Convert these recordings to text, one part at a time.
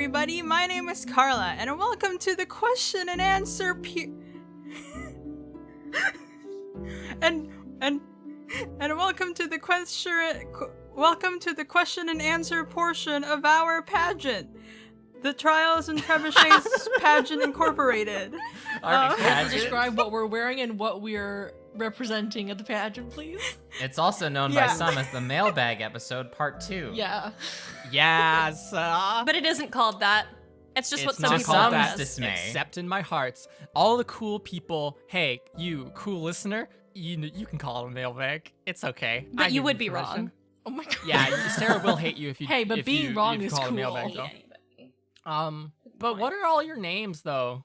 everybody. My name is Carla, and welcome to the question and answer and welcome to the question and answer portion of our pageant, the Trials and Trebuchets Pageant Incorporated. Describe what we're wearing and what we're representing at the pageant, please. It's also known by some as the Mailbag episode part 2. Yeah. Yes. But it isn't called that. It's just what some not people called call that. it. Dismay. Except in my hearts. All the cool people, hey, you cool listener, you can call it a mailbag. It's okay. But I you give would be permission. wrong. Oh my god. Yeah, Sarah will hate you if you Hey, but if being you, wrong if you is call it a cool. mailbag, though. But what are all your names though?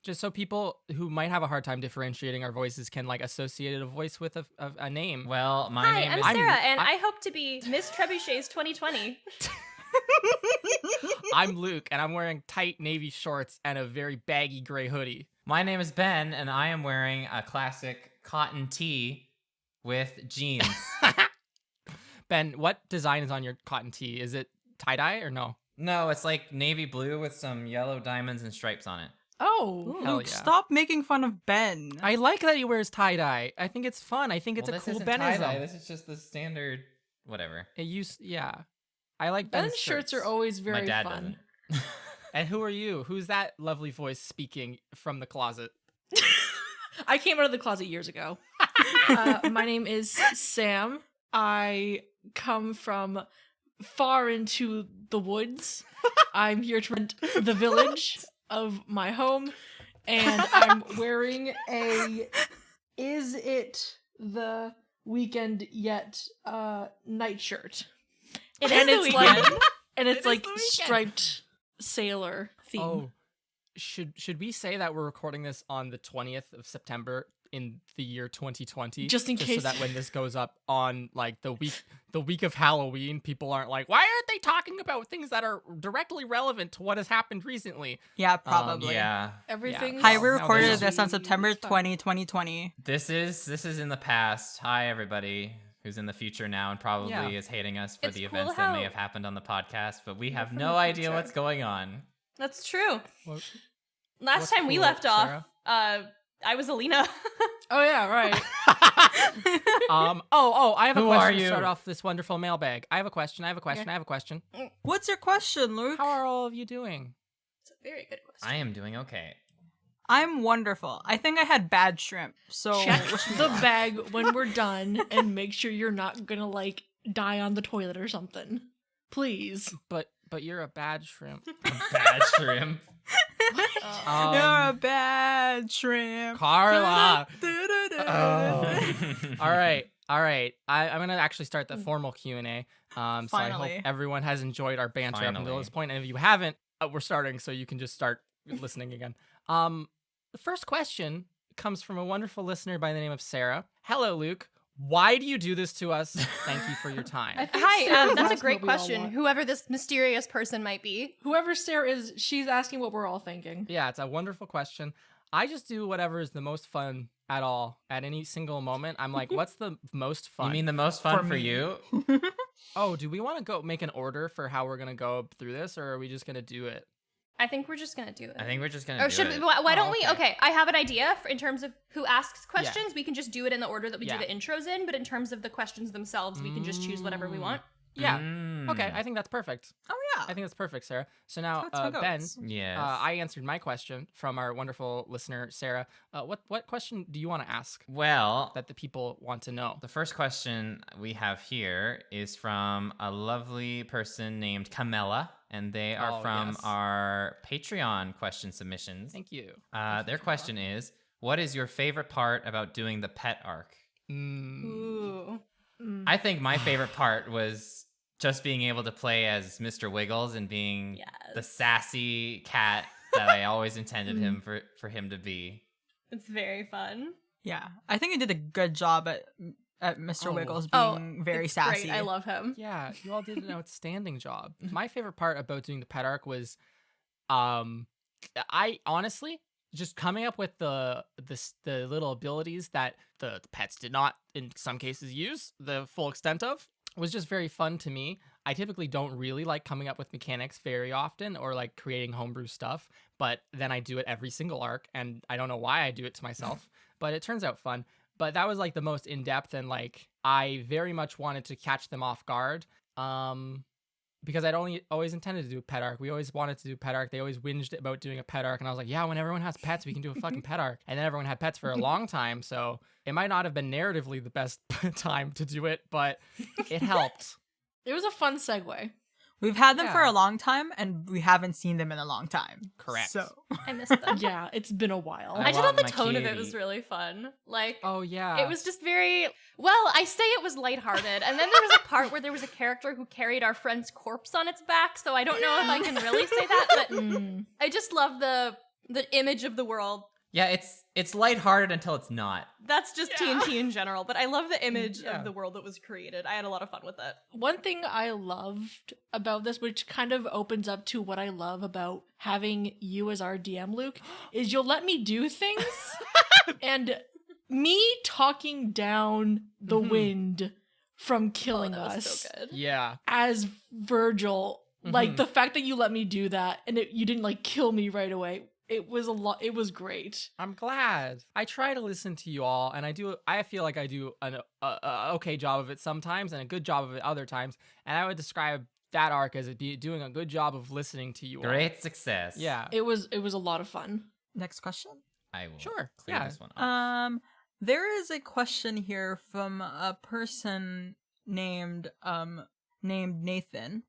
Just so people who might have a hard time differentiating our voices can like associate a voice with a name. Well, my Hi, name I'm is... Sarah, and I hope to be Miss Trebuchets 2020. I'm Luke, and I'm wearing tight navy shorts and a very baggy gray hoodie. My name is Ben, and I am wearing a classic cotton tee with jeans. Ben, what design is on your cotton tee? Is it tie-dye or no? No, it's like navy blue with some yellow diamonds and stripes on it. Oh. Hell Luke, yeah. stop making fun of Ben. I like that he wears tie-dye. I think it's fun. I think it's Well, a this cool isn't Benism. tie-dye. This is just the standard whatever. I like Ben's Ben's shirts are always very my dad fun. doesn't. And who are you? Who's that lovely voice speaking from the closet? I came out of the closet years ago. My name is Sam. I come from far into the woods. I'm here to rent the village of my home, and I'm wearing a "Is it the weekend yet?" Nightshirt. It And is the it's weekend. like and it's It is like the weekend. striped sailor theme. Oh, should we say that we're recording this on the 20th of September in the year 2020? Just in case. so that when this goes up on like the week of Halloween, people aren't like, why aren't they talking about things that are directly relevant to what has happened recently? Yeah, probably. Yeah. Everything. Hi, we Well, recorded nowadays- this on September 20, 2020. This is in the past. Hi, everybody who's in the future now and probably is hating us for It's the cool events that may how- have happened on the podcast, but we have from no the idea future. what's going on. That's true. What- Last what's time we cool, left Sarah? off, I was Alina. Oh yeah, right. I have a Who question are to you? start off this wonderful mailbag. I have a question. What's your question, Luke? How are all of you doing? It's a very good question. I am doing okay. I'm wonderful. I think I had bad shrimp, so Check wish me the luck. bag when we're done and make sure you're not gonna like die on the toilet or something. Please. But you're a bad shrimp. Bad shrimp. You're a bad shrimp. Carla. Oh. All right. I'm gonna actually start the formal Q&A. So I Finally. hope everyone has enjoyed our banter up until Finally. this point. And if you haven't, we're starting, so you can just start listening again. The first question comes from a wonderful listener by the name of Sarah. Hello, Luke. Why do you do this to us? Thank you for your time. Hi, Sarah's that's a asking great what we all question. want. Whoever this mysterious person might be. Whoever Sarah is, she's asking what we're all thinking. Yeah, it's a wonderful question. I just do whatever is the most fun at all at any single moment. I'm like, what's the most fun? You mean the most fun for me. you? Oh, do we want to go make an order for how we're gonna go through this, or are we just gonna do it? I think we're just gonna do it. I think we're just gonna Or do should it. we? Why don't Oh, we? okay. Okay, I have an idea in terms of who asks questions. We can just do it in the order that we Yeah. do the intros in. But in terms of the questions themselves, we can just choose whatever we want. Yeah. Mm. Okay, I think that's perfect. Oh yeah. I think that's perfect, Sarah. So now, That's how it Ben, goes. Yes. I answered my question from our wonderful listener, Sarah. What question do you want to ask Well, that the people want to know? the first question we have here is from a lovely person named Camilla, and they are Oh, from yes. our Patreon question submissions. Thank you. Their question is, what is your favorite part about doing the pet arc? Mm, Ooh. I think my favorite part was just being able to play as Mr. Wiggles and being the Yes. sassy cat that I always intended him for him to be. It's very fun. Yeah, I think you did a good job at Mr. Oh. Wiggles being very it's sassy. Great. I love him. yeah, you all did an outstanding job. My favorite part about doing the pet arc was, I honestly just coming up with the little abilities that the pets did not in some cases use the full extent of was just very fun to me. I typically don't really like coming up with mechanics very often or like creating homebrew stuff, but then I do it every single arc, and I don't know why I do it to myself, but it turns out fun. But that was like the most in-depth, and like I very much wanted to catch them off guard. Because I'd always intended to do a pet arc. We always wanted to do a pet arc. They always whinged about doing a pet arc, and I was like, yeah, when everyone has pets, we can do a fucking pet arc. And then everyone had pets for a long time, so it might not have been narratively the best time to do it, but it helped. It was a fun segue. We've had them for Yeah. a long time, and we haven't seen them in a long time. Correct. So I missed them. Yeah, it's been a while. I I just want thought the my tone of it kitty. was really fun. Like, Oh yeah. it was just very well. I say it was lighthearted, and then there was a part where there was a character who carried our friend's corpse on its back. So I don't know if I can really say that, but Mm. I just love the image of the world. Yeah, it's lighthearted until it's not. That's just TNT in general, but I love the image Yeah. of the world that was created. I had a lot of fun with it. One thing I loved about this, which kind of opens up to what I love about having you as our DM, Luke, is you'll let me do things, and me talking down the Mhm. wind from killing that was us so good. Yeah. as Virgil. Like Mhm. the fact that you let me do that and you didn't like kill me right away. It was a lot. It was great. I'm glad. I try to listen to you all, and I feel like I do an okay job of it sometimes, and a good job of it other times. And I would describe that arc as doing a good job of listening to you all. Great success. Yeah. It was a lot of fun. next question. I will Sure, clear yeah. this one up. There is a question here from a person named Nathan.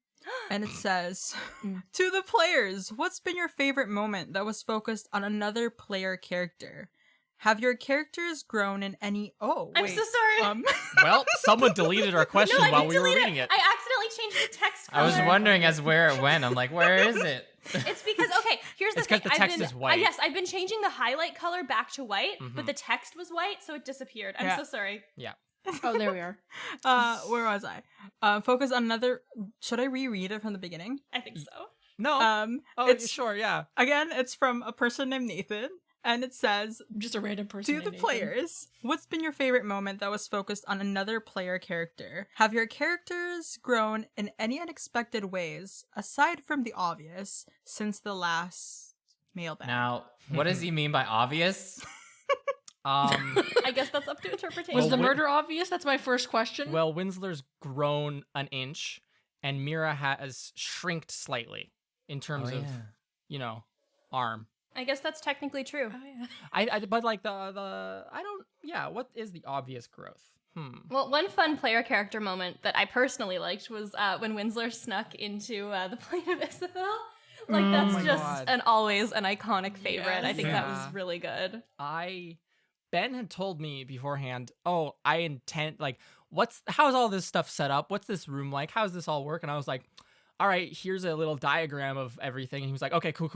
And it says, Mm. to the players, what's been your favorite moment that was focused on another player character? Have your characters grown in any... Oh, I'm wait. so sorry. Well, someone deleted our question no, I while didn't we were delete reading it. I accidentally changed the text color. I was wondering as where it went. I'm like, where is it? It's because okay, here's the It's thing. 'cause the text I've been, is white. yes, I've been changing the highlight color back to white, Mhm. but the text was white, so it disappeared. I'm Yeah. so sorry. Oh, there we are. Where was I? Focus on another... Should I reread it from the beginning? I think so. No. Oh, it's sure, yeah. Again, it's from a person named Nathan. And it says, Just a random person. to the named Nathan. players, what's been your favorite moment that was focused on another player character? Have your characters grown in any unexpected ways, aside from the obvious, since the last mailbag? Now, what does he mean by obvious? I guess that's up to interpretation. Was Well, the Wi- murder obvious? That's my first question. Well, Winsler's grown an inch, and Mira has shrinked slightly in terms of, arm. I guess that's technically true. Oh, yeah. But like what is the obvious growth? Well, one fun player character moment that I personally liked was when Winsler snuck into the plane of Isabel. Like, Oh that's my just God. always an iconic favorite. I think that Yeah. was really good. Ben had told me beforehand, oh, I intend, like, how's all this stuff set up? What's this room like? How's this all work? And I was like, all right, here's a little diagram of everything. And he was like, okay, cool.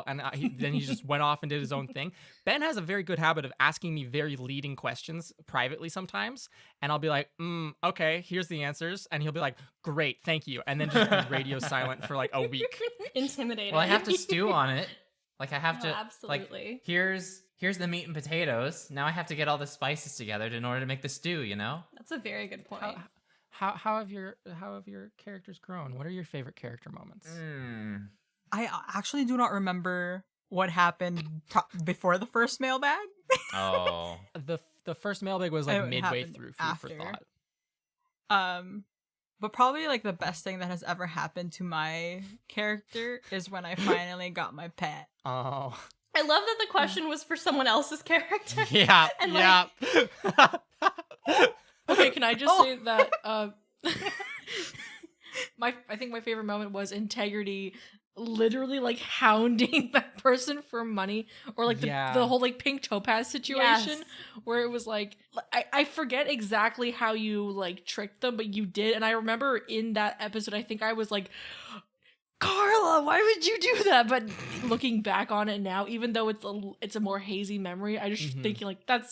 And then he just went off and did his own thing. Ben has a very good habit of asking me very leading questions privately sometimes. And I'll be like, okay, here's the answers. And he'll be like, great, thank you. And then just be radio silent for like a week. Intimidating. Well, I have to stew on it. Like, I have No, to, absolutely. like, here's the meat and potatoes. Now I have to get all the spices together in order to make the stew, you know? That's a very good point. How have your characters grown? What are your favorite character moments? I actually do not remember what happened before the first mailbag. Oh. The first mailbag was like It midway happened through Food for after. Thought. But probably like the best thing that has ever happened to my character is when I finally got my pet. Oh. I love that the question was for someone else's character. Yeah. And, yeah. Okay, can I just say that I think my favorite moment was Integrity literally like hounding that person for money, or like Yeah. the whole like pink topaz situation Yes. where it was like I forget exactly how you like tricked them, but you did. And I remember in that episode I think I was like, Carla, why would you do that? But looking back on it now, even though it's a more hazy memory, I just Mhm. thinking like that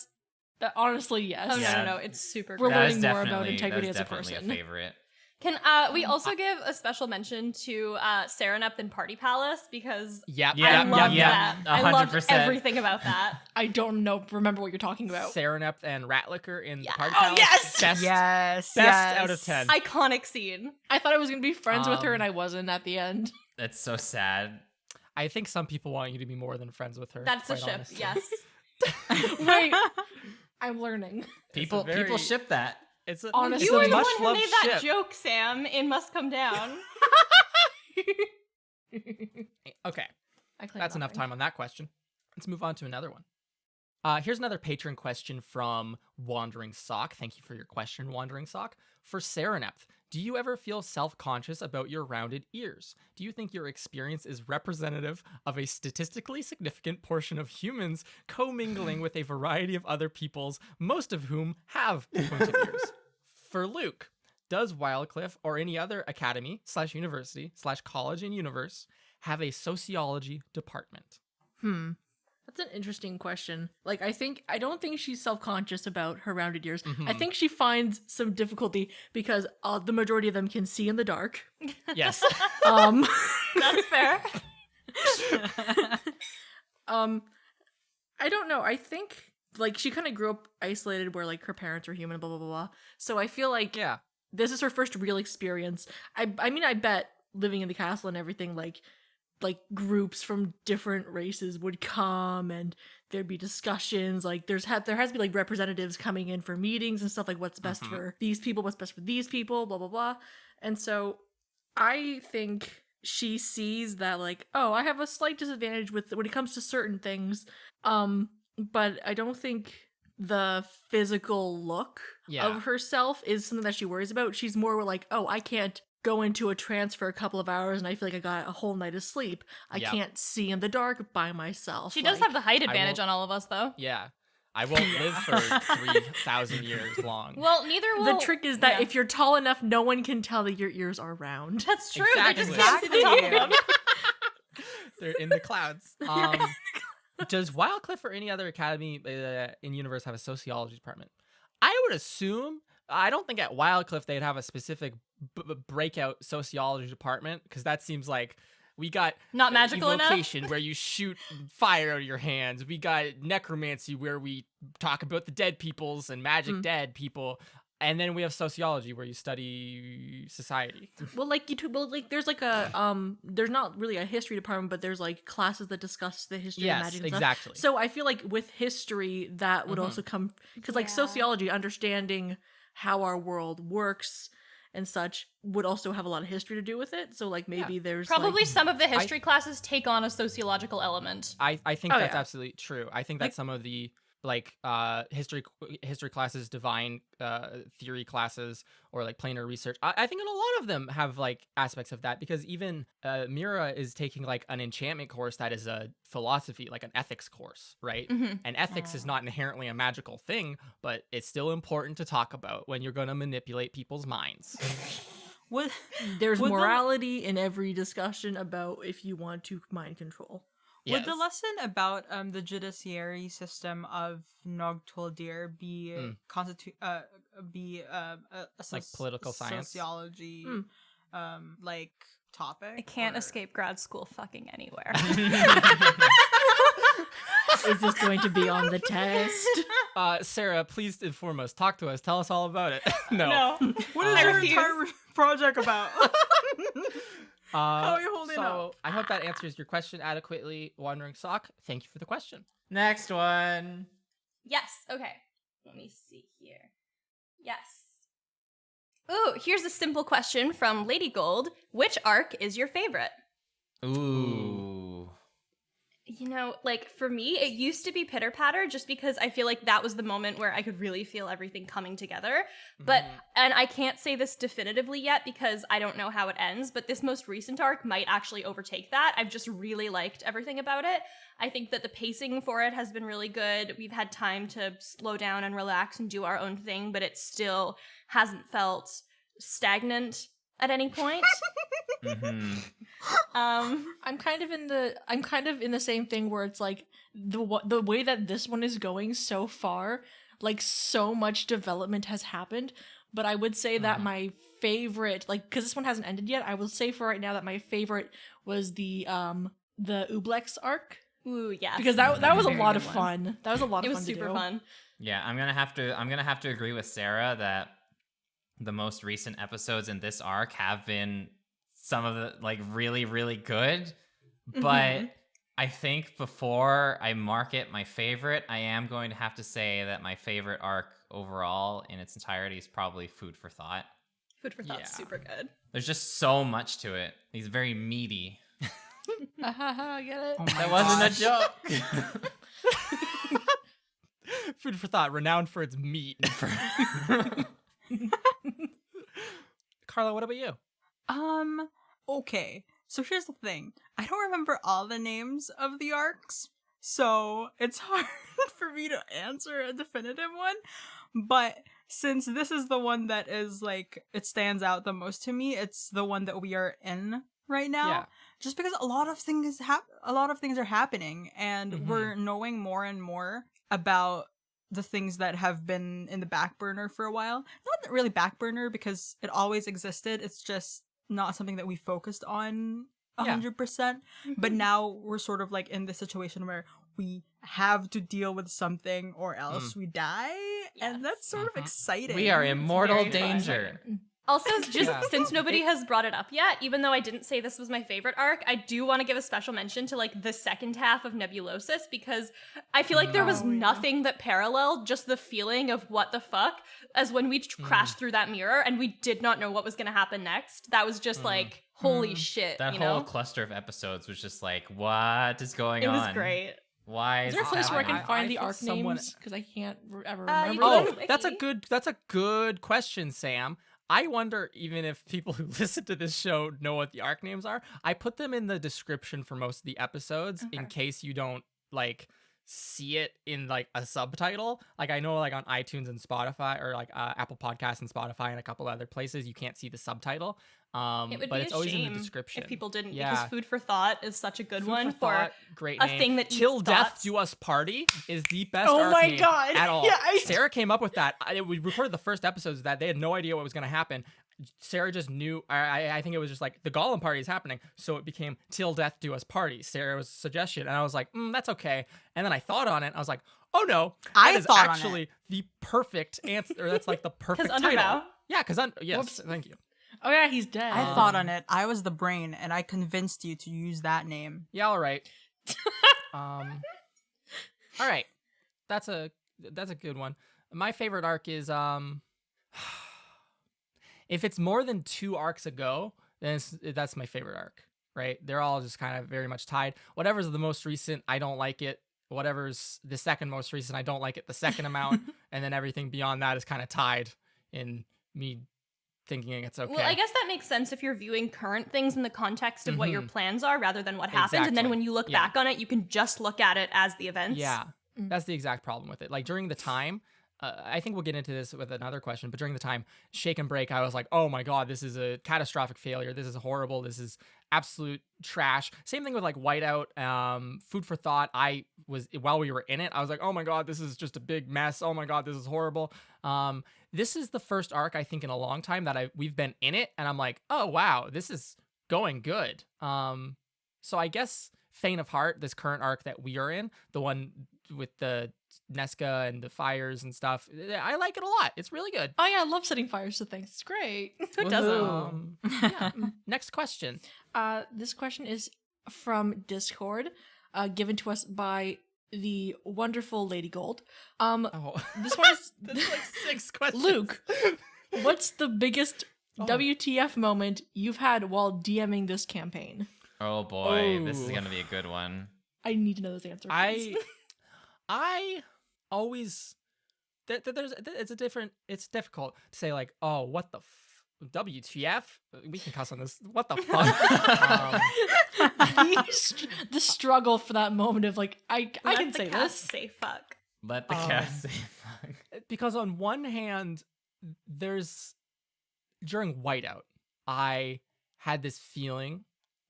honestly, yes. Oh, Yeah. no, it's super We're cool. learning more about Integrity that's as a definitely person. a favorite. Can we also give a special mention to Serenep and Party Palace because Yep. Yeah, I loved yeah, that. I loved 100%. everything about that. I don't remember what you're talking about. Serenep and Ratlicker in Yeah. the party Oh, palace. yes! Best, Yes. best out of 10. Iconic scene. I thought I was gonna be friends with her, and Um, I wasn't at the end. That's so sad. I think some people want you to be more than friends with her. That's a quite ship. honestly. Yes. Wait, I'm learning. People very- ship that. It's a, Honestly. it's You a were the one much who loved made that ship. joke, Sam, in Must Come Down. Okay, I claim that's enough nothing. time on that question. Let's move on to another one. Here's another patron question from Wandering Sock. Thank you for your question, Wandering Sock. For Serenep, do you ever feel self-conscious about your rounded ears? Do you think your experience is representative of a statistically significant portion of humans commingling with a variety of other peoples, most of whom have pointed ears? For Luke, does Wildcliff or any other academy / university / college and universe have a sociology department? That's an interesting question. Like, I don't think she's self-conscious about her rounded ears. I Mhm. think she finds some difficulty because the majority of them can see in the dark. Yes. That's fair. I don't know. I think like she kind of grew up isolated where like her parents were human, blah blah blah blah. So I feel like Yeah. this is her first real experience. I mean I bet living in the castle and everything like groups from different races would come and there'd be discussions like there has to be like representatives coming in for meetings and stuff like what's best Mhm. for these people, what's best for these people, blah blah blah. And so I think she sees that like, oh, I have a slight disadvantage with when it comes to certain things. But I don't think the physical look Yeah. of herself is something that she worries about. She's more like, oh, I can't go into a trance for a couple of hours and I feel like I got a whole night of sleep. I Yep. can't see in the dark by myself. She does Like, have the height I advantage won't- on all of us, though. Yeah. I won't live for 3,000 years long. Well, neither will. the trick is that yeah. if you're tall enough, no one can tell that your ears are round. That's true. They just Exactly. can't see the top of them. They're in the clouds. Does Wildcliff or any other academy in universe have a sociology department? I would assume. I don't think at Wildcliff they'd have a specific breakout sociology department because that seems like we got Not magical enough. evocation where you shoot fire out of your hands. We got necromancy where we talk about the dead peoples and magic dead people. And then we have sociology where you study society. Well, like there's like a there's not really a history department, but there's like classes that discuss the history of Yes, magic and stuff. exactly. So I feel like with history that would Mhm. also come because like Yeah. sociology, understanding how our world works and such would also have a lot of history to do with it. So like maybe there's Probably like, some of the history classes take on a sociological element. I think Oh, that's yeah. absolutely true. I think that some of the history classes, divine theory classes, or like planar research, I think a lot of them have like aspects of that because even Mira is taking like an enchantment course that is a philosophy, like an ethics course, right? Mhm. And ethics is not inherently a magical thing, but it's still important to talk about when you're going to manipulate people's minds. Would there's Would the- morality in every discussion about if you want to mind control. Would the Yes. lesson about the judiciary system of Nogtuldir be Like political science? sociology like topic? I can't or- escape grad school fucking anywhere. Is this going to be on the test? Sarah, please and foremost, talk to us. Tell us all about it. No. No. What is I your refuse. entire project about? How are you holding so up? I hope that answers your question adequately, Wandering Sock. Thank you for the question. Next one. Yes. Okay. Let me see here. Yes. Ooh, here's a simple question from Lady Gold. Which arc is your favorite? Ooh. You know, like for me, it used to be Pitter Patter just because I feel like that was the moment where I could really feel everything coming together. But, and I can't say this definitively yet because I don't know how it ends, but this most recent arc might actually overtake that. I've just really liked everything about it. I think that the pacing for it has been really good. We've had time to slow down and relax and do our own thing, but it still hasn't felt stagnant at any point. Mm-hmm. I'm kind of in the same thing where it's like the way that this one is going so far, like so much development has happened, but I would say that my favorite, like, because this one hasn't ended yet, I will say for right now that my favorite was the Ublex arc. Ooh, yes. Because that was a Very lot good of one. fun. That was a lot It of was fun super to do. fun. Yeah, I'm gonna have to agree with Sarah that the most recent episodes in this arc have been some of the like really, really good. But I think before I mark it my favorite, I am going to have to say that my favorite arc overall in its entirety is probably Food for Thought. Food for Thought's Yeah. super good. There's just so much to it. He's very meaty. I get it. Oh my That wasn't gosh. a joke. Food for Thought, renowned for its meat. Carla, what about you? Okay. So here's the thing. I don't remember all the names of the arcs, so it's hard for me to answer a definitive one. But since this is the one that is like it stands out the most to me, it's the one that we are in right now. Yeah. Just because a lot of things are happening, and Mhm. we're knowing more and more about the things that have been in the back burner for a while. Not really back burner because it always existed. It's just not something that we focused on Yeah. 100%. But now we're sort of like in this situation where we have to deal with something or else we die. And that's sort of exciting. We are in mortal very fun. danger. Also, just Yeah. since nobody has brought it up yet, even though I didn't say this was my favorite arc, I do want to give a special mention to like the second half of Nebulosis because I feel like there was nothing that paralleled just the feeling of what the fuck as when we crashed through that mirror and we did not know what was going to happen next. That was just like, holy shit, That you whole know? cluster of episodes was just like, what is going It on? was great. Why Is is there a this place where I happening? can find I the think arc someone- names? Because I can't ever you remember. can Oh, go to that's a Wiki. good question, Sam. I wonder even if people who listen to this show know what the arc names are. I put them in the description for most of the episodes in case you don't like see it in like a subtitle. Like I know like on iTunes and Spotify or like Apple Podcasts and Spotify and a couple other places you can't see the subtitle. It would But be it's a always in shame the description. if people didn't, Yeah. because Food for Thought is such a good Food one for Thought, great a name. thing that Till eats Death thoughts. Do Us Party is the best Oh arc my name God. at all. Yeah, Sarah came up with that. We recorded the first episodes of that. They had no idea what was going to happen. Sarah just knew. I think it was just like the Gollum party is happening, so it became Till Death Do Us Party. Sarah's suggestion, and I was like, that's okay. And then I thought on it. I was like, oh no, I that is thought on actually the perfect answer. Or that's like the perfect Because title. Underbow. Yeah, because yes, Whoops. thank you. Oh yeah, he's dead. I thought on it. I was the brain, and I convinced you to use that name. Yeah, all right. All right. That's a good one. My favorite arc is if it's more than 2 arcs ago, then that's my favorite arc, right? They're all just kind of very much tied. Whatever's the most recent, I don't like it. Whatever's the second most recent, I don't like it the second amount, and then everything beyond that is kind of tied in me thinking it's okay. Well, I guess that makes sense if you're viewing current things in the context of what your plans are rather than what happened. And then Exactly. when you look Yeah. back on it, you can just look at it as the events. Yeah, that's the exact problem with it. Like during the time, I think we'll get into this with another question, but during the time, Shake and Break, I was like, oh my God, this is a catastrophic failure. This is horrible. This is absolute trash. Same thing with like Whiteout, Food for Thought. While we were in it, I was like, oh my God, this is just a big mess. Oh my God, this is horrible. This is the first arc I think in a long time that we've been in it, and I'm like, oh wow, this is going good. So I guess Faint of Heart, this current arc that we are in, the one with the Nesca and the fires and stuff, I like it a lot. It's really good. Oh yeah, I love setting fires to things. It's great. Who doesn't? Yeah. Next question. This question is from Discord, given to us by the wonderful Lady Gold. Oh, This one is that's like 6 questions. Luke. What's the biggest WTF moment you've had while DMing this campaign? Oh boy, this is Oh. gonna be a good one. I need to know this answer. Please. I always it's difficult to say like, oh, what the WTF? We can cuss on this. What the fuck? The struggle for that moment of like, I Let can the say cast this. say fuck. Let the cast say fuck. Because on one hand, during Whiteout, I had this feeling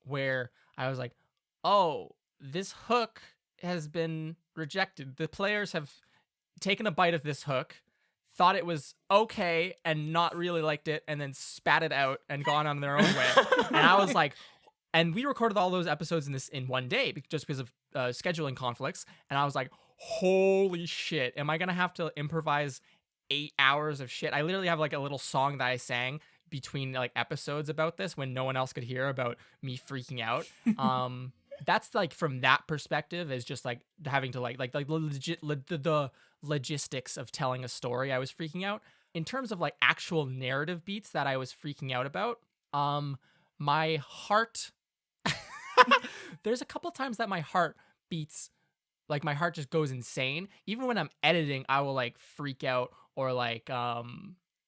where I was like, oh, this hook has been rejected. The players have taken a bite of this hook, thought it was okay and not really liked it, and then spat it out and gone on their own way. And I was like, and we recorded all those episodes in one day just because of scheduling conflicts. And I was like, holy shit, am I gonna have to improvise 8 hours of shit? I literally have like a little song that I sang between like episodes about this when no one else could hear about me freaking out. That's like from that perspective is just like having to like the logistics of telling a story. I was freaking out. In terms of like actual narrative beats that I was freaking out about, my heart there's a couple times that my heart beats, like my heart just goes insane. Even when I'm editing, I will like freak out or like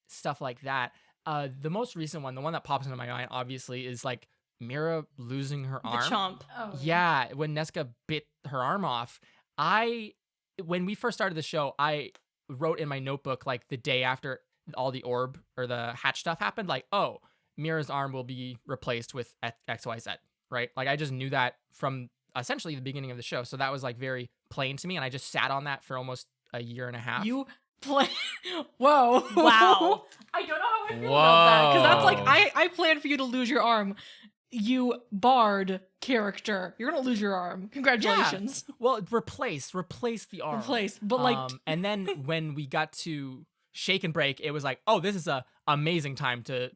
stuff like that. The most recent one, the one that pops into my mind obviously is like Mira losing her The arm. chomp. Oh, Yeah, when Nesca bit her arm off. When we first started the show, I wrote in my notebook like the day after all the orb or the hatch stuff happened, like, oh, Mira's arm will be replaced with XYZ, right? Like I just knew that from essentially the beginning of the show. So that was like very plain to me. And I just sat on that for almost a year and a half. You play. Whoa. Wow. I don't know how I feel about that. Because that's like, Whoa. I planned for you to lose your arm. You bard character. You're going to lose your arm. Congratulations. Well, replace the arm. Replace. But like, and then when we got to Shake and Break, it was like, oh, this is a amazing time to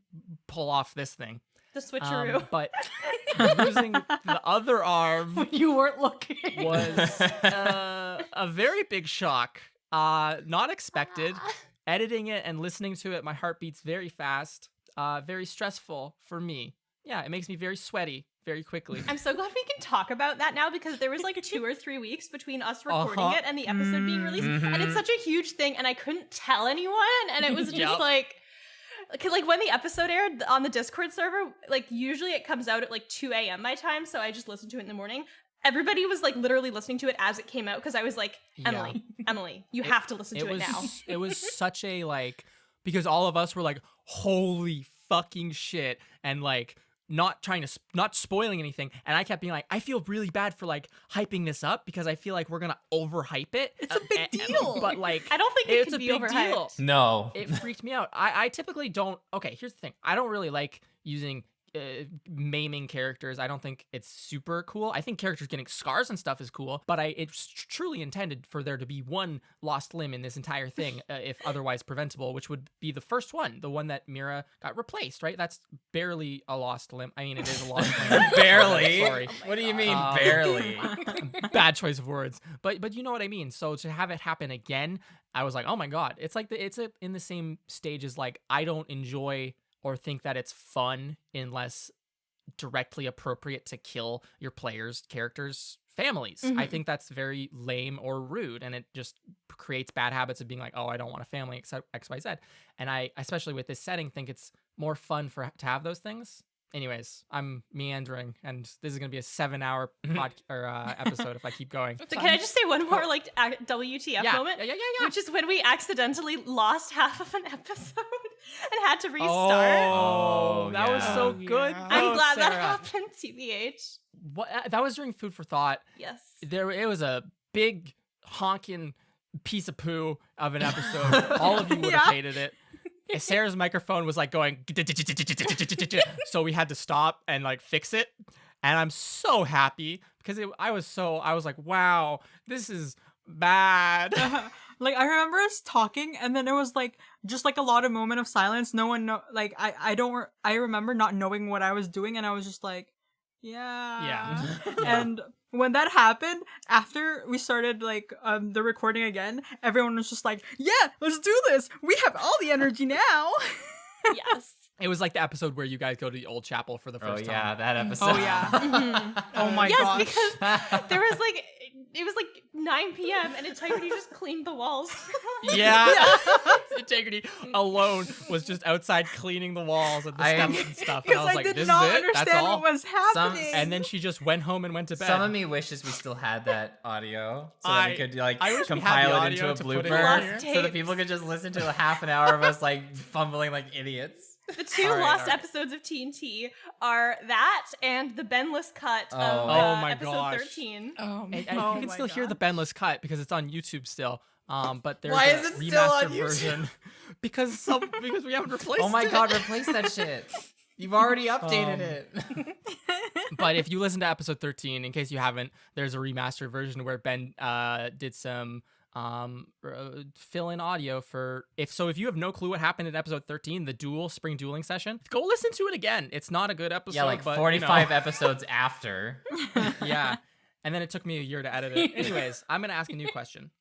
pull off this thing. The switcheroo. But losing the other arm when you weren't looking. was a very big shock. Not expected. Editing it and listening to it, my heart beats very fast. Very stressful for me. Yeah, it makes me very sweaty very quickly. I'm so glad we can talk about that now because there was like 2 or 3 weeks between us recording it and the episode being released. And it's such a huge thing and I couldn't tell anyone. And it was just Yep. like when the episode aired on the Discord server, like usually it comes out at like 2 a.m. my time. So I just listened to it in the morning. Everybody was like literally listening to it as it came out because I was like, Emily, you have to listen to it now. It was such a like, because all of us were like, holy fucking shit. And like, not spoiling anything, and I kept being like, I feel really bad for like hyping this up because I feel like we're gonna overhype it. It's a big deal. But like, I don't think it's can a be big overhyped. deal. No. It freaked me out. I typically don't. Okay, here's the thing. I don't really like using maiming characters. I don't think it's super cool. I think characters getting scars and stuff is cool, but it's truly intended for there to be one lost limb in this entire thing, if otherwise preventable, which would be the first one, the one that Mira got replaced, right? That's barely a lost limb. I mean, it is a lost limb. Barely. Sorry. What do you mean, Um, barely? Bad choice of words, but you know what I mean. So to have it happen again, I was like, oh my god, it's like it's in the same stage as like I don't enjoy or think that it's fun unless directly appropriate to kill your players' characters' families. I think that's very lame or rude, and it just creates bad habits of being like, oh, I don't want a family except XYZ. And I, especially with this setting, think it's more fun to have those things. Anyways, I'm meandering, and this is gonna be a 7-hour episode if I keep going. So can I just say one more like WTF moment? Yeah. Which is when we accidentally lost half of an episode and had to restart. Oh, that was yeah. so good. I'm though, glad that Sarah. happened, TBH. What? That was during Food for Thought. Yes. It was a big honking piece of poo of an episode. All of you would have hated it. Sarah's microphone was like going, so we had to stop and like fix it. And I'm so happy because I was like, wow, this is bad. Like I remember us talking, and then it was like just like a lot of moment of silence. No one like I remember not knowing what I was doing, and I was just like, yeah. And when that happened, after we started like the recording again, everyone was just like, yeah, let's do this. We have all the energy now. Yes. It was like the episode where you guys go to the old chapel for the Oh first yeah, time. that episode. Oh yeah. Oh my Yes, gosh. because there was like it was like 9 p.m. and Integrity just cleaned the walls. Yeah. Integrity alone was just outside cleaning the walls and the steps and stuff. And I Because was I like, did this not is it? understand That's all? what was happening. And then she just went home and went to bed. Some of me wishes we still had that audio so that we could like I wish we had the compile it audio into a to put it blooper in so here. that people could just listen to a half an hour of us like fumbling like idiots. The two All right, lost all right. episodes of TNT are that and the Benless cut of Oh my episode gosh. 13. Oh, And Oh you can my still hear the Benless cut because it's on YouTube still. But there's Why a is it still on remastered YouTube? version because we haven't replaced Oh my it. god, replace that shit. You've already updated it. But if you listen to episode 13, in case you haven't, there's a remastered version where Ben did some fill-in audio for if you have no clue what happened in episode 13, the spring dueling session, go listen to it again. It's not a good episode. Yeah, like but, 45 episodes after. Yeah. And then it took me a year to edit it. Anyways, I'm gonna ask a new question.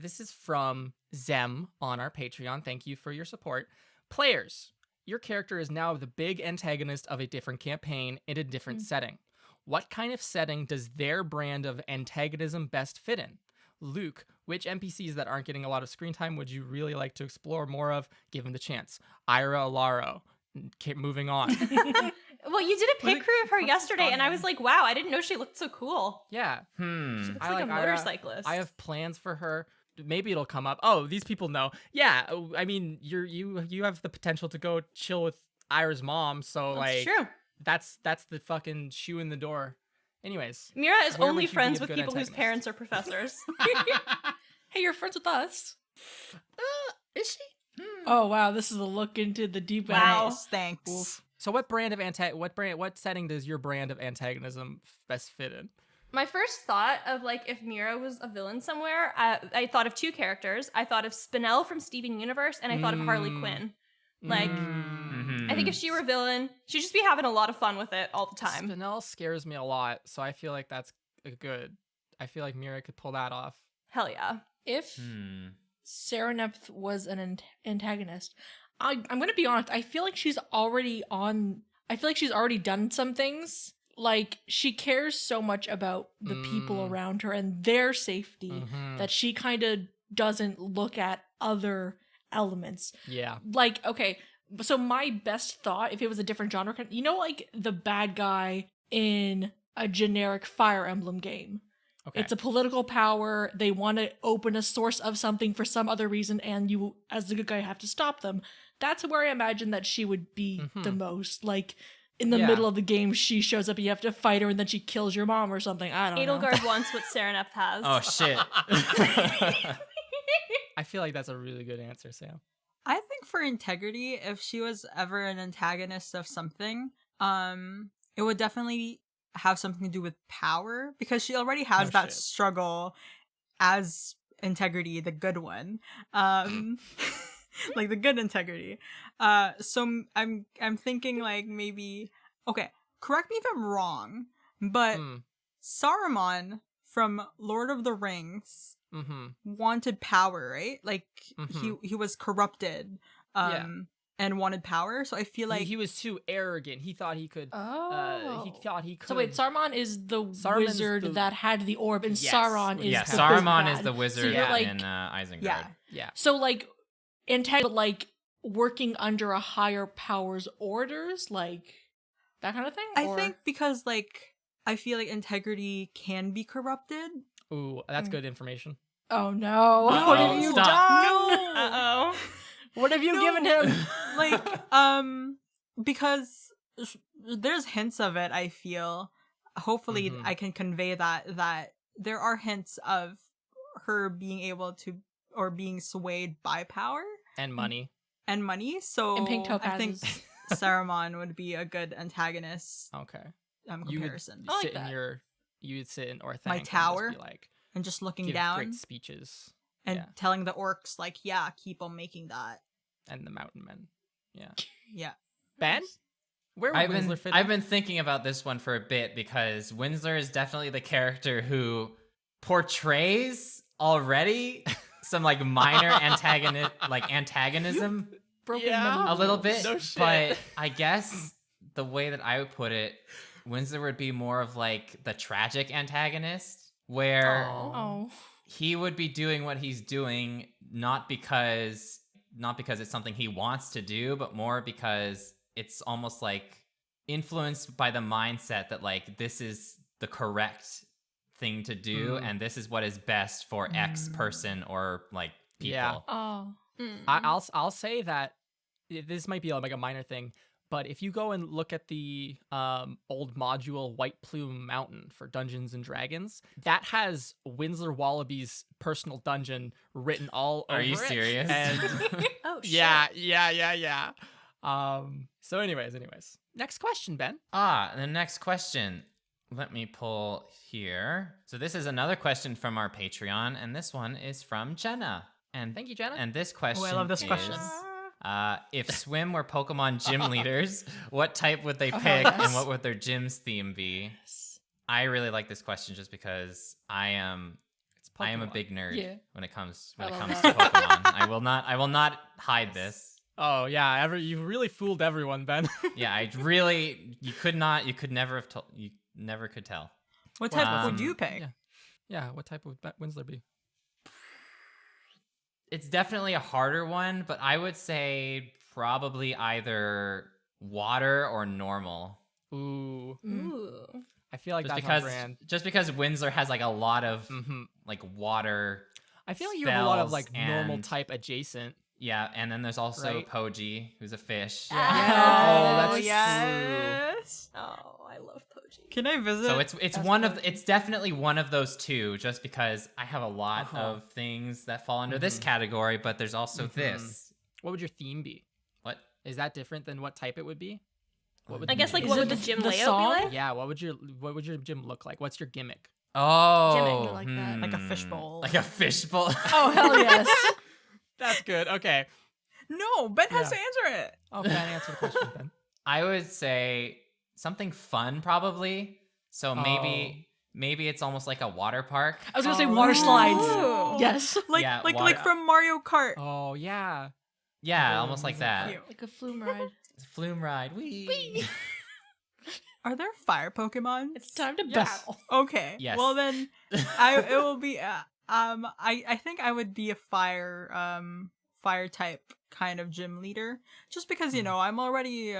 This is from Zem on our Patreon. Thank you for your support. Players, your character is now the big antagonist of a different campaign in a different setting. What kind of setting does their brand of antagonism best fit in? Luke, which NPCs that aren't getting a lot of screen time would you really like to explore more of, given the chance? Ira Alaro. Moving on. Well, you did a pic crew of her yesterday, and I was like, wow, I didn't know she looked so cool. Yeah. She looks I like a like Ira. motorcyclist. I have plans for her. Maybe it'll come up. Oh, these people know. Yeah, I mean, you have the potential to go chill with Ira's mom, so That's like true. that's the fucking shoe in the door. Anyways, Mira is where only would you be friends a with good people whose antagonist? parents are professors. Hey, you're friends with us. Is she? Oh wow, this is a look into the deep end. Wow. Nice, thanks. So what setting does your brand of antagonism best fit in? My first thought of like if Mira was a villain somewhere, I thought of two characters. I thought of Spinell from Steven Universe, and I thought of Harley Quinn. Like, I think if she were a villain, she'd just be having a lot of fun with it all the time. Spinell scares me a lot, so I feel like that's good. I feel like Mira could pull that off. Hell yeah. If Serenepth was an antagonist, I'm gonna be honest. I feel like she's already done some things. Like she cares so much about the people around her and their safety that she kind of doesn't look at other elements. Yeah. Like, okay, so my best thought, if it was a different genre, like the bad guy in a generic Fire Emblem game. Okay. It's a political power. They want to open a source of something for some other reason, and you, as the good guy, have to stop them. That's where I imagine that she would be the most. Like, in the middle of the game, she shows up, and you have to fight her, and then she kills your mom or something. I don't know. Edelgard wants what Serenepth has. Oh shit. I feel like that's a really good answer, Sam. I think for integrity, if she was ever an antagonist of something, it would definitely have something to do with power, because she already has that struggle as integrity, the good one. Like the good integrity. So I'm thinking like maybe, okay, correct me if I'm wrong, but Saruman from Lord of the Rings wanted power, right? Like he was corrupted and wanted power. So I feel like he was too arrogant. He thought he could. He thought he could. So wait, Saruman is the Saruman is wizard the- that had the orb, and Yes. Sauron is Yeah, the big Saruman bad. is the wizard you're like- in Isengard. yeah. Yeah. So like like working under a higher power's orders, like that kind of thing. I Or- think because like I feel like integrity can be corrupted. Ooh, that's good information. Oh no! Uh-oh, What have you stop. done? Uh-oh. What have you No. given him? Like because there's hints of it, I feel. Hopefully I can convey that there are hints of her being able to, or being swayed by power And money. and money. So And pink I think topazes. Saruman would be a good antagonist Okay. comparison. I like sit that. in your. You would sit in Orthanc. My and just tower? be like, And just looking give down great speeches. and yeah. telling the orcs like, yeah, keep on making that. And the mountain men. Yeah. Yeah. Ben? Where would Winsler fit? I've been thinking about this one for a bit, because Winsler is definitely the character who portrays already some like minor antagonism Broken Yeah. money a little rules. bit, No shit. but I guess the way that I would put it, Winsler would be more of like the tragic antagonist, where Oh. he would be doing what he's doing not because it's something he wants to do, but more because it's almost like influenced by the mindset that like this is the correct thing to do and this is what is best for X person or like people. Yeah. Oh. Mm. I'll say that this might be like a minor thing, But if you go and look at the old module White Plume Mountain for Dungeons and Dragons, that has Winsler Wallaby's personal dungeon written all over Are you it. serious? And Oh, shit. yeah. So anyways. Next question, Ben. The next question. Let me pull here. So this is another question from our Patreon, and this one is from Jenna. And Thank you, Jenna. And this question I love this is, question. if Swim were Pokemon gym leaders, what type would they Oh, pick, yes. and what would their gym's theme be? I really like this question just because I am a Pokemon. big nerd Yeah. when it comes I love to that. Pokemon. I will not hide this. Oh yeah, you really fooled everyone, Ben. Yeah, you could never have told. You never could tell. What type Um, would you pick? Yeah. What type would Winsler be? It's definitely a harder one, but I would say probably either water or normal. Ooh, Ooh. I feel like Just that's because on brand. just because Windsor has like a lot of Mm-hmm. like water. I feel like you have a lot of spells like normal and- type adjacent. Yeah, and then there's also Right. Poji, who's a fish. Yeah. Oh, that's yes. Oh, I love Poji. Can I visit? So it's That's one Poji. of it's definitely one of those two, just because I have a lot Uh-huh. of things that fall under this Mhm. category, but there's also Mhm. this. What would your theme be? What? Is that different than what type it would be? What would I guess like Is what it would the the- gym the layout song? be like? Yeah, what would your gym look like? What's your gimmick? Oh, like that. Like a fishbowl. Like a fishbowl. Oh, hell yes. That's good. Okay. No, Ben has Yeah. to answer it. Oh, Ben, answer the question, Ben. I would say something fun, probably. So maybe it's almost like a water park. I was gonna say Oh, water slides. Ooh. Yes. Like Yeah, like water- from Mario Kart. Oh yeah. Yeah, almost like Boom. that. Cute. Like a flume ride. It's a flume ride. Whee! Are there fire Pokemon? It's time to Yes. battle. Okay. Yes. Well then, it will be. I think I would be a fire type kind of gym leader, just because I'm already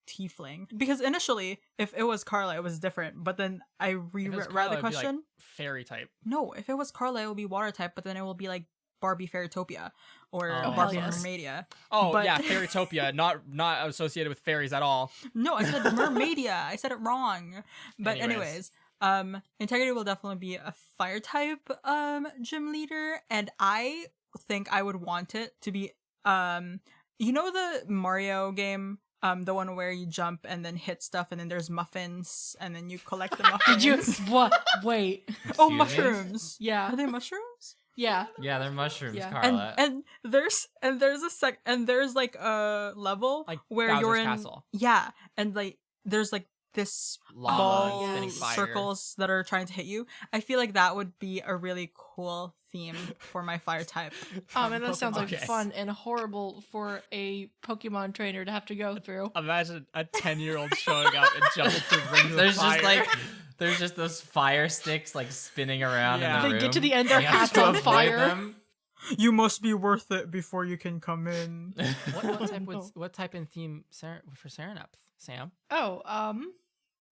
tiefling. Because initially, if it was Carla, it was different. But then I If it was reread Carla, the it'd be, like, question. fairy type. No, if it was Carla, it will be water type. But then it will be like Barbie Fairytopia or Oh, Barbie hell yes. Mermaidia. Oh But- yeah, Fairytopia, not associated with fairies at all. No, I said Mermaidia. I said it wrong. But Anyways. Integrity will definitely be a fire type gym leader, and I think I would want it to be the Mario game, the one where you jump and then hit stuff and then there's muffins and then you collect the muffins. Did you? What? Wait. Oh, Excuse me? mushrooms. Yeah. Are they mushrooms? Yeah. Yeah, they're mushrooms, Yeah. Carla. And there's like a level Like where Bowser's you're in Castle. Yeah, and like there's like this Lava ball and spinning fire. circles that are trying to hit you. I feel like that would be a really cool theme for my fire type. And that sounds like Okay. fun and horrible for a Pokemon trainer to have to go through. Imagine a 10-year-old showing up and jumping through rings There's of fire. there's just those fire sticks like spinning around Yeah. in the They room. get to the end, their You have hat's to on avoid fire. them. You must be worth it before you can come in. what type and theme for Serenep, Sam? Oh,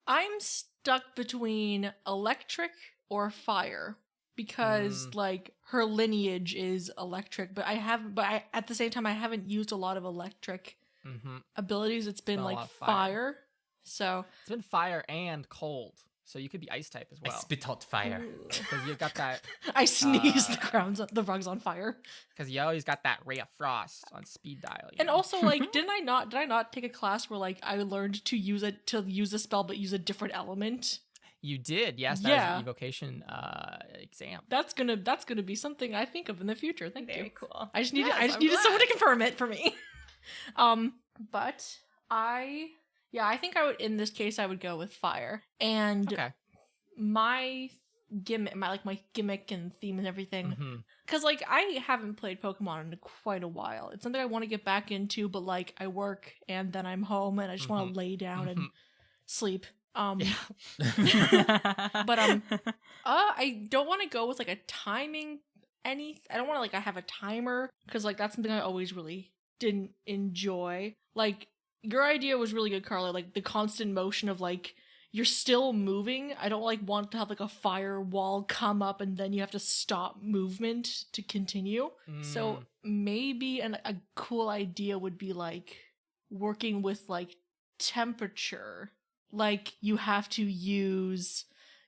I'm stuck between electric or fire because like her lineage is electric, but at the same time I haven't used a lot of electric Mm-hmm. abilities. It's been been a like lot of fire. fire. So It's been fire and cold, so you could be ice type as I well. spit out fire. Because you got that. I sneezed, Uh, the rug's on fire. Because you always got that ray of frost on speed dial. you And know? also, like, did I not take a class where like I learned to use a spell but use a different element? you did, yes. That Yeah. was an evocation exam. That's gonna be something I think of in the future. Thank Very you. cool. I just needed Yes, I'm needed someone glad. to confirm it for me. But I think I would, in this case I would go with fire. And Okay. my gimmick and theme and everything, hmm because like I haven't played Pokemon in quite a while. It's something I want to get back into, but like I work and then I'm home and I just want Mhm. to lay down and Mhm. sleep. Yeah. But I don't want to go with like a timing I don't want to like I have a timer because like that's something I always really didn't enjoy. Like your idea was really good, Carla, like the constant motion of like you're still moving. I don't like want to have like a firewall come up and then you have to stop movement to continue. So maybe a cool idea would be like working with like temperature. Like you have to use,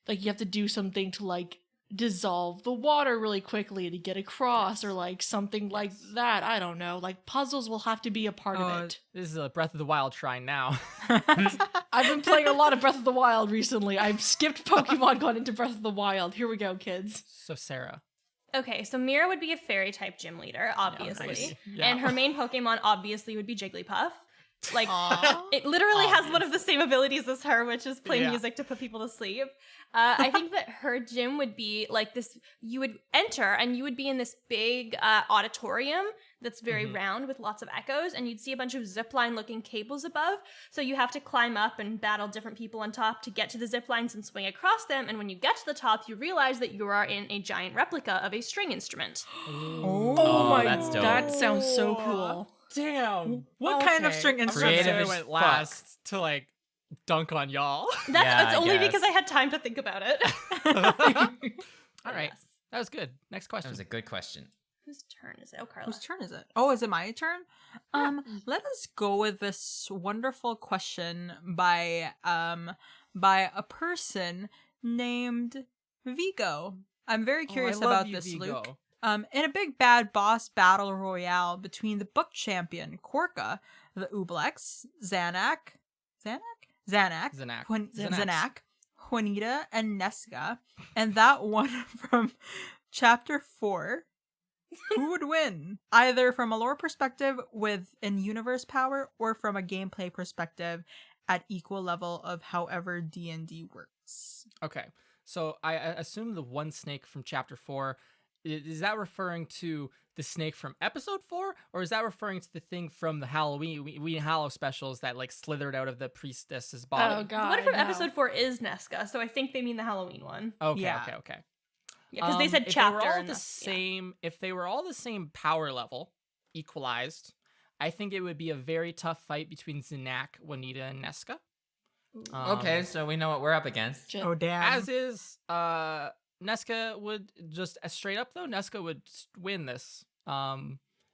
like you have to do something to like dissolve the water really quickly to get across, or like something like that. I don't know. Like puzzles will have to be a part of it. This is a Breath of the Wild shrine now. I've been playing a lot of Breath of the Wild recently. I've skipped Pokemon, gone into Breath of the Wild. Here we go, kids. So Sarah. Okay, so Mira would be a fairy type gym leader, obviously. nice. Yeah. And her main Pokemon obviously would be Jigglypuff. Like, Aw. it literally has one of the same abilities as her, which is play Yeah. music to put people to sleep. I think that her gym would be like this. You would enter and you would be in this big auditorium that's very round with lots of echoes, and you'd see a bunch of zipline looking cables above. So you have to climb up and battle different people on top to get to the zip lines and swing across them. And when you get to the top, you realize that you are in a giant replica of a string instrument. Oh, my, that's dope. that sounds so cool. Damn. What kind of string instrument? Creative Sarah as went fuck. last to like dunk on y'all. That's Yeah, it's I only guess. because I had time to think about it. All right. Yes. That was good. Next That question. was a good question. Whose turn is it? Oh, Carla. Whose turn is it? Oh, is it my turn? Let us go with this wonderful question by a person named Vigo. I'm very curious I love about you, this, Vigo. Luke. In a big bad boss battle royale between the book champion Korka, the Ublex, Zanak, Juanita, and Nesca, and that one from Chapter 4, who would win? Either from a lore perspective with in-universe power, or from a gameplay perspective at equal level of however D&D works. Okay. So I assume the one snake from chapter 4, is that referring to the snake from episode 4, or is that referring to the thing from the Halloween Hallow specials that like slithered out of the priestess's body? Oh god. The one from no. episode 4 is Nesca, so I think they mean the Halloween one. Okay, Yeah. okay. Yeah, because they said if chapter. They were all and the yeah. same, if they were all the same power level, equalized, I think it would be a very tough fight between Zanak, Juanita, and Nesca. Okay, so we know what we're up against. J- damn. As is, Nesca would just straight up though. Nesca would win this. Oh,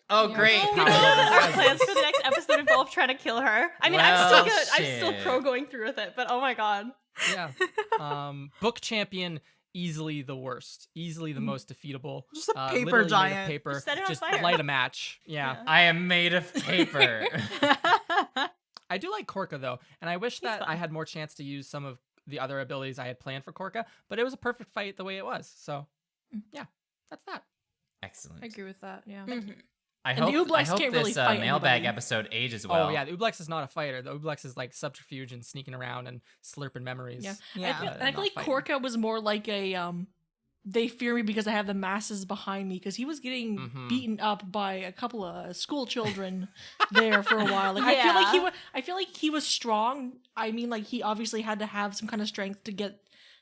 Yeah. great! Oh, Power no, level our as plans is. for the next episode involve trying to kill her. I mean, Well, I'm still good. I'm still shit. pro going through with it, but oh my god. Yeah. Book champion, easily the worst, easily the most defeatable. Just a paper literally made of giant. paper. Just set it on Just fire. light a match. Yeah. Yeah. I am made of paper. I do like Korka though, and I wish that fun. I had more chance to use some of the other abilities I had planned for Korka, but it was a perfect fight the way it was. So, yeah, that's that. Excellent. I agree with that. Yeah. I And the hope, I Ublex hope can't this really fight mailbag anybody. episode ages well. Oh yeah, the Ublex is not a fighter. The Ublex is like subterfuge and sneaking around and slurping memories. Yeah. Yeah. I feel not like fighting. Korka was more like a they fear me because I have the masses behind me, because he was getting Mhm. beaten up by a couple of school children there for a while. Like I feel like he was strong. I mean, like he obviously had to have some kind of strength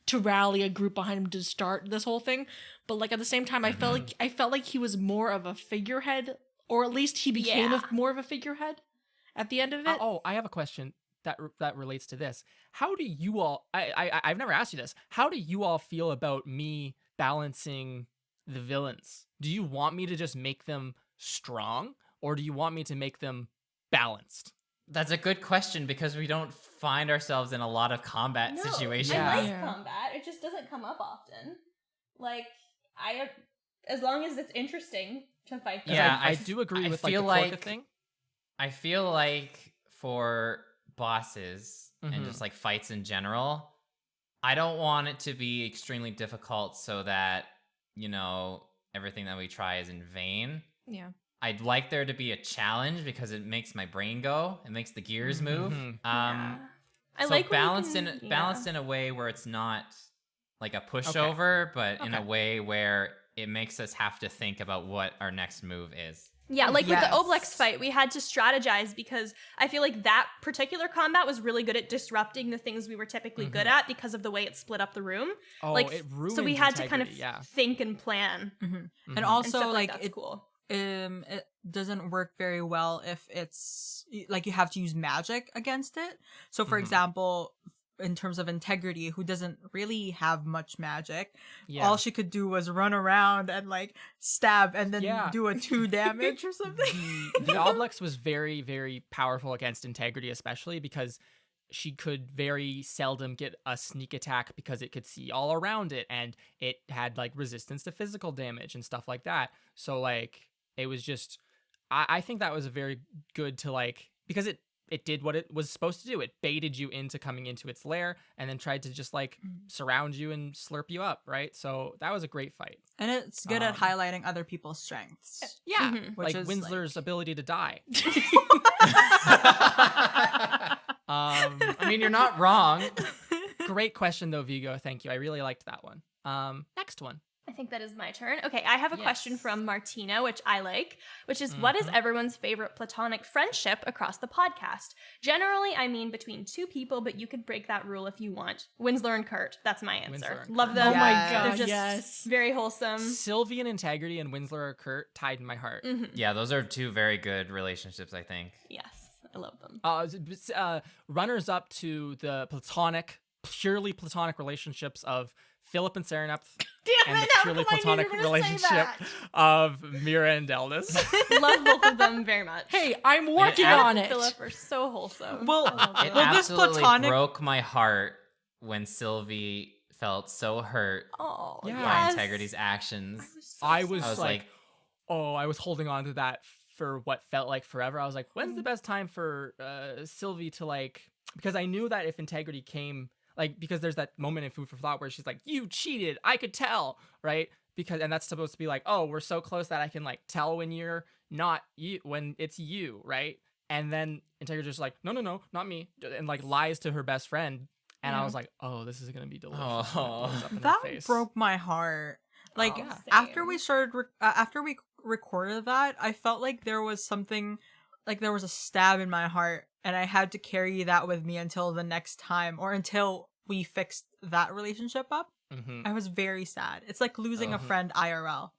to rally a group behind him to start this whole thing. But like at the same time, I felt like he was more of a figurehead, or at least he became Yeah. more of a figurehead at the end of it. I have a question that relates to this. How do you all? I've never asked you this. How do you all feel about me balancing the villains? Do you want me to just make them strong, or do you want me to make them balanced? That's a good question because we don't find ourselves in a lot of combat No, situations. Yeah. I like Yeah. combat. It just doesn't come up often. Like as long as it's interesting to fight. 'Cause Yeah, I I do agree I with like the feel Korka like- thing. I feel like for bosses and Mhm. just like fights in general, I don't want it to be extremely difficult so that, everything that we try is in vain. Yeah. I'd like there to be a challenge because it makes my brain go. It makes the gears move. Mhm. Yeah. I So like when you balanced can- in balanced yeah. in a way where it's not like a pushover, but in a Okay. way where it makes us have to think about what our next move is. Yeah, like with the Yes. Oblex fight, we had to strategize because I feel like that particular combat was really good at disrupting the things we were typically good at because of the way it split up the room. Oh, like, it ruins so we had to kind of integrity, yeah. think and plan. Mhm. And And also, stuff like, that's cool. it doesn't work very well if it's like you have to use magic against it. So for Mhm. example, in terms of integrity, who doesn't really have much magic. Yeah. All she could do was run around and like stab and then Yeah. do a 2 damage or something. The Obelix was very, very powerful against integrity, especially because she could very seldom get a sneak attack because it could see all around it, and it had like resistance to physical damage and stuff like that. So like it was just, I think that was a very good to like, because it did what it was supposed to do. It baited you into coming into its lair and then tried to just like surround you and slurp you up, right? So that was a great fight. And it's good at highlighting other people's strengths. Yeah, Which like is, Winsler's like- ability to die. I mean, you're not wrong. Great question though, Vigo. Thank you. I really liked that one. Next one. I think that is my turn. Okay, I have a question Yes. from Martina, which I like, which is what is everyone's favorite platonic friendship across the podcast? Generally, I mean between two people, but you could break that rule if you want. Winsler and Kurt, that's my answer. Winsler and Love Kurt. them. Oh my They're God, just yes. very wholesome. Sylvie and Integrity and Winsler or Kurt tied in my heart. Yeah, those are two very good relationships, I think. Yes, I love them. Runners up to the purely platonic relationships of Philip and Serenepth, and the purely platonic relationship of Mira and Delnas. Love both of them very much. Hey, I'm working add- on it. Philip are so wholesome. Well, I love It them. this absolutely platonic- broke my heart when Sylvie felt so hurt Oh, Yeah. by yes. Integrity's actions. I was I was like, like, I was holding on to that for what felt like forever. I was like, when's the best time for Sylvie to like, because I knew that if Integrity came, like, because there's that moment in Food for Thought where she's like, you cheated, I could tell, right? Because, and that's supposed to be like, oh, we're so close that I can like tell when you're not you, when it's you, right? And then Integrity's just like, no, not me, and like lies to her best friend. And I was like, oh, this is gonna be delicious. Oh. And it blows up in her that face. broke my heart. Like Oh, after same. we started, after we recorded that, I felt like there was something, like there was a stab in my heart, and I had to carry that with me until the next time, or until we fixed that relationship up. Mhm. I was very sad. It's like losing a Uh-huh. friend IRL.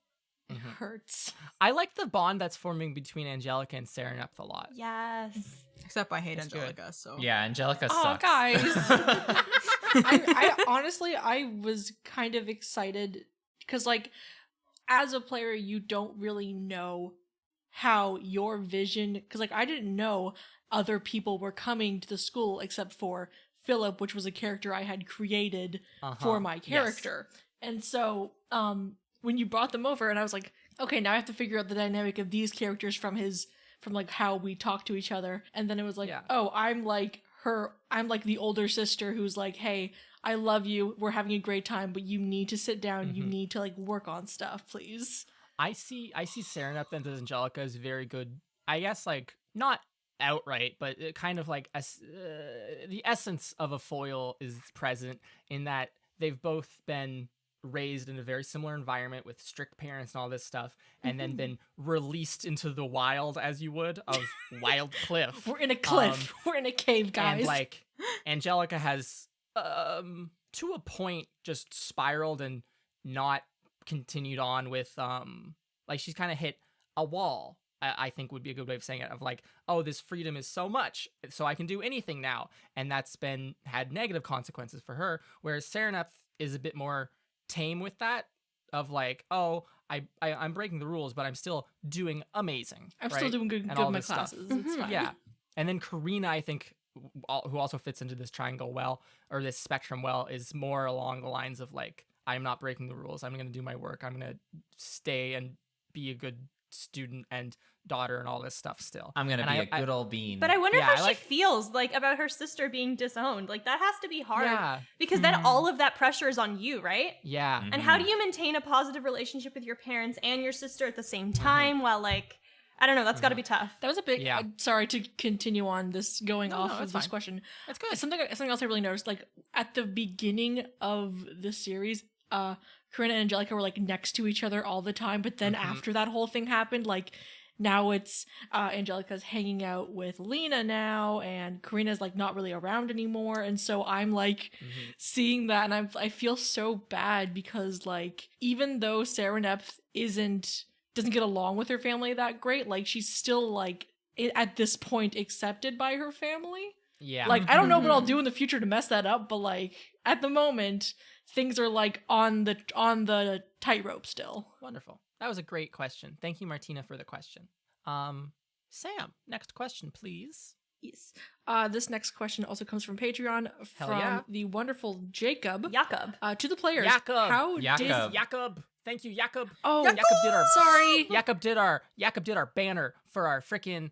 It hurts. I like the bond that's forming between Angelica and Serenepth a lot. Yes. Except I hate That's good. Angelica, so yeah, Angelica Oh, sucks. guys. I honestly, I was kind of excited because, like, as a player, you don't really know how your vision, because, like, I didn't know other people were coming to the school except for Philip, which was a character I had created for my Yes. character. And so, when you brought them over, and I was like, okay, now I have to figure out the dynamic of these characters from like how we talk to each other. And then it was like, Yeah. oh, I'm like the older sister who's like, hey, I love you, we're having a great time, but you need to sit down, you Mhm. need to like work on stuff, please. I see Serenepth and Angelica as very good. I guess like not outright, but it kind of like the essence of a foil is present in that they've both been raised in a very similar environment with strict parents and all this stuff, and then been released into the wild, as you would, of Wild Cliff. We're in a cliff. We're in a cave, guys. And like Angelica has to a point just spiraled and not continued on with like she's kind of hit a wall. I think would be a good way of saying it, of like, oh, this freedom is so much, so I can do anything now, and that's been had negative consequences for her, whereas Serenepth is a bit more tame with that, of like, oh, I'm breaking the rules, but I'm still doing amazing. I'm right? still doing good And in all my this stuff. classes. It's fine. Yeah. And then Karina, I think, who also fits into this triangle well, or this spectrum well, is more along the lines of like, I'm not breaking the rules. I'm going to do my work. I'm going to stay and be a good student and daughter and all this stuff still. I'm gonna And be I- a good old bean. But I wonder Yeah, how I she like- feels like about her sister being disowned. Like that has to be hard Yeah. because then all of that pressure is on you, right? Yeah. Mhm. And how do you maintain a positive relationship with your parents and your sister at the same time while like I don't know, that's got to be tough. That was a big. Yeah. Sorry to continue on this going No, off no, of it's this fine. question. That's good. Something else I really noticed, like at the beginning of the series, Corinna and Angelica were like next to each other all the time, but then Mhm. after that whole thing happened, like now it's Angelica's hanging out with Lena now, and Karina's like not really around anymore, and so I'm like Mhm. seeing that, and I feel so bad because like even though Serenepth doesn't get along with her family that great, like she's still like at this point accepted by her family. Yeah. Like, I don't know what I'll do in the future to mess that up, but like at the moment, things are like on the tightrope still. Wonderful. That was a great question. Thank you, Martina, for the question. Sam, next question, please. Yes. This next question also comes from Patreon Hell from yeah. the wonderful Jacob. Jakob. To the players. Jacob. How Jacob. did Jacob. Thank you, Jacob. Oh, Jacob did our sorry. Jacob did our banner for our freaking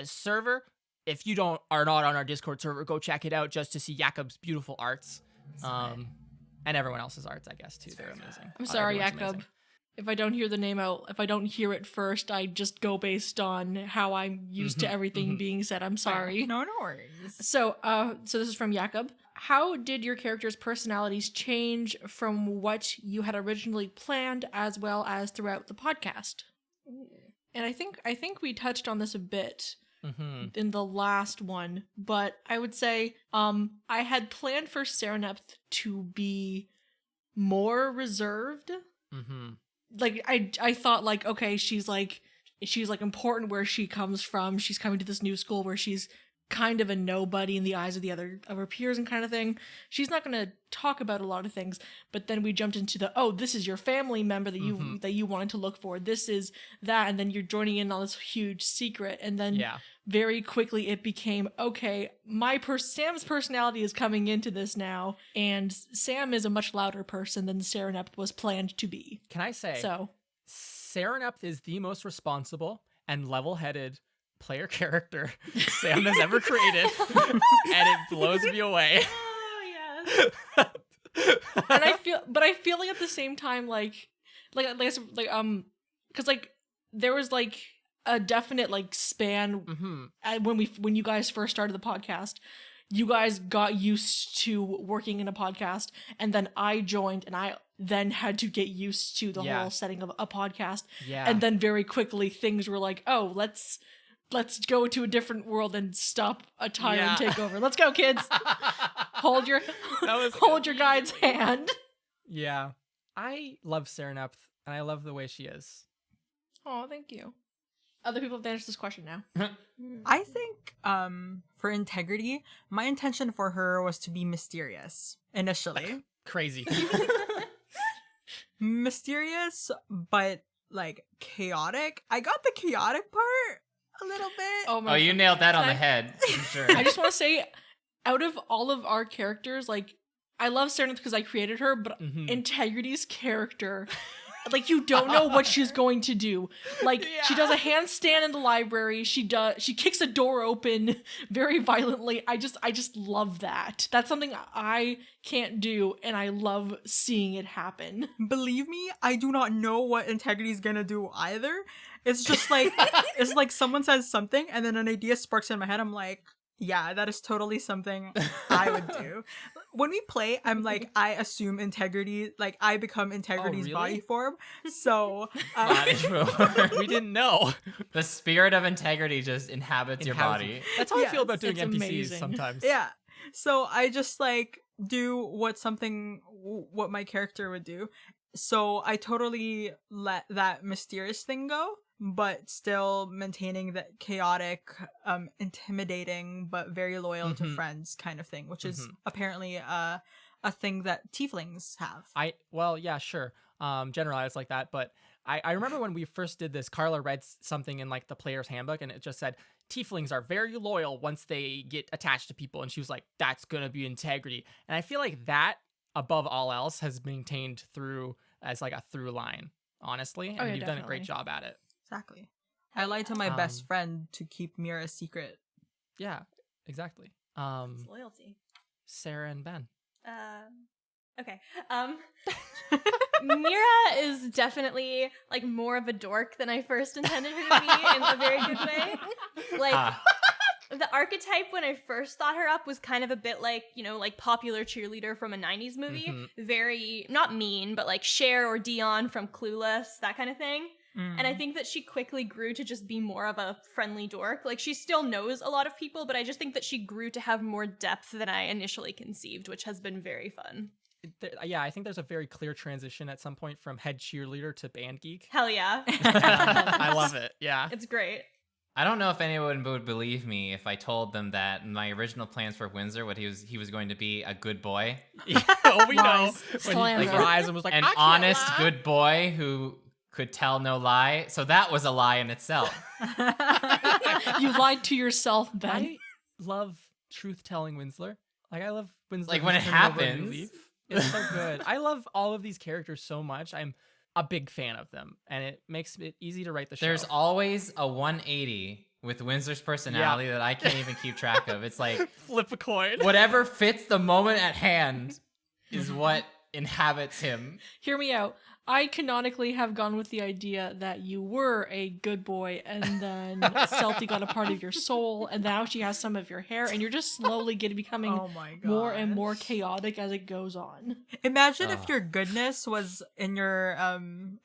server. If you are not on our Discord server, go check it out just to see Jacob's beautiful arts. And everyone else's arts, I guess, too. They're amazing. I'm sorry, Everyone's Jacob. amazing. If I don't hear the name out, if I don't hear it first, I just go based on how I'm used to everything being said. I'm sorry. No worries. So this is from Jakob. How did your characters' personalities change from what you had originally planned, as well as throughout the podcast? And I think we touched on this a bit in the last one, but I would say I had planned for Serenepth to be more reserved. Like I thought, like, okay, she's like important where she comes from. She's coming to this new school where she's kind of a nobody in the eyes of her peers and kind of thing. She's not going to talk about a lot of things. But then we jumped into this is your family member that you wanted to look for. This is that, and then you're joining in on this huge secret, and then very quickly it became, okay, Sam's personality is coming into this now, and Sam is a much louder person than Serenepth was planned to be. Can I say, So Serenepth is the most responsible and level-headed player character Sam has ever created, and it blows me away. Oh, yes. And I feel like at the same time, because there was like a definite like span when you guys first started the podcast. You guys got used to working in a podcast, and then I joined, and I then had to get used to the whole setting of a podcast. Yeah. And then very quickly things were like, oh, let's go to a different world and stop a tyrant takeover. Let's go, kids. hold your guide's hand. Yeah. I love Serenepth, and I love the way she is. Oh, thank you. Other people have answered this question now. I think for integrity, my intention for her was to be mysterious initially. Crazy. Mysterious, but like chaotic. I got the chaotic part a little bit. Oh, you nailed that on the head. I'm sure. I just want to say, out of all of our characters, like, I love Serenepth because I created her, but Integrity's character, like, you don't know what she's going to do. Like, she does a handstand in the library. She kicks a door open very violently. I just love that. That's something I can't do, and I love seeing it happen. Believe me, I do not know what integrity is gonna do either. It's just like it's like someone says something and then an idea sparks in my head. I'm like, yeah, that is totally something I would do. When we play, I'm like, I assume integrity, like I become integrity's body form. So we didn't know. The spirit of integrity just inhabits your body. That's how I feel about doing it's NPCs amazing. sometimes. yeah. So I just like do what my character would do. So I totally let that mysterious thing go, but still maintaining that chaotic, intimidating, but very loyal to friends kind of thing, which is apparently a thing that tieflings have. Sure. Generalized like that, but I remember when we first did this, Carla read something in like the player's handbook, and it just said tieflings are very loyal once they get attached to people, and she was like, that's gonna be integrity. And I feel like that above all else has maintained through as like a through line, honestly, and you've done a great job at it. Exactly. I lied to my best friend to keep Mira's secret. Yeah, exactly. It's loyalty. Sarah and Ben. Okay. Mira is definitely like more of a dork than I first intended her to be in a very good way. Like the archetype when I first thought her up was kind of a bit like, like popular cheerleader from a 90s movie. Very, not mean, but like Cher or Dion from Clueless, that kind of thing. And I think that she quickly grew to just be more of a friendly dork. Like, she still knows a lot of people, but I just think that she grew to have more depth than I initially conceived, which has been very fun. I think there's a very clear transition at some point from head cheerleader to band geek. Hell yeah. I love it. Yeah. It's great. I don't know if anyone would believe me if I told them that my original plans for Windsor, what he was going to be a good boy, Oh, we know. Lies. When he Slander. closed her eyes and was like, an I can't honest lie. good boy who could tell no lie. So that was a lie in itself. You lied to yourself, Ben. I love truth-telling Winsler. Like, I love Winsler. Like, when who's it turning over a new happens. leaf. It's so good. I love all of these characters so much. I'm a big fan of them, and it makes it easy to write the show. There's always a 180 with Windsor's personality that I can't even keep track of. It's like flip a coin. whatever fits the moment at hand is what inhabits him. Hear me out. I canonically have gone with the idea that you were a good boy, and then Celty got a part of your soul, and now she has some of your hair, and you're just slowly becoming Oh my god. more and more chaotic as it goes on. Imagine if Ugh. your goodness was in your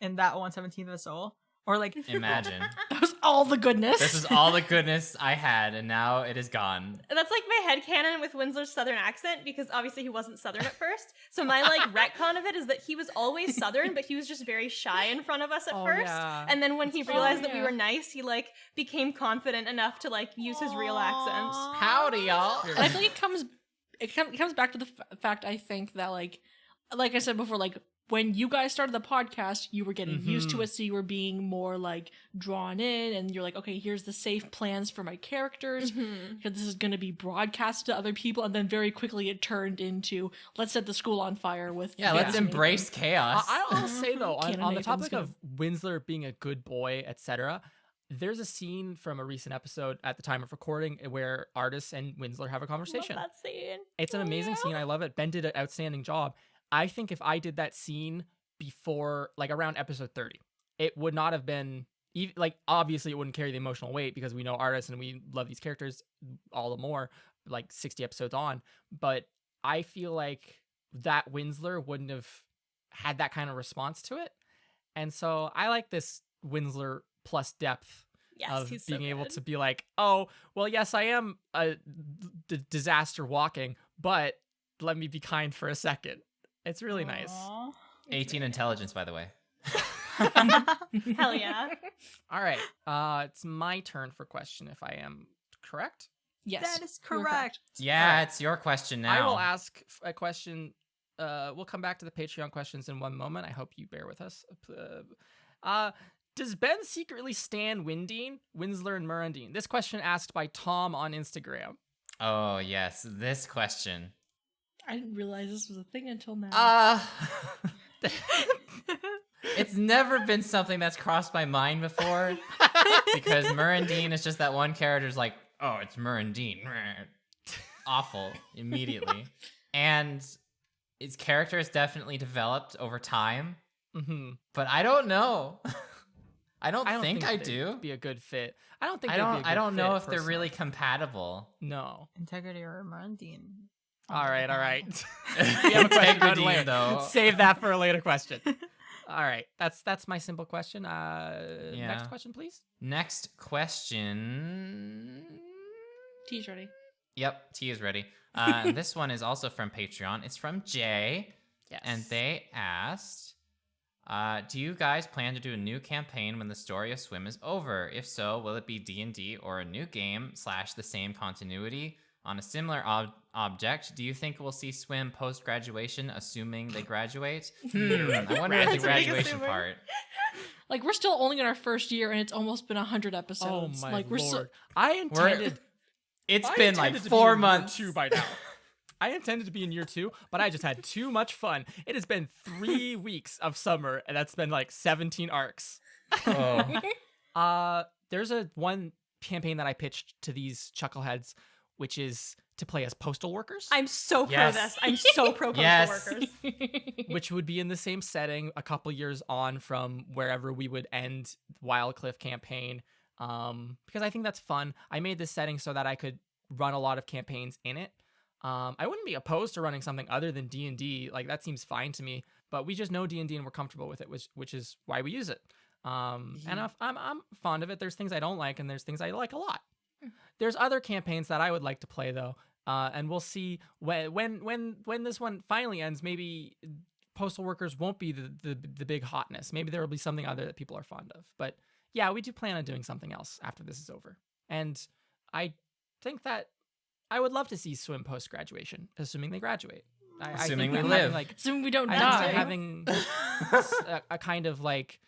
in that 1/17 of the soul. Or like Imagine. That was all the goodness. This is all the goodness I had, and now it is gone. That's like my headcanon with Winslow's southern accent, because obviously he wasn't southern at first. So my like retcon of it is that he was always southern, but he was just very shy in front of us at Oh, first. yeah. And then when he That's realized funny. that we were nice, he like became confident enough to like use his real accent. Howdy, y'all. And I think it comes back to the fact, I think, that like I said before, like when you guys started the podcast, you were getting used to it, so you were being more like drawn in, and you're like, okay, here's the safe plans for my characters, because this is going to be broadcast to other people, and then very quickly it turned into let's set the school on fire with Yeah, let's dancing. embrace chaos. I'll say though, on the Nathan's topic gonna- of Winsler being a good boy, etc., there's a scene from a recent episode at the time of recording where Artis and Winsler have a conversation. Love that scene. It's an amazing scene. I love it. Ben did an outstanding job. I think if I did that scene before, like around episode 30, it would not have been, like, obviously it wouldn't carry the emotional weight because we know Artis and we love these characters all the more, like 60 episodes on. But I feel like that Winsler wouldn't have had that kind of response to it. And so I like this Winsler plus depth Yes, of he's being so able good. to be like, oh, well, yes, I am a disaster walking, but let me be kind for a second. It's really nice. Aw. 18 intelligence, by the way. Hell yeah. All right. It's my turn for question, if I am correct. Yes, That is you were correct. Yeah, Alright. it's your question now. I will ask a question. We'll come back to the Patreon questions in one moment. I hope you bear with us. Does Ben secretly stan Windine, Winsler, and Murandine? This question asked by Tom on Instagram. Oh, yes, this question. I didn't realize this was a thing until now. It's never been something that's crossed my mind before because Murandine is just that one character's like, oh, it's Murandine. Awful immediately. And his character has definitely developed over time, Mm-hmm. but I don't know. I don't think I they'd do. be a good fit. I don't think I they'd be a don't. good I don't know fit, if they're personally. really compatible. No. Integrity or Mundine. All right. We have a question on Integrity, later. though. Save that for a later question. All right. That's my simple question. Next question, please. Next question. Tea's ready. Yep, tea is ready. This one is also from Patreon. It's from Jay, Yes. and they asked, do you guys plan to do a new campaign when the story of Swim is over? If so, will it be D&D or a new game / the same continuity? On a similar object, do you think we'll see Swim post-graduation, assuming they graduate? I wonder at the That's a big graduation assuming. part. Like, we're still only in our first year, and it's almost been 100 Oh episodes. my like, lord! we're so I intended. It's I been like intended to be 4 in months. year 2 by now. I intended to be in year 2, but I just had too much fun. It has been 3 weeks of summer, and that's been like 17 arcs. Oh. There's one campaign that I pitched to these chuckleheads, which is to play as postal workers, I'm so pro Yes. this. I'm so pro postal Yes. workers. which would be in the same setting a couple years on from wherever we would end Wildcliff campaign. Because I think that's fun. I made this setting so that I could run a lot of campaigns in it. I wouldn't be opposed to running something other than D&D. Like, that seems fine to me. But we just know D&D and we're comfortable with it, which is why we use it. And I'm fond of it. There's things I don't like, and there's things I like a lot. There's other campaigns that I would like to play though, and we'll see when this one finally ends. Maybe postal workers won't be the big hotness. Maybe there will be something other that people are fond of. But yeah, we do plan on doing something else after this is over. And I think that I would love to see swim post graduation, assuming they graduate. Assuming I we think live. having, like, Assuming we don't I die. think that having a kind of like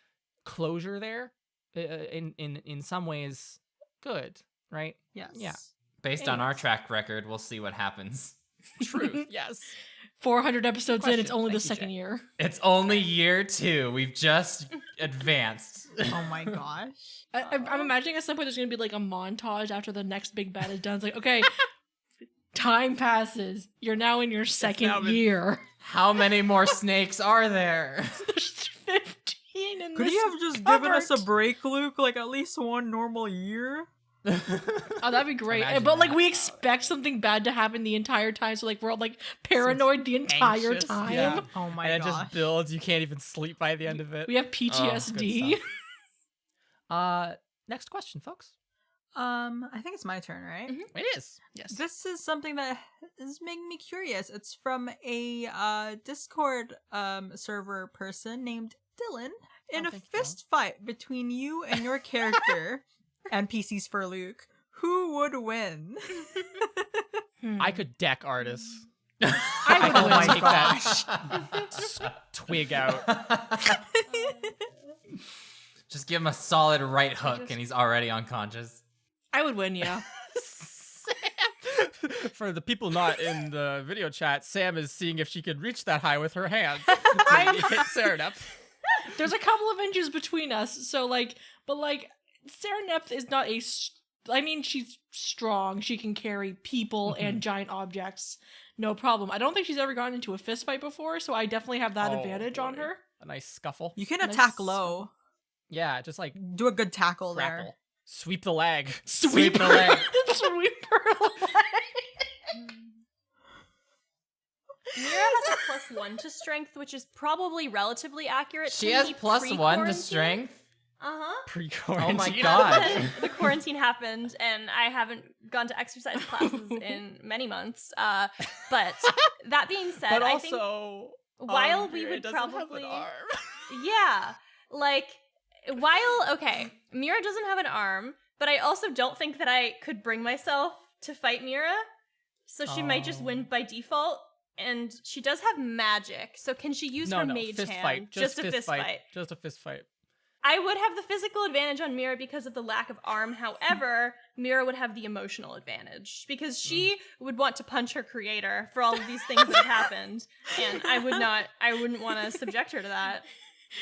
closure there, in some ways, good, right? Yes. Yeah. Based on our track record, we'll see what happens. Truth. Yes. 400 episodes in, it's Question. only the Thank you, second Jay. year. It's only year 2. We've just advanced. Oh my gosh. I'm imagining at some point there's gonna be like a montage after the next big bad is done. It's like, okay, time passes. You're now in your second now been- year. How many more snakes are there? There's 15 in Could this you have just given us a cupboard. break, Luke? Like at least one normal year? Oh, that'd be great. Imagine But like that. we expect something bad to happen the entire time, so like we're all like paranoid the entire anxious, time. yeah. Oh my And it gosh. just builds. You can't even sleep by the end of it. We have PTSD. good Next question, folks. I think it's my turn, right? Mhm. It is. Yes. This is something that is making me curious. It's from a Discord server person named Dylan. In a thank you, Dylan. fist fight between you and your character, NPCs for Luke, who would win? I could deck artists. I would Oh win. my my take gosh. that twig out. Just give him a solid right hook and he's already unconscious. I would win, yeah. For the people not in the video chat, Sam is seeing if she can reach that high with her hands. I'm- to hit Saranep. There's a couple of inches between us, so like, but like, Sarah Nepth is not I mean, she's strong. She can carry people and giant objects, no problem. I don't think she's ever gotten into a fist fight before, so I definitely have that Oh, advantage on boy. her. A nice scuffle. You can Nice attack low. Yeah, just like Do a good tackle there. grapple. Sweep the leg. Sweep the leg. Sweep her leg. Mira has a +1 to strength, which is probably relatively accurate. She to has me +1 to pre-quarantine. strength? Uh-huh. Pre-quarantine. Oh my God. The quarantine happened, and I haven't gone to exercise classes in many months. But that being said, But I think also, while we Mira would doesn't have probably, an arm. yeah, like while okay, Mira doesn't have an arm, but I also don't think that I could bring myself to fight Mira, so she might just win by default. And she does have magic, so can she use her mage fist hand? fight. Just a fist fight. Just a fist fight. I would have the physical advantage on Mira because of the lack of arm. However, Mira would have the emotional advantage because she would want to punch her creator for all of these things that have happened, and I wouldn't want to subject her to that.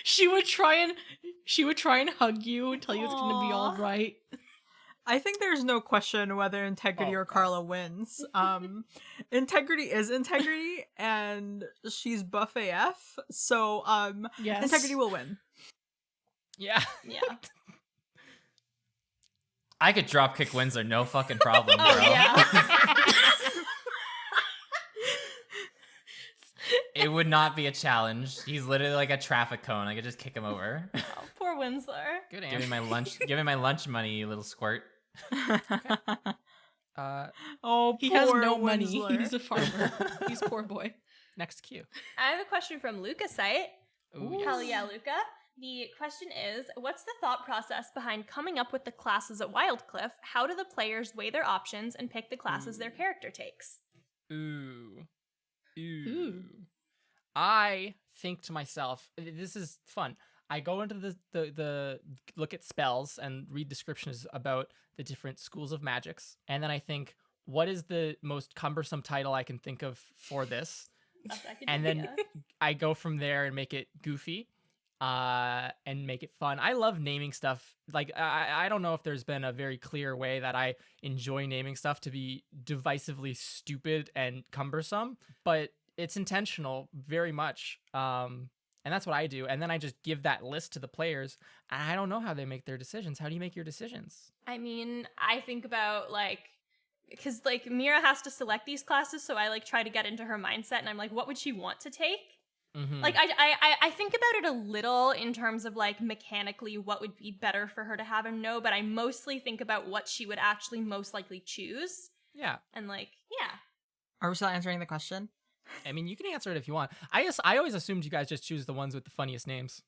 She would try and hug you and tell you it's gonna be all Aw. right. I think there's no question whether Integrity Oh, or Carla wins. Integrity is Integrity, and she's buff AF, so Yes. Integrity will win. Yeah. Yeah. I could drop kick Windsor, no fucking problem, bro. Oh yeah. It would not be a challenge. He's literally like a traffic cone. I could just kick him over. Oh, poor Winslow. Good Give me answer. my lunch. Give me my lunch money, you little squirt. Oh, He has poor no money. Winsler. He's a farmer. He's a poor boy. Next cue. I have a question from Lucasite. Ooh, Hell yeah, Luca. The question is, what's the thought process behind coming up with the classes at Wildcliff? How do the players weigh their options and pick the classes their character takes? Ooh. Ooh. Ooh. I think to myself, this is fun. I go into the look at spells and read descriptions about the different schools of magics, and then I think, what is the most cumbersome title I can think of for this? And then I go from there and make it goofy, and make it fun. I love naming stuff. Like I don't know if there's been a very clear way that I enjoy naming stuff to be divisively stupid and cumbersome, but it's intentional very much. And that's what I do. And then I just give that list to the players. And I don't know how they make their decisions. How do you make your decisions? I mean, I think about because Mira has to select these classes, so I try to get into her mindset, and I'm like, what would she want to take? Mm-hmm. I think about it a little in terms of mechanically what would be better for her to have and know, but I mostly think about what she would actually most likely choose. Yeah. And yeah. Are we still answering the question? I mean, you can answer it if you want. I always assumed you guys just choose the ones with the funniest names.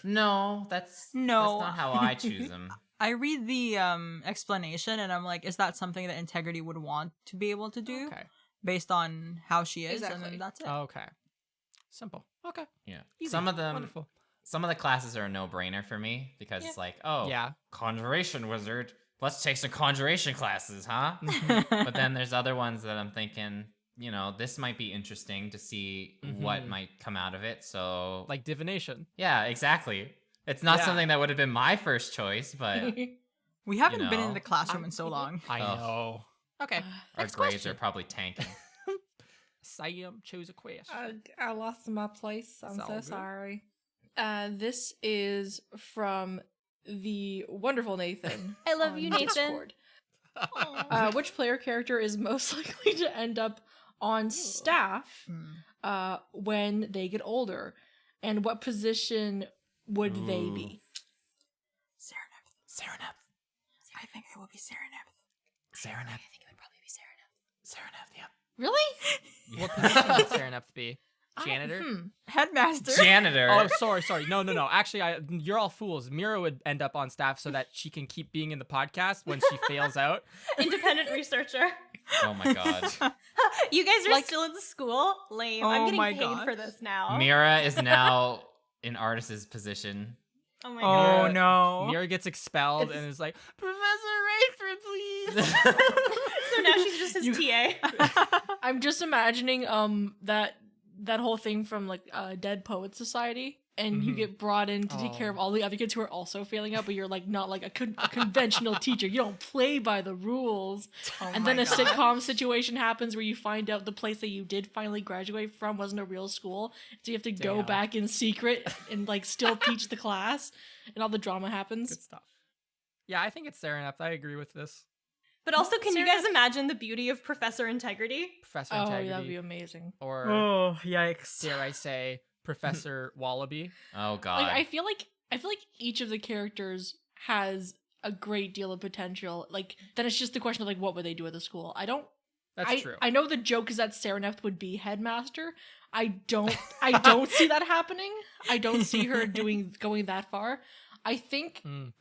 No, that's No. not how I choose them. I read the explanation and I'm like, is that something that Integrity would want to be able to do Okay. based on how she is? And Exactly. then that's it. Okay. Simple. Okay. Yeah. Easy. Some of them Wonderful. Some of the classes are a no-brainer for me because it's like, oh, Yeah. conjuration wizard. Let's take some conjuration classes, huh? But then there's other ones that I'm thinking, you know, this might be interesting to see what Mhm. might come out of it. So, Like divination. yeah, exactly. It's not Yeah. something that would have been my first choice, but We haven't been know, in the classroom in so long. I Ugh. know. Okay. our Next grades question. are probably tanking. Sam, choose a question. I lost my place. I'm It's all so good. sorry. This is from the wonderful Nathan. I love on you, Nathan. Discord. Which player character is most likely to end up on staff when they get older? And what position would they Ooh. be? Sereneth. I think it will be Sereneth. Sereneth. I think it would probably be Sereneth. Sereneth, yeah. Really? What position would Sereneth be? Janitor? Headmaster. Janitor. Oh, sorry. No. Actually, you're all fools. Mira would end up on staff so that she can keep being in the podcast when she fails out. Independent researcher. Oh my god. You guys are Like- still in school? Lame. Oh I'm getting my paid gosh. for this now. Mira is now in Artis's position. Oh my Oh god. no. Mira gets expelled It's- and is like, Professor Rayford, please. So now she's just his TA. I'm just imagining that whole thing from like Dead Poets Society, and you Mhm. get brought in to take care of all the other kids who are also failing out, but you're like not like a conventional teacher. You don't play by the rules. Oh And my then a God. sitcom situation happens where you find out the place that you did finally graduate from wasn't a real school, so you have to go Damn. back in secret and like still teach the class, and all the drama happens. Good stuff. Yeah, I think it's Sereneth. I agree with this. But also, can you guys Sereneth. imagine the beauty of Professor Integrity? Professor Oh, Integrity. that would be amazing. Or, Oh, yikes. dare I say, Professor Wallaby. Oh god. Like I feel like each of the characters has a great deal of potential. Like then it's just the question of like what would they do at the school? That's true. I know the joke is that Sereneth would be headmaster. I don't see that happening. I don't see her going that far. I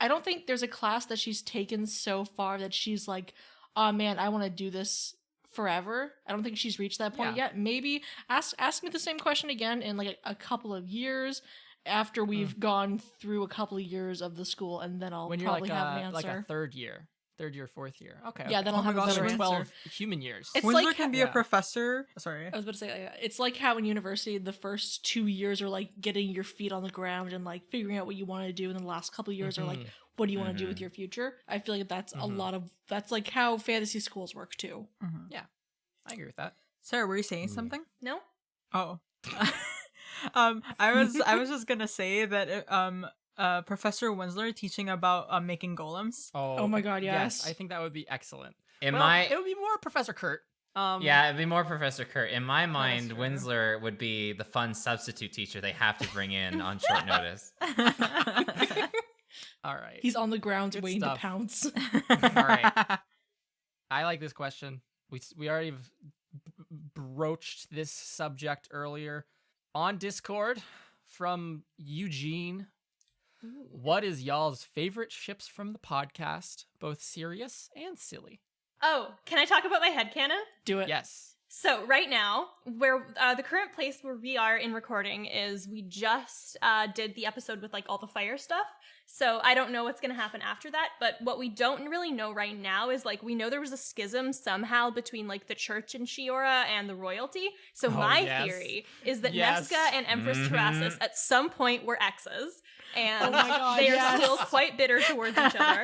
don't think there's a class that she's taken so far that she's like, oh man, I want to do this forever. I don't think she's reached that point Yeah. yet. Maybe ask me the same question again in like a couple of years after we've gone through a couple of years of the school, and then I'll when you're probably like have an a, like answer. a third year, 4th year. Okay. Yeah, okay. then I'll Oh my have a gosh, better right. 12 answer. human years. It's Winslow like- can be yeah. a professor. Sorry. I was about to say, it's like how in university the first 2 years are like getting your feet on the ground and like figuring out what you want to do, and the last couple of years are like, Mhm. what do you want to do with Mhm. your future? I feel like that's a Mhm. lot of that's like how fantasy schools work too. Mhm. I agree with that. Sarah, were you saying something? No? Oh. I was just gonna say that Professor Winslow teaching about making golems. Oh my God, yes. I think that would be excellent. in Well, my it would be more Professor Kurt. yeah, it'd be more Professor Kurt. In my mind, true. Winsler would be the fun substitute teacher they have to bring in on short notice. All right. He's on the ground Good waiting stuff. to pounce. right. I like this question. We already broached this subject earlier on Discord from Eugene. What is y'all's favorite ships from the podcast, both serious and silly? Oh, can I talk about my headcanon? Do it. Yes. So right now, where the current place where we are in recording is we just did the episode with like all the fire stuff. So I don't know what's going to happen after that, but what we don't really know right now is like we know there was a schism somehow between like the church in Shiora and the royalty. So Oh, my yes. theory is that Yes. Nesca and Empress Mhm. Terrassus at some point were exes. And Oh my God, they are yes. still quite bitter towards each other.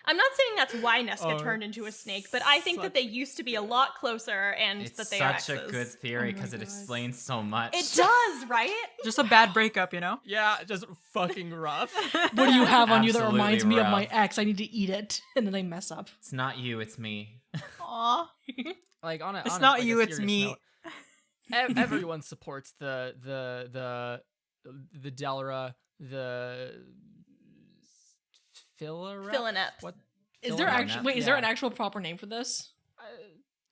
I'm not saying that's why Nesca Oh, turned into a snake, but I think that they used to be a lot closer and It's that they are such a exes. good theory Oh my because it God. explains so much. It does, right? Just a bad breakup, you know? Yeah, just fucking rough. What do you have on you that Absolutely reminds me of my rough. ex? I need to eat it, and then they mess up. It's not you, it's me. Aw. Like on a It's on a- not like a you, it's serious me. note, everyone supports the Delra, the Philinep. What Is there Philinep, actually wait? Is there yeah. an actual proper name for this?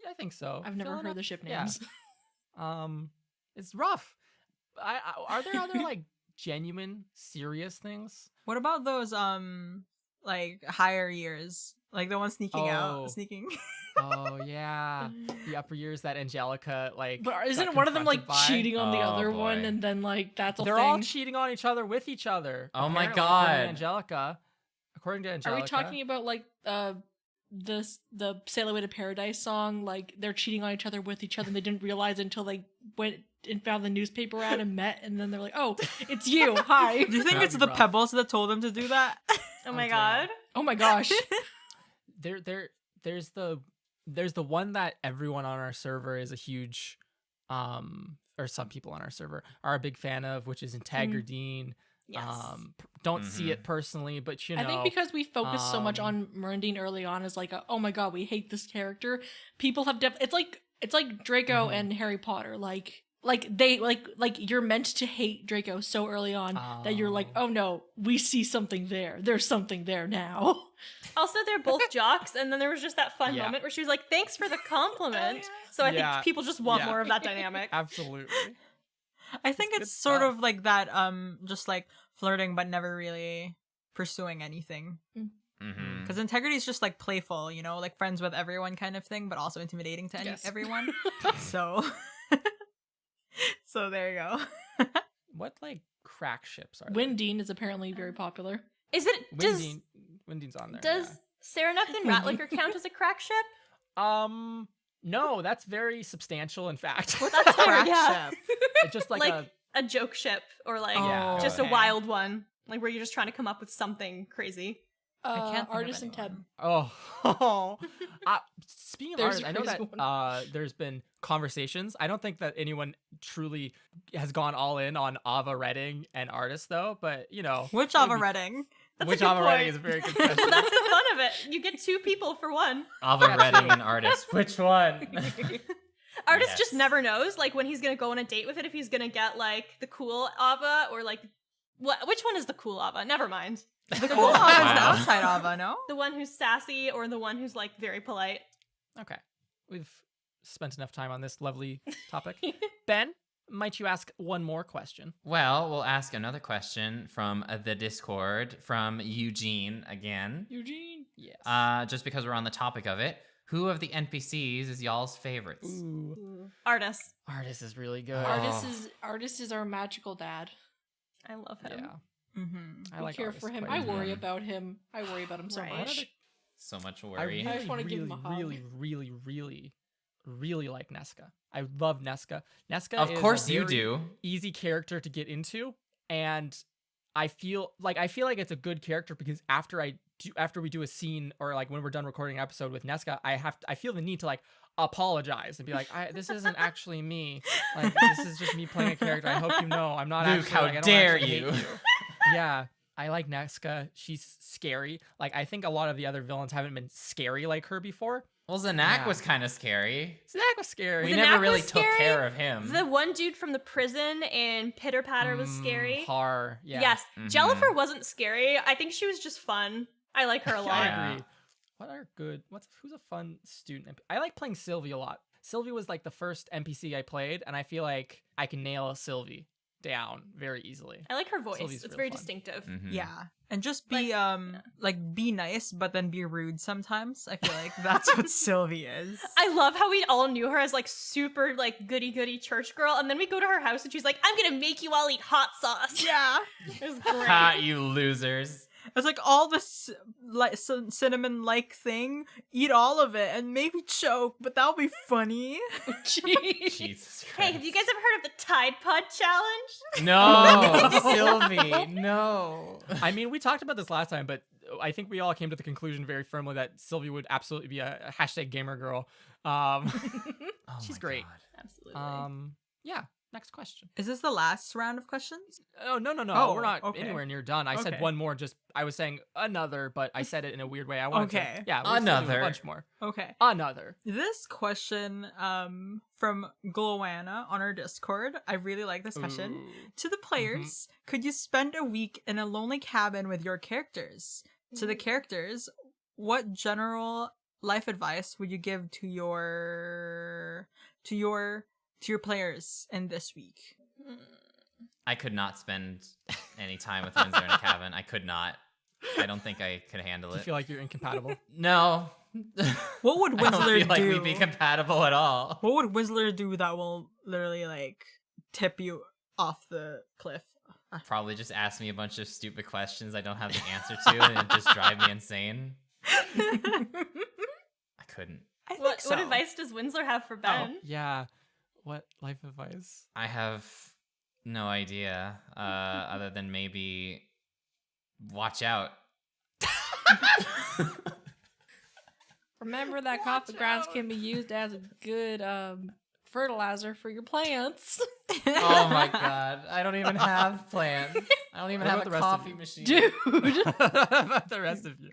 I think so. I've never Philinep? heard the ship Yeah. names. It's rough. Are there other like genuine, serious things. What about those like higher years, like the one sneaking out, Oh. sneaking? Oh yeah, the upper years that Angelica like. But got isn't one of them like confronted by. cheating on the Oh, other one, boy. and then like that's a They're thing? all cheating on each other with each other. Oh my apparently, God. According to Are Angelica. we talking about like the Sail Away to Paradise song? Like they're cheating on each other with each other, and they didn't realize until they went and found the newspaper ad and met, and then they're like, "Oh, it's you! Hi!" Do you think That'd it's be the rough. Pebbles that told him to do that? Oh my damn. god. Oh my gosh! There's the one that everyone on our server is a huge or some people on our server are a big fan of, which is Integradine. Yes. Don't see it personally, but you know, I think because we focused so much um, on Mirandine early on as like, oh my god, we hate this character. People have it's like Draco Mhm. and Harry Potter. Like they like you're meant to hate Draco so early on that you're like, oh no, we see something there. There's something there now. Also, they're both jocks, and then there was just that fun Yeah. moment where she was like, "Thanks for the compliment." So I Yeah. think people just want Yeah. more of that dynamic. absolutely. I think It's it's good sort stuff. of like that, just like flirting but never really pursuing anything. Mm-hmm. Because integrity is just like playful, you know, like friends with everyone kind of thing, but also intimidating to Yes. everyone. So, so there you go. What like crack ships are there? Windine is apparently very popular. Is it Windine's on there. does Sereneth and Ratlicker count as a crack ship? yeah. No, that's very substantial. In fact, That's fair, Crack yeah. ship. It's just like, Like a joke ship, or like Oh, just okay. a wild one, like where you're just trying to come up with something crazy. I can't think of Artist and Ted. anyone. Speaking of There's artists, a I know crazy that there's been conversations. I don't think that anyone truly has gone all in on Ava Redding and artists though, but you know, Which it would Ava be- Redding? That's which a good Ava point. Redding is a very good Well, question. that's the fun of it. You get two people for one. Ava Redding, an artist. Which one? Artist Yes. just never knows, like when he's gonna go on a date with it, if he's gonna get like the cool Ava or like which one is the cool Ava? Never mind. The cool Wow. Ava is the Wow. outside Ava, no? The one who's sassy or the one who's like very polite. Okay, we've spent enough time on this lovely topic. Ben, might you ask one more question? Well, we'll ask another question from the Discord from Eugene again. Eugene. Yes. Just because we're on the topic of it, who of the NPCs is y'all's favorites? Ooh, Artist. artist is really good. Oh. Artist is our magical dad. I love him. Yeah, Mm-hmm. I I like care artist for him. quite I a bit. worry about him. I worry about him so Right. much. So much I worry. really, I just wanna give him a hug. really like Nesca. I love Nesca. Nesca Of is course a you very do. easy character to get into, and I feel like it's a good character because after we do a scene or like when we're done recording an episode with Nesca, I feel the need to like apologize and be like, this isn't actually me. Like this is just me playing a character. I hope you know I'm not Luke, actually. how like, I don't dare actually hate you. Yeah. I like Nesca. She's scary. Like I think a lot of the other villains haven't been scary like her before. Well, Zanak Yeah. was kind of scary. Zack was scary. We Zanak never really was took scary. care of him. The one dude from the prison in Pitter Patter was scary. Har. Yeah. Yes. Mhm. Jellifer wasn't scary. I think she was just fun. I like her a I lot. Yeah. agree. What are good? Who's a fun student? I like playing Sylvie a lot. Sylvie was like the first NPC I played, and I feel like I can nail Sylvie down very easily. I like her voice. Sylvie's It's real very fun. distinctive. Mhm. Yeah. And just be Like, be nice, but then be rude sometimes. I feel like that's what Sylvie is. I love how we all knew her as like super like goody church girl, and then we go to her house and she's like, "I'm gonna make you all eat hot sauce." Yeah. It was great. Ha, you losers. It's like all this cinnamon like thing. Eat all of it and maybe choke, but that'll be funny. Jesus Christ. Hey, have you guys ever heard of the Tide Pod Challenge? No, Sylvie, no. I mean, we talked about this last time, but I think we all came to the conclusion very firmly that Sylvie would absolutely be a hashtag gamer girl. Oh She's my great. God. Absolutely. Yeah. Next question. Is this the last round of questions? Oh no, Oh, we're not okay. anywhere near done. I said Okay. one more. I was saying another, but I said it in a weird way. I wanted Okay. to. Yeah. we'll still do Another. a bunch more. Okay. Another. This question from Glowana on our Discord. I really like this question. Ooh. To the players, could you spend a week in a lonely cabin with your characters? To the characters, what general life advice would you give to your players in this week? I could not spend any time with Winsler in a cabin. I could not. I don't think I could handle Do you it. feel like you're incompatible? No. What would I don't Winsler feel like do? we'd be compatible at all. What would Winsler do that will literally like tip you off the cliff? Probably just ask me a bunch of stupid questions I don't have the answer to, and it just drive me insane. I couldn't. I think What, so. what advice does Winsler have for Ben? Yeah. What life advice? I have no idea, other than maybe watch out. Remember that coffee grounds can be used as a good fertilizer for your plants. Oh my god, I don't even have plans. I don't even What have about a the rest of coffee you? machine. Dude. What about the rest of you?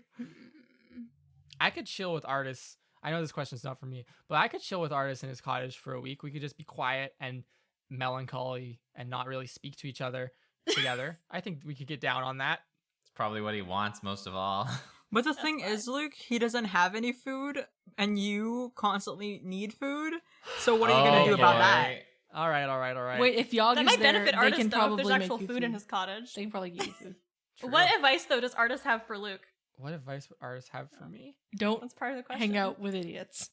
I could chill with artists. I know this question's not for me, but I could chill with artists in his cottage for a week. We could just be quiet and melancholy and not really speak to each other together. I think we could get down on that. It's probably what he wants most of all. But the thing is, Luke, he doesn't have any food, and you constantly need food. So what are you gonna do about that? All right. Wait, if y'all That use might benefit they artists can though if probably there's make actual you food in his cottage. They can probably give you food. True. What advice though does artists have for Luke? What advice would artists have for me? Don't That's part of the question. hang out with idiots.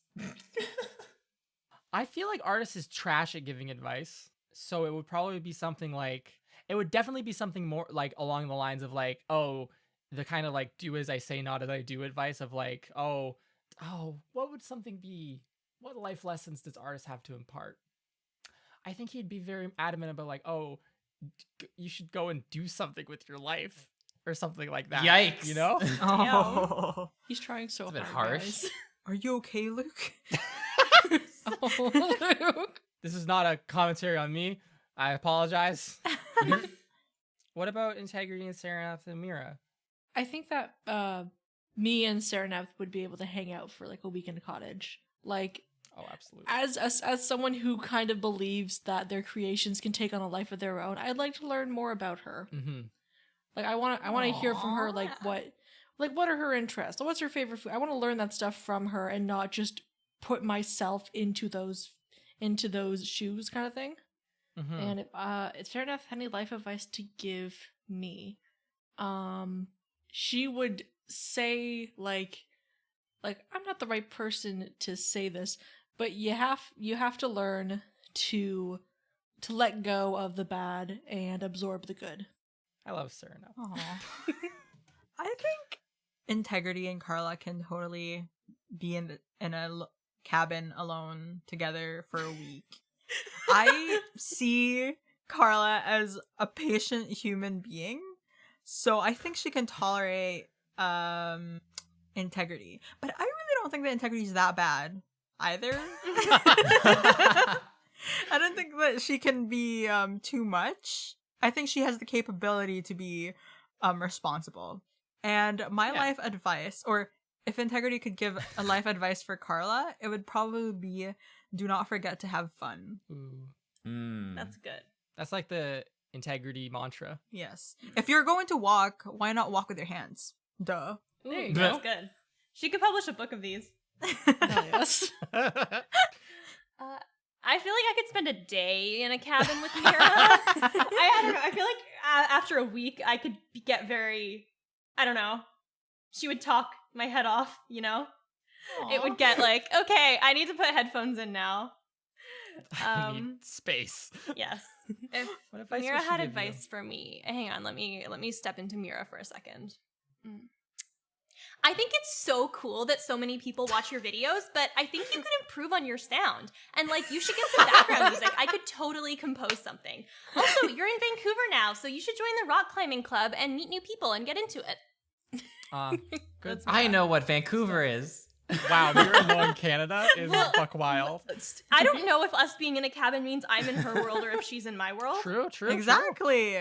I feel like artists is trash at giving advice. So it would probably be something like, it would definitely be something more like along the lines of like, oh, the kind of like do as I say, not as I do advice of like, oh, what would something be? What life lessons does artists have to impart? I think he'd be very adamant about like, oh, you should go and do something with your life or something like that. Yikes. You know? Oh, He's trying so It's a bit hard. harsh. Guys. are you okay, Luke? Oh, Luke. This is not a commentary on me. I apologize. What about Integrity and Saranath and Mira? I think that me and Saranath would be able to hang out for like a week in a cottage. Like Oh, absolutely. as someone who kind of believes that their creations can take on a life of their own, I'd like to learn more about her. Mm-hmm. Like I want to hear from her like what are her interests? What's her favorite food? I want to learn that stuff from her and not just put myself into those shoes kind of thing. Mm-hmm. And if Saranath had any life advice to give me, she would say like I'm not the right person to say this, but you have to learn to let go of the bad and absorb the good. I love Saranath. Aw. I think Integrity and Carla can totally be in a cabin alone together for a week. I see Carla as a patient human being, so I think she can tolerate Integrity. But I really don't think that Integrity is that bad either. I don't think that she can be too much. I think she has the capability to be responsible. And my life advice, or if Integrity could give a life advice for Carla, it would probably be do not forget to have fun. Ooh. That's good. That's like the Integrity mantra. Yes. If you're going to walk, why not walk with your hands? Duh. Ooh, There you that's go. good. She could publish a book of these. Hell yes. I feel like I could spend a day in a cabin with Mira. I don't know. I feel like after a week, I could get very, I don't know. She would talk my head off, you know? It would get like, okay, I need to put headphones in now. I need space. Yes. If What advice Mira would she had give advice for me. Hang on, let me step into Mira for a second. I think it's so cool that so many people watch your videos, but I think you could improve on your sound. And like you should get some background music. I could totally compose something. Also, you're in Vancouver now, so you should join the rock climbing club and meet new people and get into it. Good. I know what Vancouver is. Wow, Mira knowing Canada is buck wild. I don't know if us being in a cabin means I'm in her world or if she's in my world. True. Exactly.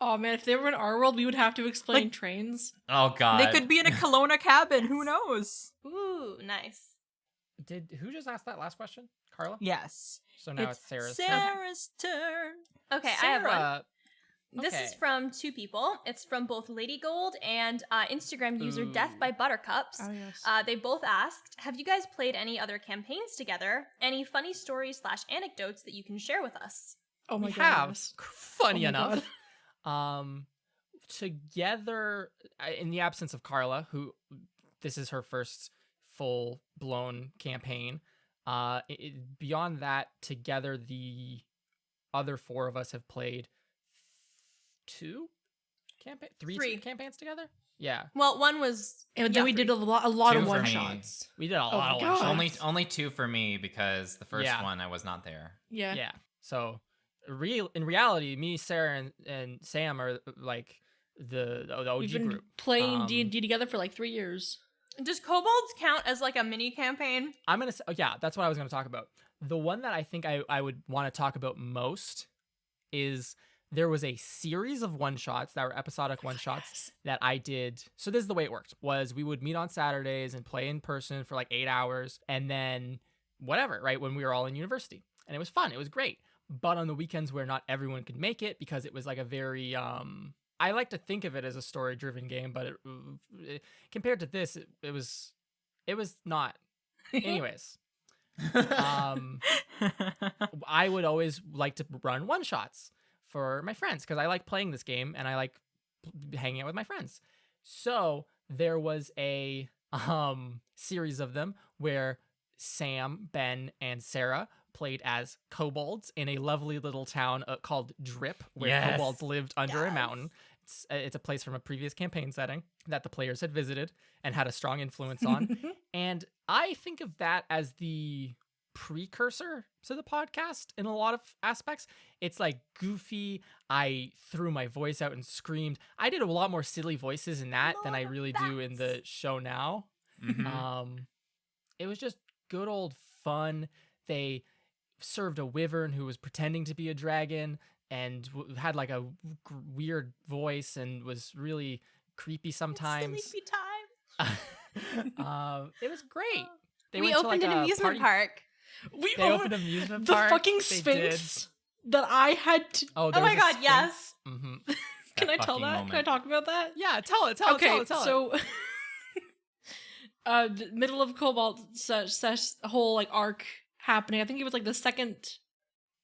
Oh man, if they were in our world, we would have to explain Like- trains. Oh god. They could be in a Kelowna cabin. Who knows? Ooh, nice. Who just asked that last question? Carla? Yes. So now it's Sarah's turn. Sarah's turn. Okay, I have one. Sarah, This is okay. from two people. It's from both Lady Gold and Instagram user Ooh. Death by Buttercups. Oh yes. They both asked, have you guys played any other campaigns together? Any funny stories / anecdotes that you can share with us? Oh my we god. have. Yes. Funny Oh my enough. Together, in the absence of Carla, who this is her first full blown campaign. Beyond that, together, the other four of us have played three campaigns together. Yeah, Well, one was. And yeah, then we three. did a lot Two of for one me. shots. we did a Oh lot my of God. one shots. Only two for me because the first Yeah. one I was not there. Yeah. Yeah. So, in reality, me, Sarah, and Sam are like the OG We've been group. playing D&D together for like 3 years. Does kobolds count as like a mini campaign? I'm gonna say, yeah, that's what I was gonna talk about. The one that I think I would want to talk about most is there was a series of one shots that were episodic one shots Yes. that I did. So this is the way it worked: was we would meet on Saturdays and play in person for like 8 hours, and then whatever, right, when we were all in university, and it was fun. It was great. But on the weekends where not everyone could make it, because it was like a very I like to think of it as a story-driven game, but compared to this, it was not. Anyways, I would always like to run one shots for my friends because I like playing this game and I like hanging out with my friends. So there was a series of them where Sam, Ben, and Sarah played as kobolds in a lovely little town called Drip, where Yes. kobolds lived under a mountain. It's a place from a previous campaign setting that the players had visited and had a strong influence on. And I think of that as the precursor to the podcast in a lot of aspects. It's like goofy. I threw my voice out and screamed. I did a lot more silly voices in that than I really do in the show now. Mhm. It was just good old fun. They served a wyvern who was pretending to be a dragon and had like a weird voice and was really creepy sometimes. Sleepy time. It was great. They We went to, opened like, an a amusement party- park. We They opened an amusement the park. fucking They Sphinx that I had to. Oh, Oh my god, yes. Mm-hmm. Can I tell fucking that? moment. Can I talk about that? Yeah, tell it. Okay, Tell it. so the middle of Cobalt whole like arc happening. I think it was like the second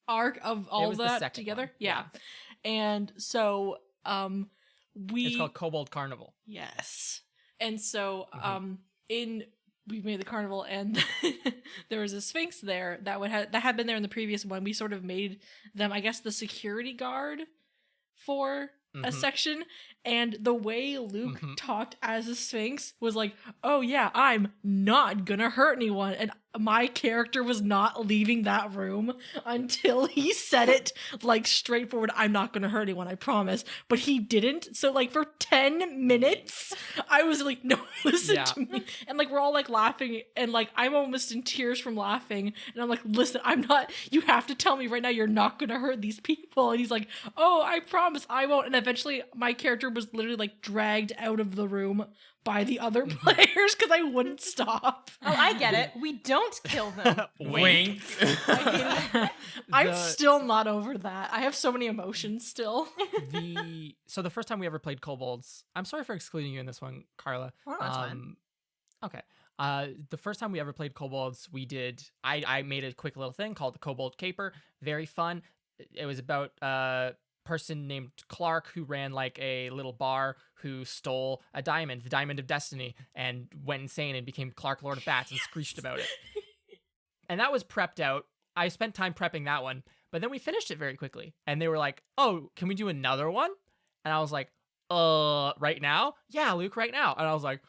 arc of all was the that second together. one, Yeah. And so we It's called Kobold Carnival. yes. And so Mhm. we made the carnival and there was a sphinx there that had been there in the previous one. We sort of made them, I guess, the security guard for a Mhm. section, and the way Luke Mhm. talked as a sphinx was like, oh yeah, I'm not gonna hurt anyone, and my character was not leaving that room until he said it like straightforward, I'm not gonna hurt anyone, I promise. But he didn't. So like for 10 minutes I was like, no, listen Yeah. to me. And like we're all like laughing, and like I'm almost in tears from laughing, and I'm like, listen, I'm not, you have to tell me right now you're not gonna hurt these people. And he's like, oh, I promise I won't. And eventually my character was literally like dragged out of the room by the other players because I wouldn't stop. Oh, I get it. We don't kill them. Wink. I'm The- still not over that. I have so many emotions still. So the first time we ever played kobolds, I'm sorry for excluding you in this one, Carla. Oh, that's fine. Okay. The first time we ever played kobolds, I made a quick little thing called the Kobold Caper. Very fun. It was about person named Clark who ran like a little bar who stole a diamond, the Diamond of Destiny, and went insane and became Clark Lord of Bats and screeched about it. And that was prepped out. I spent time prepping that one, but then we finished it very quickly. And they were like, oh, can we do another one? And I was like, right now? Yeah, Luke, right now. And I was like,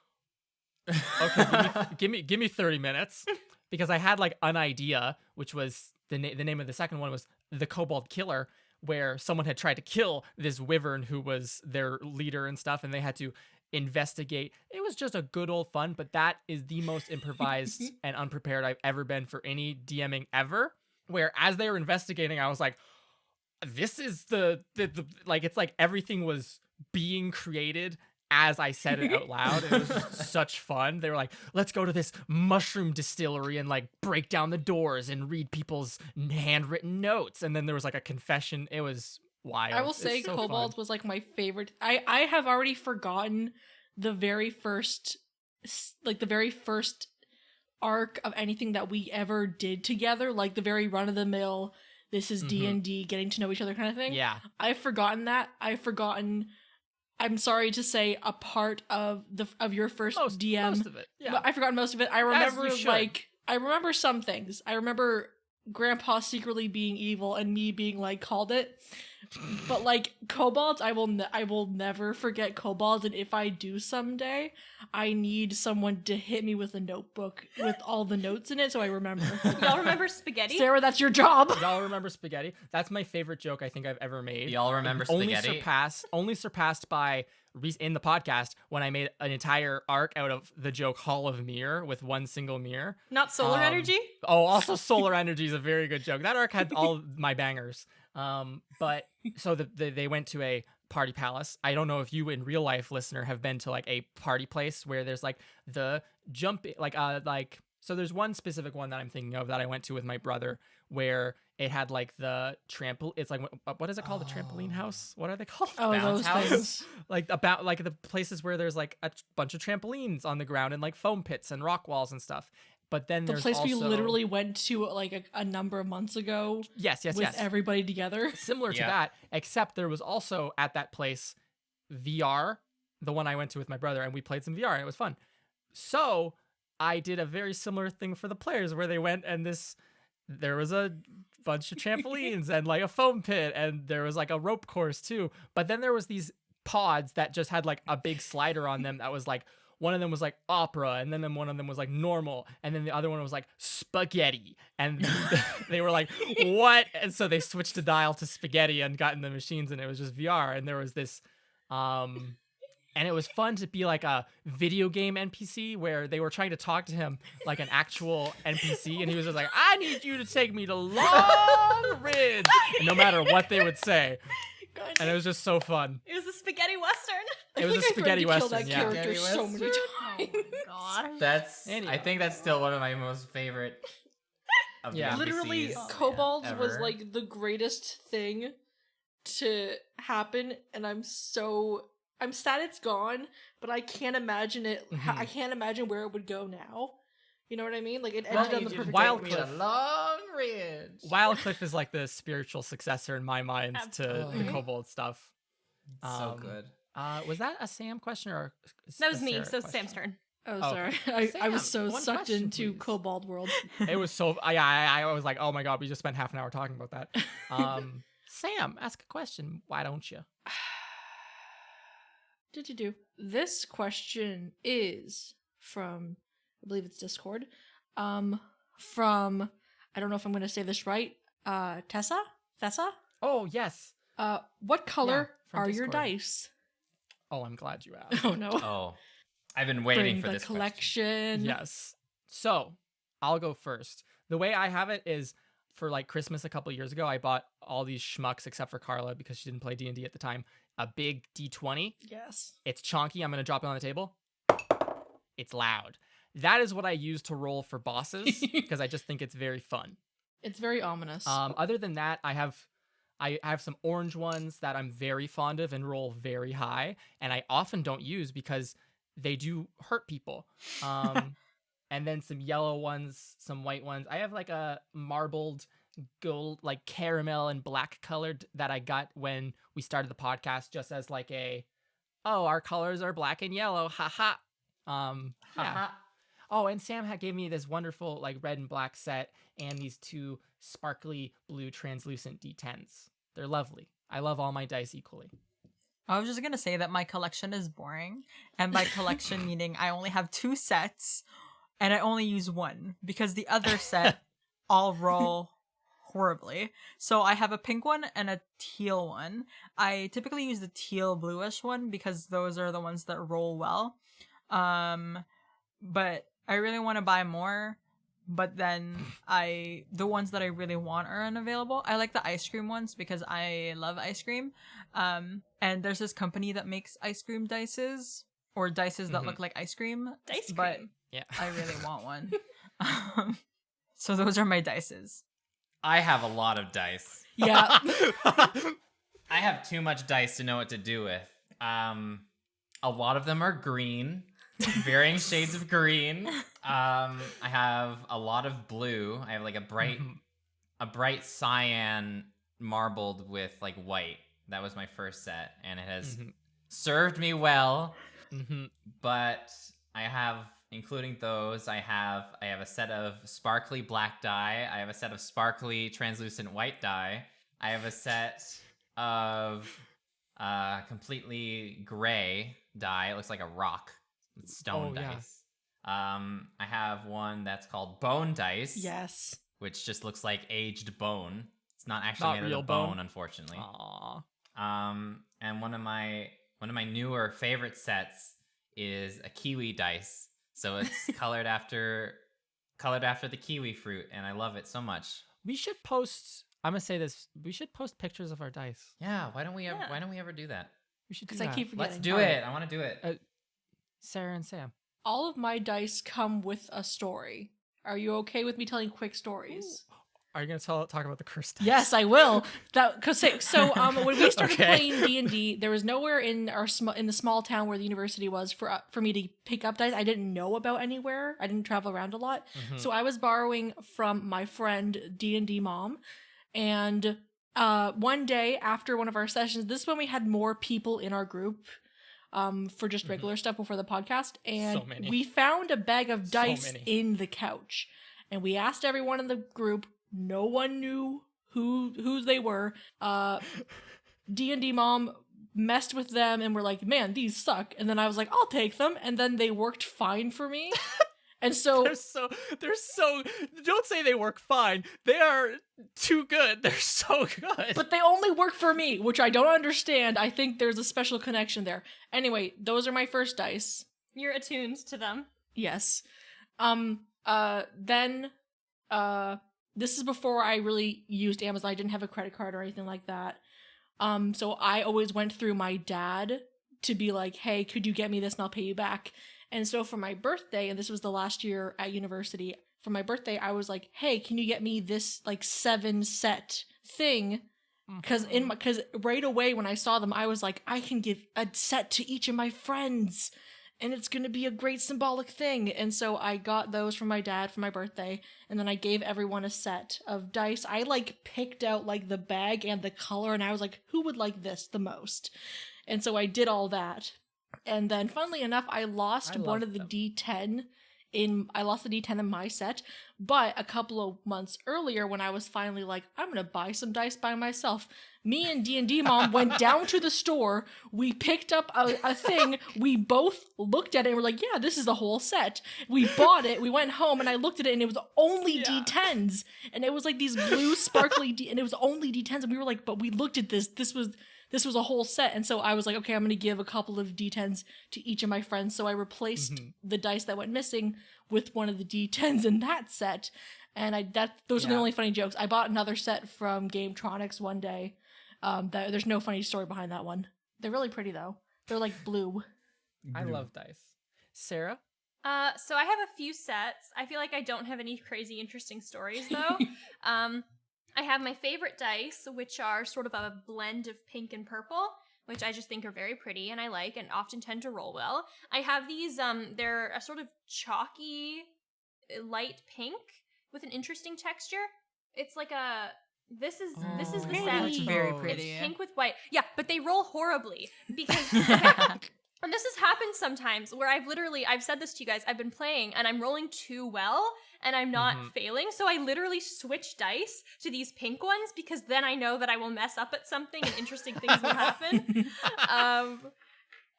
okay, give me 30 minutes. Because I had like an idea, which was the name of the second one was The Kobold Killer, where someone had tried to kill this wyvern who was their leader and stuff, and they had to investigate. It was just a good old fun, but that is the most improvised and unprepared I've ever been for any DMing ever. Where as they were investigating, I was like, this is the like, it's like everything was being created as I said it out loud. It was just such fun. They were like, let's go to this mushroom distillery and like break down the doors and read people's handwritten notes. And then there was like a confession. It was wild. I will It's say so Kobold fun. was like my favorite. I have already forgotten the very first arc of anything that we ever did together, like the very run of the mill this is Mhm. D&D, getting to know each other kind of thing. Yeah. I've forgotten that. I'm sorry to say, a part of your first DM. Most of it. Yeah. But I've forgotten most of it. I remember you should. I remember some things. I remember Grandpa secretly being evil and me being like, called it. But like kobolds, I will never forget kobolds, and if I do someday, I need someone to hit me with a notebook with all the notes in it so I remember. Y'all remember spaghetti? Sarah, that's your job. Y'all remember spaghetti? That's my favorite joke I think I've ever made. Y'all remember Only spaghetti? surpassed by in the podcast when I made an entire arc out of the joke Hall of Mirror with one single mirror. Not solar energy? Oh, also solar energy is a very good joke. That arc had all my bangers. But so they went to a party palace. I don't know if you in real life, listener, have been to like a party place where there's like the jump so there's one specific one that I'm thinking of that I went to with my brother where it had like the trampoline. It's like what is it called? The trampoline house? What are they called? Oh, Bounce those house? things. Like about like the places where there's like a bunch of trampolines on the ground and like foam pits and rock walls and stuff. But then The there's place we also... literally went to like a number of months ago yes with everybody together. similar to Yeah. that, except there was also at that place VR, the one I went to with my brother, and we played some VR and it was fun. So I did a very similar thing for the players where they went and there was a bunch of trampolines and like a foam pit and there was like a rope course too. But then there was these pods that just had like a big slider on them that was like, one of them was like opera, and then one of them was like normal, and then the other one was like spaghetti. And they were like, what? And so they switched the dial to spaghetti and got in the machines, and it was just VR. And there was this, and it was fun to be like a video game NPC where they were trying to talk to him like an actual NPC, and he was just like, I need you to take me to Long Ridge, and no matter what they would say. God. And it was just so fun. It was a spaghetti western. It was a spaghetti I've tried to western, kill that yeah. character Spaghetti so many western? times. That's. Anyhow. I think that's still one of my most favorite. Of Yeah. the Literally, NPCs kobolds was ever. like the greatest thing to happen, and I'm sad it's gone, but I can't imagine it. I can't imagine where it would go now. You know what I mean? Like it ended on the perfect Wild note. Cliff. Long Ridge. Wildcliff is like the spiritual successor in my mind to the Absolutely. kobold stuff. So Um, good. Was that a Sam question or That was a me, Sarah so question? Sam's turn. Oh, Oh, sorry. I was Sam, so one sucked question, into please. kobold world. It was so I was like, oh my god, we just spent half an hour talking about that. Sam, ask a question. Why don't you? Do. This question is from, I believe it's Discord. From, I don't know if I'm going to say this right. Tessa? Oh yes. What color from are your Discord. dice? Oh, I'm glad you asked. Oh no. Oh, I've been waiting Bring for the this question. collection. Yes. So I'll go first. The way I have it is for like Christmas a couple years ago, I bought all these schmucks except for Carla because she didn't play D&D at the time. A big D20. Yes. It's chonky. I'm going to drop it on the table. It's loud. That is what I use to roll for bosses because I just think it's very fun. It's very ominous. Other than that, I have some orange ones that I'm very fond of and roll very high, and I often don't use because they do hurt people. And then some yellow ones, some white ones. I have like a marbled gold, like caramel and black colored that I got when we started the podcast, just as like our colors are black and yellow, haha. Yeah. Oh, and Sam gave me this wonderful like red and black set and these two sparkly blue translucent D10s. They're lovely. I love all my dice equally. I was just gonna say that my collection is boring, and by collection meaning I only have 2 sets, and I only use one because the other set all roll horribly. So I have a pink one and a teal one. I typically use the teal bluish one because those are the ones that roll well. But I really want to buy more, but then the ones that I really want are unavailable. I like the ice cream ones because I love ice cream. And there's this company that makes ice cream dices or dices that look like ice cream. Dice But cream. Yeah. I really want one. So those are my dices. I have a lot of dice. yeah. I have too much dice to know what to do with. A lot of them are green, varying shades of green. I have a lot of blue. I have like a bright a bright cyan marbled with like white. That was my first set, and it has served me well. But I have, including those, I have a set of sparkly black dye. I have a set of sparkly translucent white dye. I have a set of completely gray dye. It looks like a rock with stone dice. I have one that's called bone dice. Yes. Which just looks like aged bone. It's not actually made real of bone, unfortunately. Aww. And one of my newer favorite sets is a kiwi dice. So it's colored after the kiwi fruit, and I love it so much. We should post. I'm gonna say this. We should post pictures of our dice. Yeah. Why don't we ever do that? We should do Because that. I keep forgetting. Let's do it. I want to do it. Sarah and Sam. All of my dice come with a story. Are you okay with me telling quick stories? Are you gonna talk about the cursed dice? Yes, I will. When we started Okay. playing D&D, there was nowhere in the small town where the university was for me to pick up dice. I didn't know about anywhere. I didn't travel around a lot, so I was borrowing from my friend D&D mom. And one day after one of our sessions, this is when we had more people in our group for just regular stuff before the podcast, and So many. we found a bag of So dice many. in the couch, and we asked everyone in the group. No one knew who they were. D&D mom messed with them and were like, man, these suck. And then I was like, I'll take them. And then they worked fine for me. And so They're so don't say they work fine. They are too good. They're so good. but they only work for me, which I don't understand. I think there's a special connection there. Anyway, those are my first dice. You're attuned to them. Yes. Then this is before I really used Amazon. I didn't have a credit card or anything like that. So I always went through my dad to be like, hey, could you get me this and I'll pay you back? And so for my birthday, and this was the last year at university, for my birthday, I was like, hey, can you get me this like 7 set thing? Because right away when I saw them, I was like, I can give a set to each of my friends, and it's gonna be a great symbolic thing. And so I got those from my dad for my birthday, and then I gave everyone a set of dice. I like picked out like the bag and the color, and I was like, who would like this the most? And so I did all that. And then funnily enough, I lost one of the D10 in my set, but a couple of months earlier when I was finally like, I'm gonna buy some dice by myself, me and D&D mom went down to the store, we picked up a thing, we both looked at it and were like, yeah, this is the whole set. We bought it, we went home and I looked at it and it was only D10s, and it was like these blue sparkly and it was only D10s, and we were like, but we looked at this was a whole set. And so I was like, okay, I'm going to give a couple of D10s to each of my friends. So I replaced the dice that went missing with one of the D10s in that set. And those are the only funny jokes. I bought another set from Gametronics one day. There's no funny story behind that one. They're really pretty though. They're like blue. I love dice. Sarah? So I have a few sets. I feel like I don't have any crazy interesting stories though. I have my favorite dice, which are sort of a blend of pink and purple, which I just think are very pretty and I like and often tend to roll well. I have these, they're a sort of chalky light pink with an interesting texture. It's like this is the set. It's very Oh. pretty. It's pink with white. Yeah, but they roll horribly because and this has happened sometimes where I've said this to you guys, I've been playing and I'm rolling too well and I'm not failing. So I literally switch dice to these pink ones because then I know that I will mess up at something and interesting things will happen.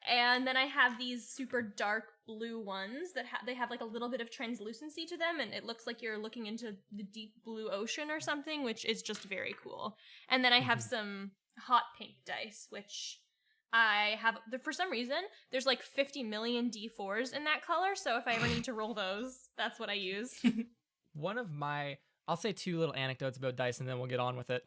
And then I have these super dark blue ones that they have like a little bit of translucency to them and it looks like you're looking into the deep blue ocean or something, which is just very cool. And then I have some hot pink dice, which I have, for some reason, there's like 50 million D4s in that color, so if I ever need to roll those, that's what I use. I'll say 2 little anecdotes about dice and then we'll get on with it.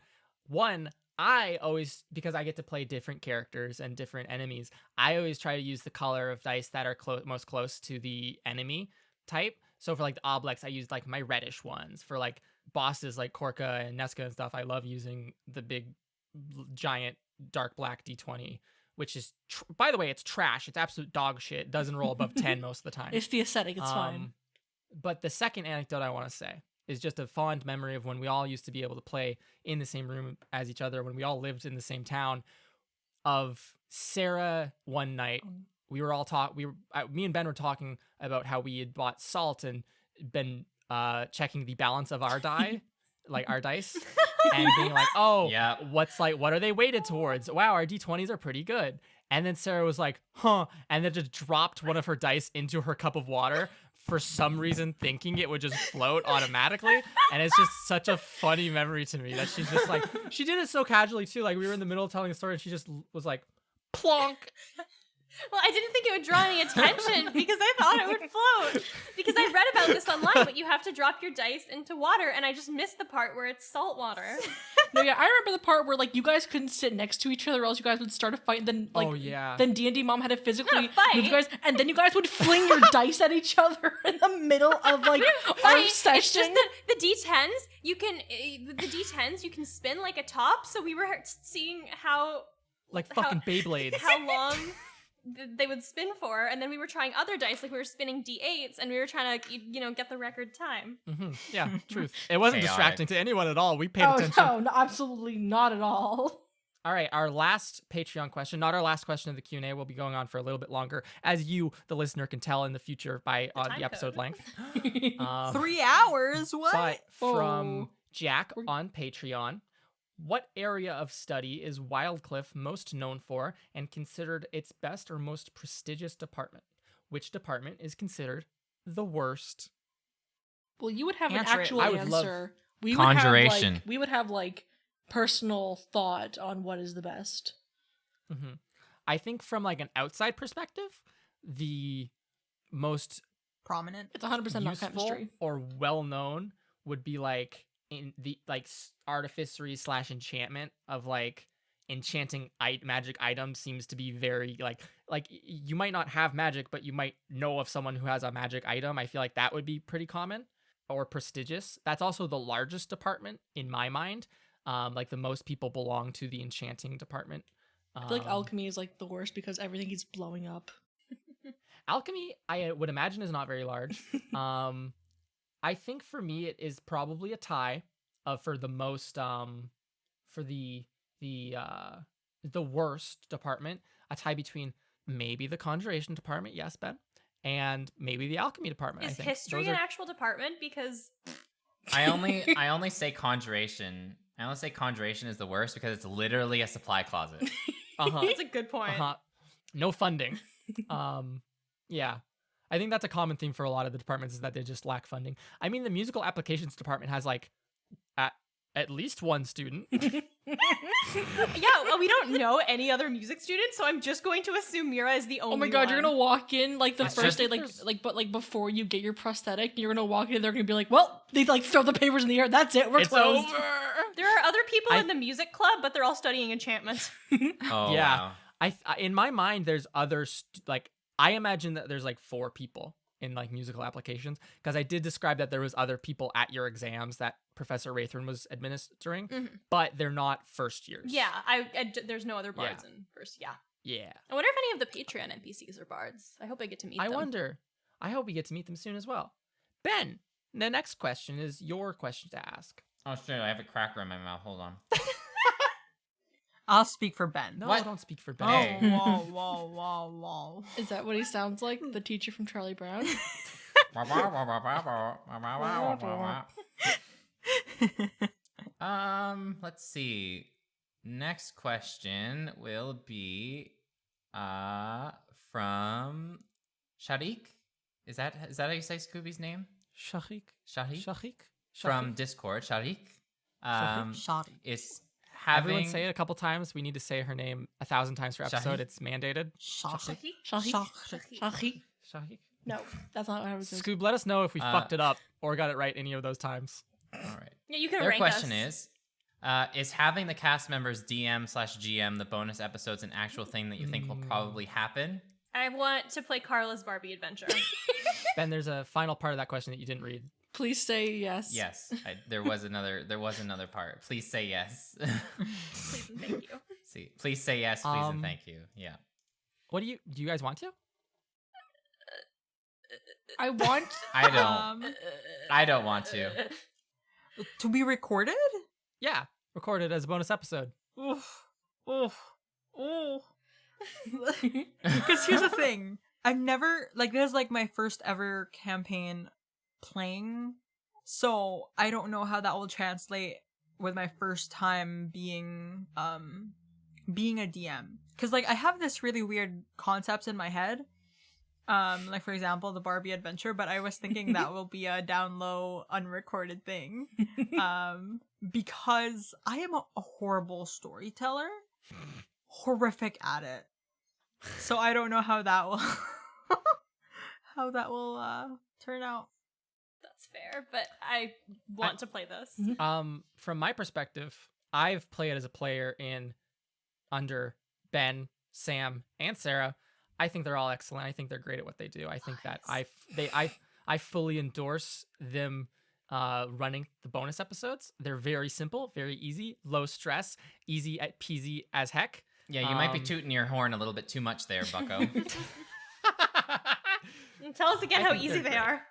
One, I always, because I get to play different characters and different enemies, I always try to use the color of dice that are most close to the enemy type. So for like the Oblex, I used like my reddish ones. For like bosses like Korka and Nesca and stuff, I love using the big, giant, dark black D20. Which is, by the way, it's trash. It's absolute dog shit. It doesn't roll above 10 most of the time. It's the aesthetic, it's fine. But the second anecdote I want to say is just a fond memory of when we all used to be able to play in the same room as each other, when we all lived in the same town. Of Sarah one night, me and Ben were talking about how we had bought salt and been checking the balance of our like our dice, and being like, oh, Yep. what are they weighted towards? Wow, our d20s are pretty good. And then Sarah was like, huh, and then just dropped one of her dice into her cup of water for some reason, thinking it would just float automatically. And it's just such a funny memory to me that she's just like, she did it so casually too. Like we were in the middle of telling a story and she just was like, plonk. Well, I didn't think it would draw any attention because I thought it would float. Because I read about this online, but you have to drop your dice into water, and I just missed the part where it's salt water. No, yeah, I remember the part where like you guys couldn't sit next to each other, or else you guys would start a fight. And then like, Oh, yeah. then D&D mom had to physically fight. move you guys, and then you guys would fling your dice at each other in the middle of like our Right, session. it's just the D10s. You can spin like a top. So we were seeing how Like fucking Beyblades. long they would spin for, and then we were trying other dice, like we were spinning D8s, and we were trying to get the record time. Yeah, truth. It wasn't Chaotic. distracting to anyone at all. We paid Oh attention. no, absolutely not at all. All right, our last Patreon question, not our last question of the Q&A, will be going on for a little bit longer, as you, the listener, can tell in the future by time the episode code. length. 3 hours? What? But from Oh. Jack on Patreon, what area of study is Wildcliff most known for and considered its best or most prestigious department? Which department is considered the worst? Well, you would have an Answer it. actual I would love- answer. We Conjuration. we would have like personal thought on what is the best. hmm I think from like an outside perspective, the most Prominent. It's 100% not useful chemistry. or well known would be like in the like artificery / enchantment of like enchanting magic items seems to be very like you might not have magic, but you might know of someone who has a magic item. I feel like that would be pretty common or prestigious. That's also the largest department in my mind. Like the most people belong to the enchanting department. I feel like alchemy is like the worst because everything keeps blowing up. Alchemy, I would imagine, is not very large. I think for me it is probably a tie for the most for the worst department. A tie between maybe the conjuration department, yes, Ben, and maybe the alchemy department. I Is think. history Those an are- actual department? Because I only say conjuration. I only say conjuration is the worst because it's literally a supply closet. Uh-huh. that's a good point. Uh-huh. No funding. Yeah. I think that's a common theme for a lot of the departments is that they just lack funding. I mean, the musical applications department has like at least one student. Yeah, well, we don't know any other music students, so I'm just going to assume Mira is the only Oh my god, you're one. gonna walk in like the It's first just- day, but before you get your prosthetic, you're gonna walk in. They're gonna be like, "Well, they like throw the papers in the air. That's it. We're It's closed." over. There are other people I- in the music club, but they're all studying enchantment. Oh Yeah. wow. In my mind, there's other I imagine that there's like 4 people in like musical applications because I did describe that there was other people at your exams that Professor Raythorn was administering, Mhm. but they're not first years. Yeah, there's no other bards in first. Yeah, Yeah. I wonder if any of the Patreon NPCs are bards. I hope I get to meet I them. wonder. I hope we get to meet them soon as well. Ben, the next question is your question to ask. Oh shit! I have a cracker in my mouth. Hold on. I'll speak for Ben. No, What? don't speak for Oh, Ben. Hey. whoa. Is that what he sounds like? The teacher from Charlie Brown? Let's see. Next question will be from Sharik. Is that how you say Scooby's name? Shahik. Sharik? Shahik. From Discord, Sharik. Shoddy. Is having Everyone say it a couple times. We need to say her name 1,000 times per episode. Shahi? It's mandated. Shoddy. Shahi? Shahi. Shahi? Shahik. No, that's not what I was saying. Scoob, let us know if we Uh, fucked it up or got it right any of those times. All right. Yeah, you can Their rank question us. is having the cast members DM/GM the bonus episodes an actual thing that you think will probably happen? I want to play Carla's Barbie Adventure. Ben, there's a final part of that question that you didn't read. Please say yes. Yes, there was another part. Please say yes. Please and thank you. See, please say yes, please and thank you. Yeah. What do you guys want to? I want. I don't want to. To be recorded? Yeah, recorded as a bonus episode. Oof. Oof. Oof. Because here's the thing. I've never, like, this is like my first ever campaign playing. So I don't know how that will translate with my first time being a DM. Because, like, I have this really weird concepts in my head. Like, for example, the Barbie adventure, but I was thinking that will be a down low unrecorded thing. Because I am a horrible storyteller. Horrific at it. So I don't know how that will turn out. That's fair, but I want to play this. From my perspective, I've played as a player under Ben, Sam, and Sarah. I think they're all excellent. I think they're great at what they do. I think that I fully endorse them running the bonus episodes. They're very simple, very easy, low stress, easy peasy as heck. Yeah, you might be tooting your horn a little bit too much there, bucko. Tell us again I how think easy they're they great. are.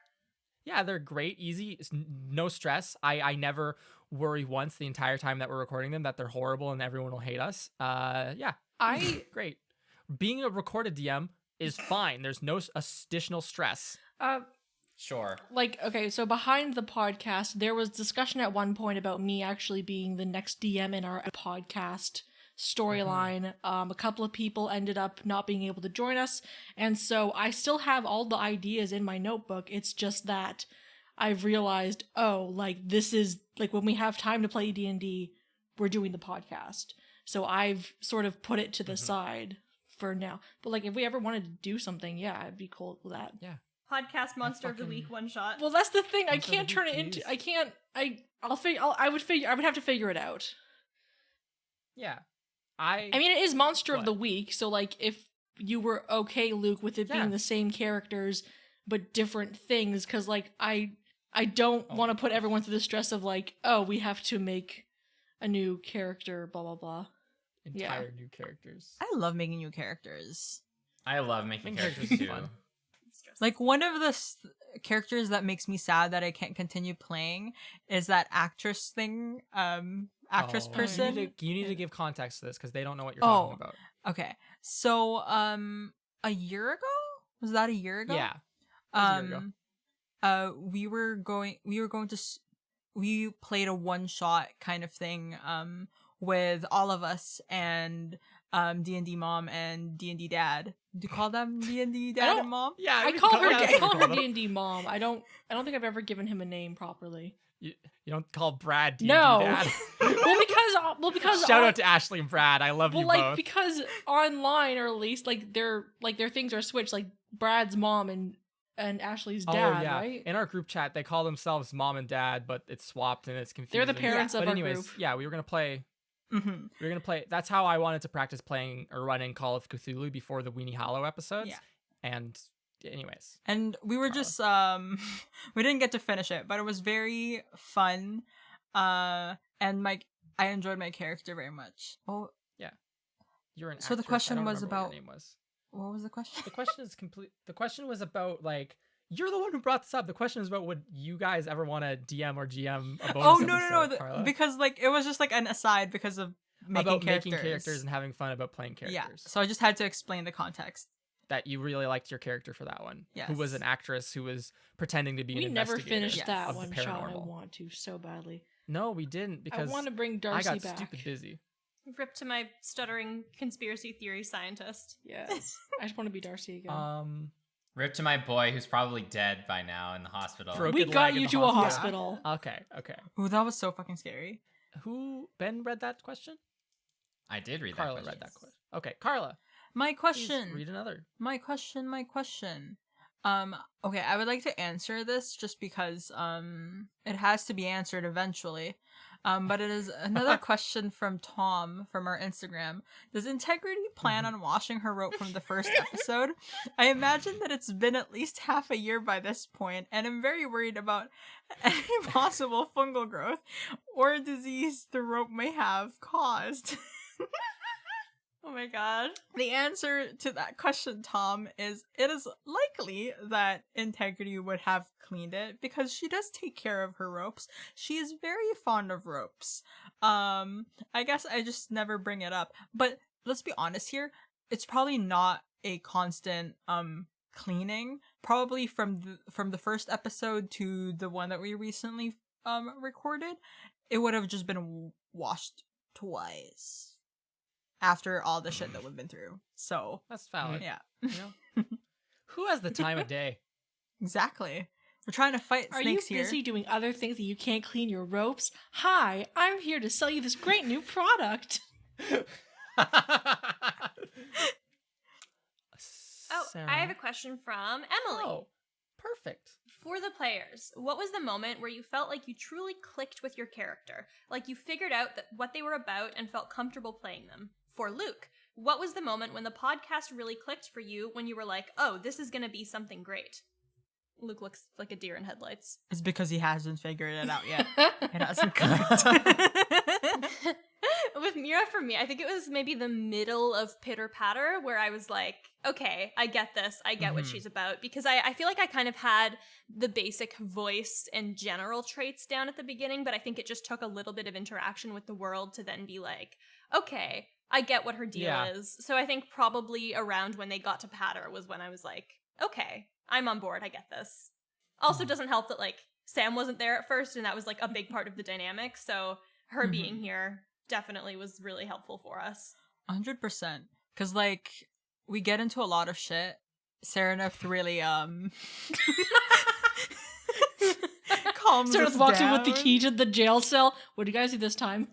Yeah, they're great, easy, no stress. I never worry once the entire time that we're recording them that they're horrible and everyone will hate us. Yeah, great. Being a recorded DM is fine. There's no additional stress. Sure. Like, okay, so behind the podcast, there was discussion at one point about me actually being the next DM in our podcast storyline. A couple of people ended up not being able to join us, and so I still have all the ideas in my notebook. It's just that I've realized, like, this is, like, when we have time to play D&D, we're doing the podcast. So I've sort of put it to the side for now. But, like, if we ever wanted to do something, yeah, I'd be cool with that. Yeah. Podcast Monster of the Week one shot. Well, that's the thing. I Monster of the can't turn Week, it into. please. I can't. I would have to figure it out. Yeah. I mean, it is Monster of What? the Week, so, like, if you were okay, Luke, with it Yeah. being the same characters but different things, because, like, I don't want to put everyone through the stress of, like, oh, we have to make a new character, blah blah blah. Entire new characters. I love making new characters. I love making Making characters characters is too. fun. Like, one of the characters that makes me sad that I can't continue playing is that actress thing, actress Oh, person. You need to give context to this because they don't know what you're Oh. talking about. Okay, so a year ago, was that a year ago? Yeah. That was a year ago. We played a one shot kind of thing with all of us and D&D mom and D&D dad. Do you call them D&D dad and mom? Yeah, I we call her. yeah, I that's what call we her them. D&D mom. I don't think I've ever given him a name properly. You don't call Brad D&D No. dad. Because Shout out to Ashley and Brad. I love well, you like, both. because online, or at least, like, their things are switched. Like, Brad's mom and Ashley's dad, oh yeah. right? In our group chat, they call themselves mom and dad, but it's swapped and it's confusing. They're the parents of But our anyways, group. yeah, we were gonna play. Mm-hmm. We were gonna play. That's how I wanted to practice playing or running Call of Cthulhu before the Weenie Hollow episodes. Yeah. And anyways, And we were just we didn't get to finish it, but it was very fun. And I enjoyed my character very much. Oh, you're an. So the actress. question I don't was remember what about- your name was. what was the question? The question is complete. The question was about, like, you're the one who brought this up. The question is about, would you guys ever want to DM or GM a bonus Oh no episode, Carla? because, like, it was just like an aside because of making about characters. making characters and having fun about playing characters. Yeah, so I just had to explain the context. That you really liked your character for that one. Yes. Who was an actress who was pretending to be We an never investigator finished Yes. that of the one shot. I paranormal. want to so badly. No, we didn't I because want to bring I Darcy got back. stupid busy. Rip to my stuttering conspiracy theory scientist. Yes, I just want to be Darcy again. Rip to my boy who's probably dead by now in the hospital. Broken We leg got in you the to a hospital. hospital. Okay. Ooh, that was so fucking scary. Who Ben read that question? I did read Carla that read question. that question. Okay, Carla. My Please question. read another. My question. Okay, I would like to answer this just because it has to be answered eventually. But it is another question from Tom from our Instagram. Does Integrity plan on washing her rope from the first episode? I imagine that it's been at least half a year by this point, and I'm very worried about any possible fungal growth or disease the rope may have caused. Oh my my god. The answer to that question, Tom, is it is likely that Integrity would have cleaned it because she does take care of her ropes. She is very fond of ropes. I guess I just never bring it up. But let's be honest here, it's probably not a constant cleaning. Probably from the first episode to the one that we recently recorded, it would have just been washed twice after all the shit that we've been through. So That's valid. yeah, You know? Who has the time of day? exactly. We're trying to fight Are you snakes busy here. doing other things that you can't clean your ropes? Hi, I'm here to sell you this great new product. Oh, Sarah. I have a question from Emily. Oh, perfect. For the players, what was the moment where you felt like you truly clicked with your character? Like you figured out what they were about and felt comfortable playing them? For Luke, what was the moment when the podcast really clicked for you when you were like, oh, this is going to be something great? Luke looks like a deer in headlights. It's because he hasn't figured it out yet. It hasn't clicked. With Mira, for me, I think it was maybe the middle of Pitter Patter where I was like, okay, I get this. I get what she's about. Because I feel like I kind of had the basic voice and general traits down at the beginning, but I think it just took a little bit of interaction with the world to then be like, okay, I get what her deal is. So I think probably around when they got to Patter was when I was like, okay, I'm on board. I get this. Also doesn't help that like Sam wasn't there at first and that was like a big part of the dynamic. So her being here definitely was really helpful for us. 100%. Because, like, we get into a lot of shit. Sereneth really, calms Sort us of walks in with the down. key to the jail cell. What do you guys do this time?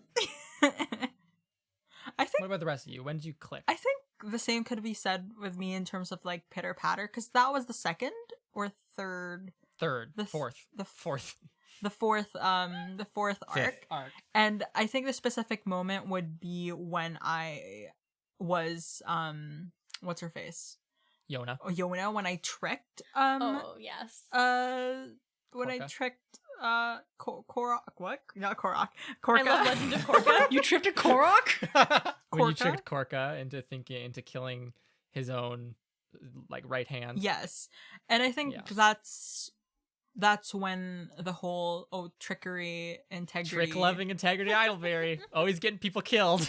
I What think about the rest of you? When did you click? I think the same could be said with me in terms of, like, Pitter Patter, because that was the second or third, Third, the fourth, the fourth the fourth Fifth. arc. arc. And I think the specific moment would be when I was what's her face? Yona. Yona, when I tricked Oh, yes. when I Korka. tricked Korok, what? Not Korok. I Korka. love Legend of Korka. You tripped a Korok? When you Korka? tricked Korka into killing his own like right hand. Yes. And I think Yeah. that's when the whole trickery, integrity, Trick loving integrity idleberry. Always getting people killed.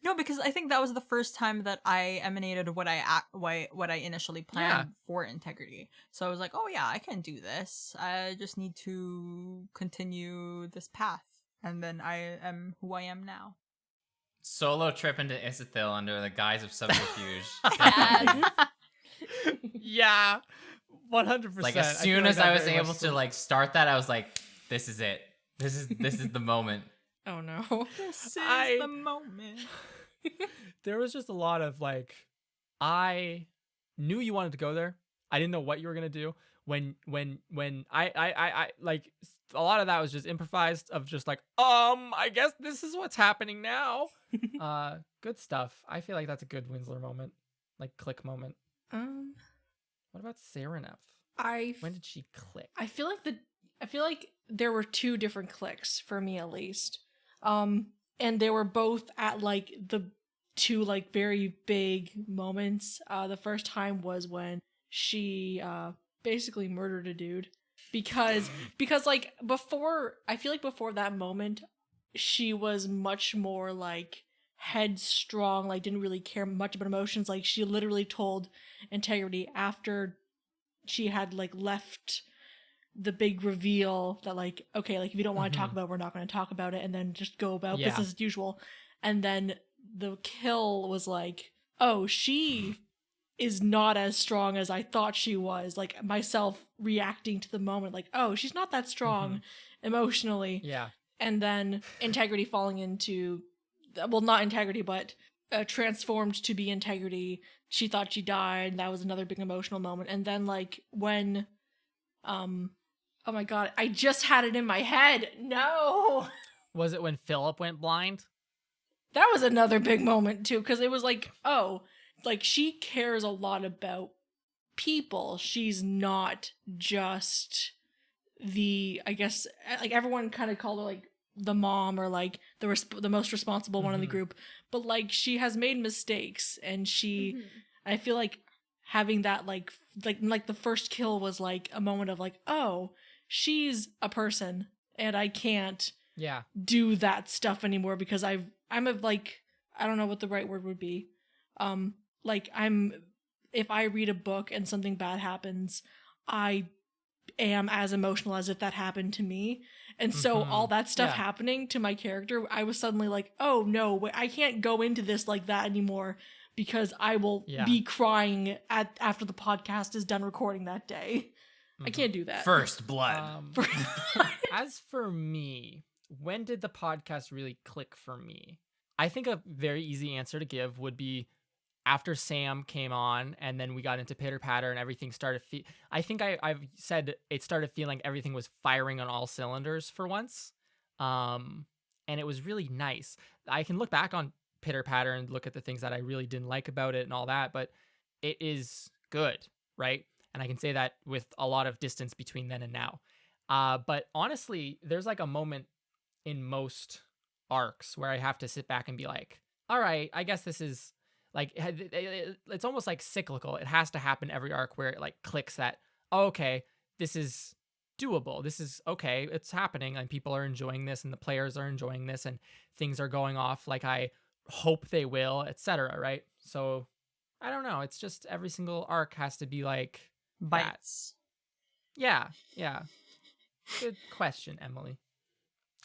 No, because I think that was the first time that I emanated what I initially planned for integrity. So I was like, oh yeah, I can do this. I just need to continue this path, and then I am who I am now. Solo trip into Isithil under the guise of subterfuge. Yes. Yeah. 100%. Like as feel soon like as that I was very much able so. to like start that, I was like, this is it. This is the moment. Oh no. This is I- the moment. There was just a lot of like, I knew you wanted to go there. I didn't know what you were gonna do. When I like a lot of that was just improvised of just like, I guess this is what's happening now. Good stuff. I feel like that's a good Winsler moment, like click moment. What about Sereneth? When did she click? I feel like there were two different clicks for me at least. And they were both at like the two like very big moments. The first time was when she basically murdered a dude because like before, I feel like before that moment she was much more like headstrong, like didn't really care much about emotions. Like she literally told Integrity after she had like left the big reveal that like, okay, like if you don't want to talk about it, we're not going to talk about it, and then just go about Yeah. business as usual. And then the kill was like, oh, she is not as strong as I thought she was. Like myself reacting to the moment, like, oh, she's not that strong emotionally. Yeah. And then Integrity falling into, well, not Integrity, but transformed to be Integrity. She thought she died. That was another big emotional moment. And then like when, oh my god, I just had it in my head. No. Was it when Philip went blind? That was another big moment too, because it was like, oh, like she cares a lot about people. She's not just the, I guess, like everyone kind of called her like the mom or like the most responsible one in the Mhm. group, but like she has made mistakes, and she, Mhm. I feel like having that like the first kill was like a moment of like, oh, she's a person, and I can't Yeah. do that stuff anymore because I'm a like, I don't know what the right word would be. Like if I read a book and something bad happens, I am as emotional as if that happened to me. And so all Mhm. that stuff Yeah. happening to my character, I was suddenly like, oh no, I can't go into this like that anymore because I will Yeah. be crying after the podcast is done recording that day. I Mhm. can't do that. First blood. As for me, when did the podcast really click for me? I think a very easy answer to give would be after Sam came on, and then we got into Pitter Patter, and everything started. I think I've said it started feeling everything was firing on all cylinders for once, and it was really nice. I can look back on Pitter Patter and look at the things that I really didn't like about it and all that, but it is good, right? And I can say that with a lot of distance between then and now. But honestly, there's like a moment in most arcs where I have to sit back and be like, all right, I guess this is like, it's almost like cyclical. It has to happen every arc where it like clicks that, oh, okay, this is doable. This is okay. It's happening and people are enjoying this and the players are enjoying this and things are going off like I hope they will, etc. Right? So I don't know. It's just every single arc has to be like that. Bites. Yeah. Good question, Emily.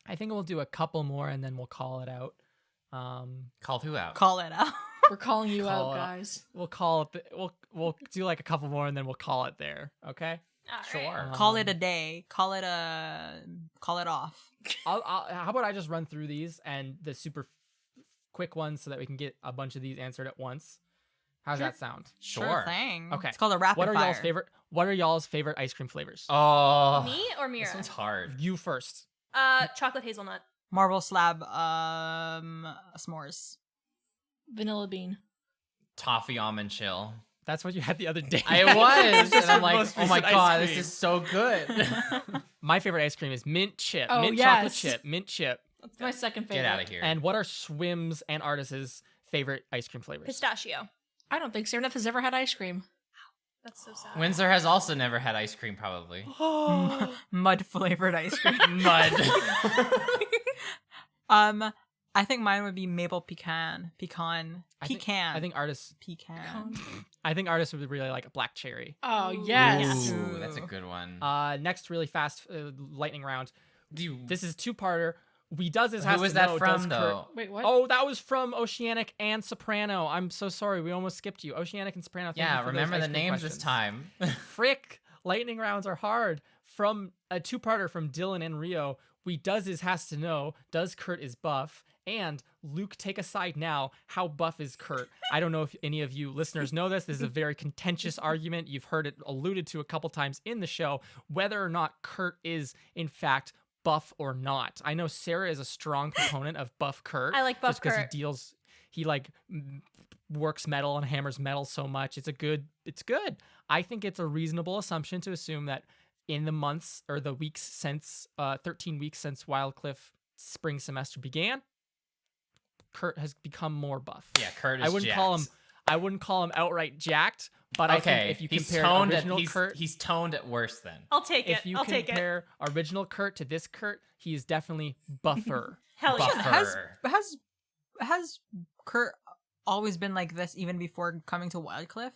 I think we'll do a couple more and then we'll call it out. Called who out? Call it out. We're calling you Call out, it out. guys. We'll call it. We'll do like a couple more and then we'll call it there. Okay. All right. Sure. Call it a day. Call it off. How about I just run through these and the super quick ones so that we can get a bunch of these answered at once. How's Sure. that sound? Sure. thing. Okay. It's called a rapid What are fire. y'all's favorite ice cream flavors? Oh. Me or Mira? This one's hard. You first. Chocolate hazelnut. Marble slab s'mores. Vanilla bean. Toffee almond chill. That's what you had the other day. I was, and I'm like, Most oh my recent ice god, this cream. is so good. My favorite ice cream is mint chip. Oh, Mint chocolate yes. chip. Mint chip. That's my second favorite. Get out of here. And what are Swims and Artis's favorite ice cream flavors? Pistachio. I don't think Sarah has ever had ice cream. That's so sad. Windsor has also never had ice cream, probably. Mud flavored ice cream. Mud. I think mine would be maple pecan. I think Artis. pecan. I think Artis would really like a black cherry. Oh, Ooh. yes. Ooh, that's a good one. Next, really fast lightning round. Do you, This is two-parter. We does this. who has was to that know, from, does Kurt- though? Wait, what? Oh, that was from Oceanic and Soprano. I'm so sorry. We almost skipped you. Oceanic and Soprano. Thank you Yeah, for those remember ice the cream names questions. this time. Frick, lightning rounds are hard. From a two-parter from Dylan and Rio, we does is has to know, does Kurt is buff? And Luke, take a side now. How buff is Kurt? I don't know if any of you listeners know this. This is a very contentious argument. You've heard it alluded to a couple times in the show, whether or not Kurt is, in fact, buff or not. I know Sarah is a strong proponent of buff Kurt. I like buff just because Kurt. he like works metal and hammers metal so much. It's good. I think it's a reasonable assumption to assume that in the months or the weeks since 13 weeks since Wildcliff spring semester began, Kurt has become more buff. Yeah, Kurt is I wouldn't call him outright jacked, but I think if you compare original Kurt, he's toned at worse then. I'll take it. if you I'll take it. compare original Kurt to this Kurt, he is definitely buffer. Hell yeah. Buffer. Has Kurt always been like this even before coming to Wildcliff?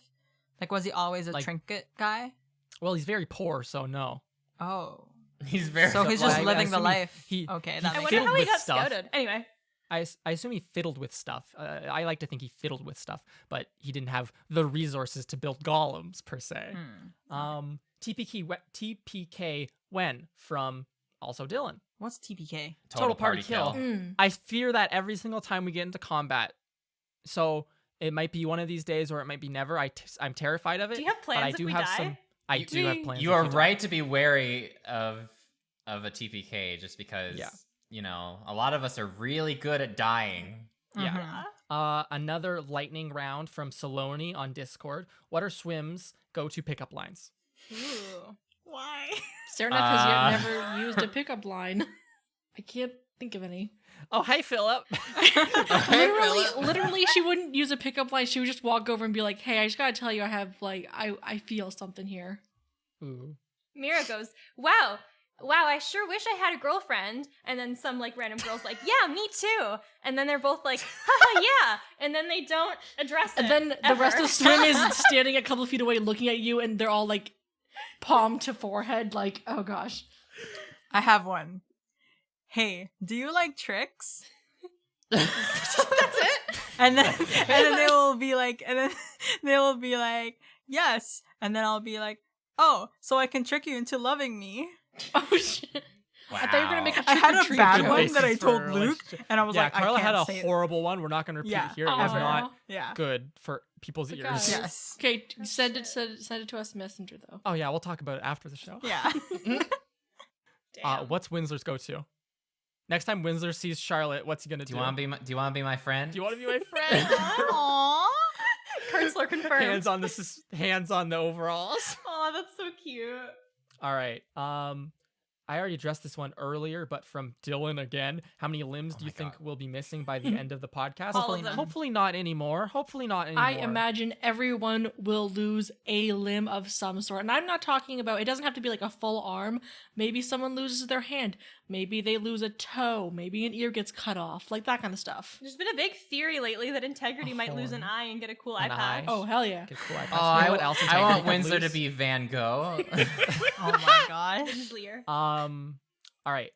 Like, was he always a Like- trinket guy? Well, he's very poor, so no. Oh. He's very So he's well, just I living the assume life. he- Okay, he that I makes wonder sense. how he with got stuff. scouted. Anyway. I assume he fiddled with stuff. I like to think he fiddled with stuff, but he didn't have the resources to build golems per se. TPK when from also Dylan. What's TPK? Total party kill. Mm. I fear that every single time we get into combat. So it might be one of these days or it might be never. I'm terrified of it. Do you have but I plans if do we have die? some. I do have plans. You if are we die. right to be wary of a TPK just because Yeah. you know, a lot of us are really good at dying. Yeah. Mhm. Another lightning round from Saloni on Discord. What are Swim's go-to pickup lines? Ooh. Why? Sarah has yet never used a pickup line. I can't think of any. Oh, hey, Philip. Literally, she wouldn't use a pickup line. She would just walk over and be like, "Hey, I just gotta tell you, I have like, I feel something here." Ooh. Mira goes, wow, I sure wish I had a girlfriend. And then some like random girl's like, yeah, me too. And then they're both like, haha, yeah. And then they don't address it. And then the ever. rest of Swim is standing a couple feet away, looking at you, and they're all like, palm to forehead, like, oh gosh. I have one. Hey, do you like tricks? That's it. And then they will be like, yes. And then I'll be like, oh, so I can trick you into loving me. Oh shit! Wow. I thought you were gonna make a I had a trick-or-treat bad joke. one that I Basis told for Luke, and I was Yeah, like, Carla I can't had say a it. horrible one. We're not going to repeat Yeah. it here. It was Aw. not Yeah. good for people's But ears. guys- Yes. Okay, send it to us Messenger though. Oh, yeah, we'll talk about it after the show. Yeah. Damn. What's Winslow's go-to? Next time Winslow sees Charlotte, what's he going to do? Do you want to be my friend? Do you want to be my friend? Aww. Kurtzler confirmed. hands on the overalls. Oh, that's so cute. All right. I already addressed this one earlier, but from Dylan again. How many limbs Oh do you my think God. will be missing by the end of the podcast? All of them. Hopefully not anymore. Hopefully not anymore. I imagine everyone will lose a limb of some sort. And I'm not talking about, it doesn't have to be like a full arm. Maybe someone loses their hand. Maybe they lose a toe. Maybe an ear gets cut off. Like that kind of stuff. There's been a big theory lately that Integrity A might lose an horn. eye and get a cool An eye eye. patch. Oh, hell yeah. Get cool eye Oh, patch. You know I, what else I Integrity want could Winslow to lose? be Van Gogh. Oh my god. Lear. All right.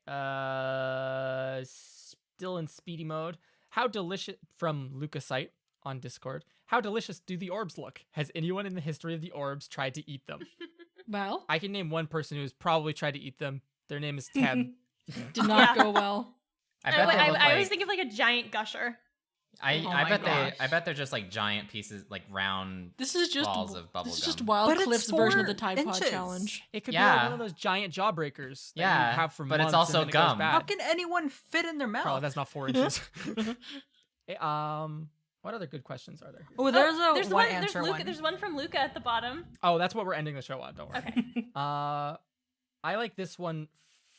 Still in speedy mode. How delicious from Lucasite on Discord. How delicious do the orbs look? Has anyone in the history of the orbs tried to eat them? Well, I can name one person who's probably tried to eat them. Their name is Teb. did not Yeah. go well. I bet they look I always like. think of like a giant gusher. I my bet gosh. I bet they're just like giant pieces, like round. This is just Balls of bubble this is just gum. Wild But it's Cliff's version of 4 the Tide Pod inches. challenge. It could be Yeah. like one of those giant jawbreakers that Yeah, you have for but it's months also and then it goes gum. bad. How can anyone fit in their mouth? Carla, that's not 4 inches. What other good questions are there? Oh, there's There's one one. There's answer Luca. one. There's one from Luca at the bottom. Oh, that's what we're ending the show on. Don't worry. Okay. I like this one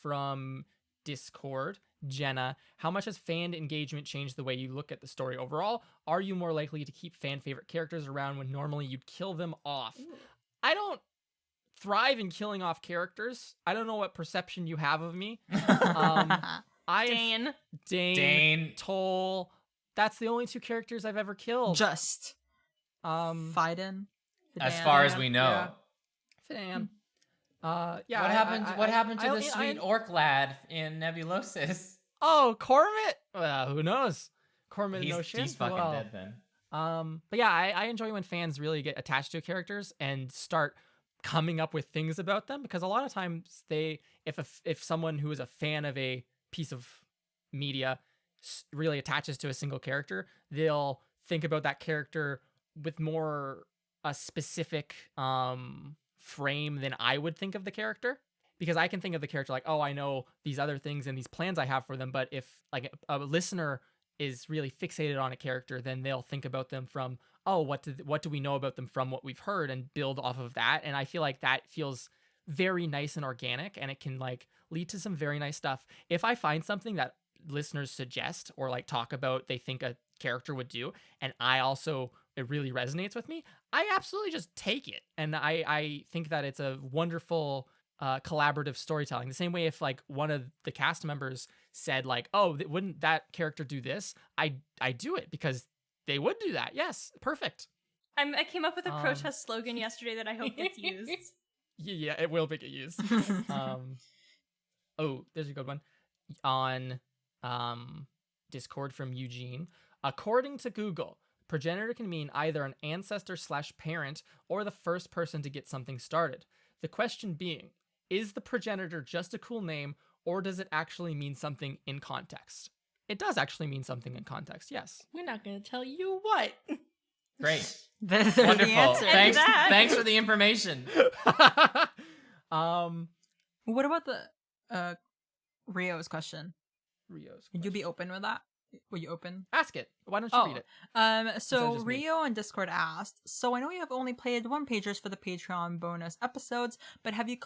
from Discord. Jenna, how much has fan engagement changed the way you look at the story overall? Are you more likely to keep fan favorite characters around when normally you'd kill them off? I don't thrive in killing off characters. I don't know what perception you have of me. Dane. Dane, Toll. That's the only 2 characters I've ever killed. Just Fiden. As far as we know. Fidan. Yeah. What happened to I- the sweet orc lad in Nebulosis? Oh, Cormit? Who knows? Cormit He's, no shit. he's fucking Well, dead then. But yeah, I enjoy when fans really get attached to characters and start coming up with things about them, because a lot of times if someone who is a fan of a piece of media really attaches to a single character, they'll think about that character with more a specific frame than I would think of the character. Because I can think of the character like, oh, I know these other things and these plans I have for them. But if like a listener is really fixated on a character, then they'll think about them from, oh, what do we know about them from what we've heard, and build off of that. And I feel like that feels very nice and organic, and it can like lead to some very nice stuff. If I find something that listeners suggest or like talk about they think a character would do, and it really resonates with me, I absolutely just take it. And I think that it's a wonderful collaborative storytelling. The same way if like one of the cast members said like, oh, wouldn't that character do this? I do it because they would do that. Yes, perfect. I came up with a protest slogan yesterday that I hope gets used. Yeah, it will get used. Oh, there's a good one on Discord from Eugene. According to Google, progenitor can mean either an ancestor/parent or the first person to get something started. The question being, is the progenitor just a cool name, or does it actually mean something in context? It does actually mean something in context, yes. We're not going to tell you what. Great. There's Wonderful. the answer. Thanks, that. thanks for the information. What about the Rio's question? Rio's Would you be question. open with that? Will you open? Ask it. Why don't you read it? So just me. Rio on Discord asked, so I know you have only played one-pagers for the Patreon bonus episodes, but have you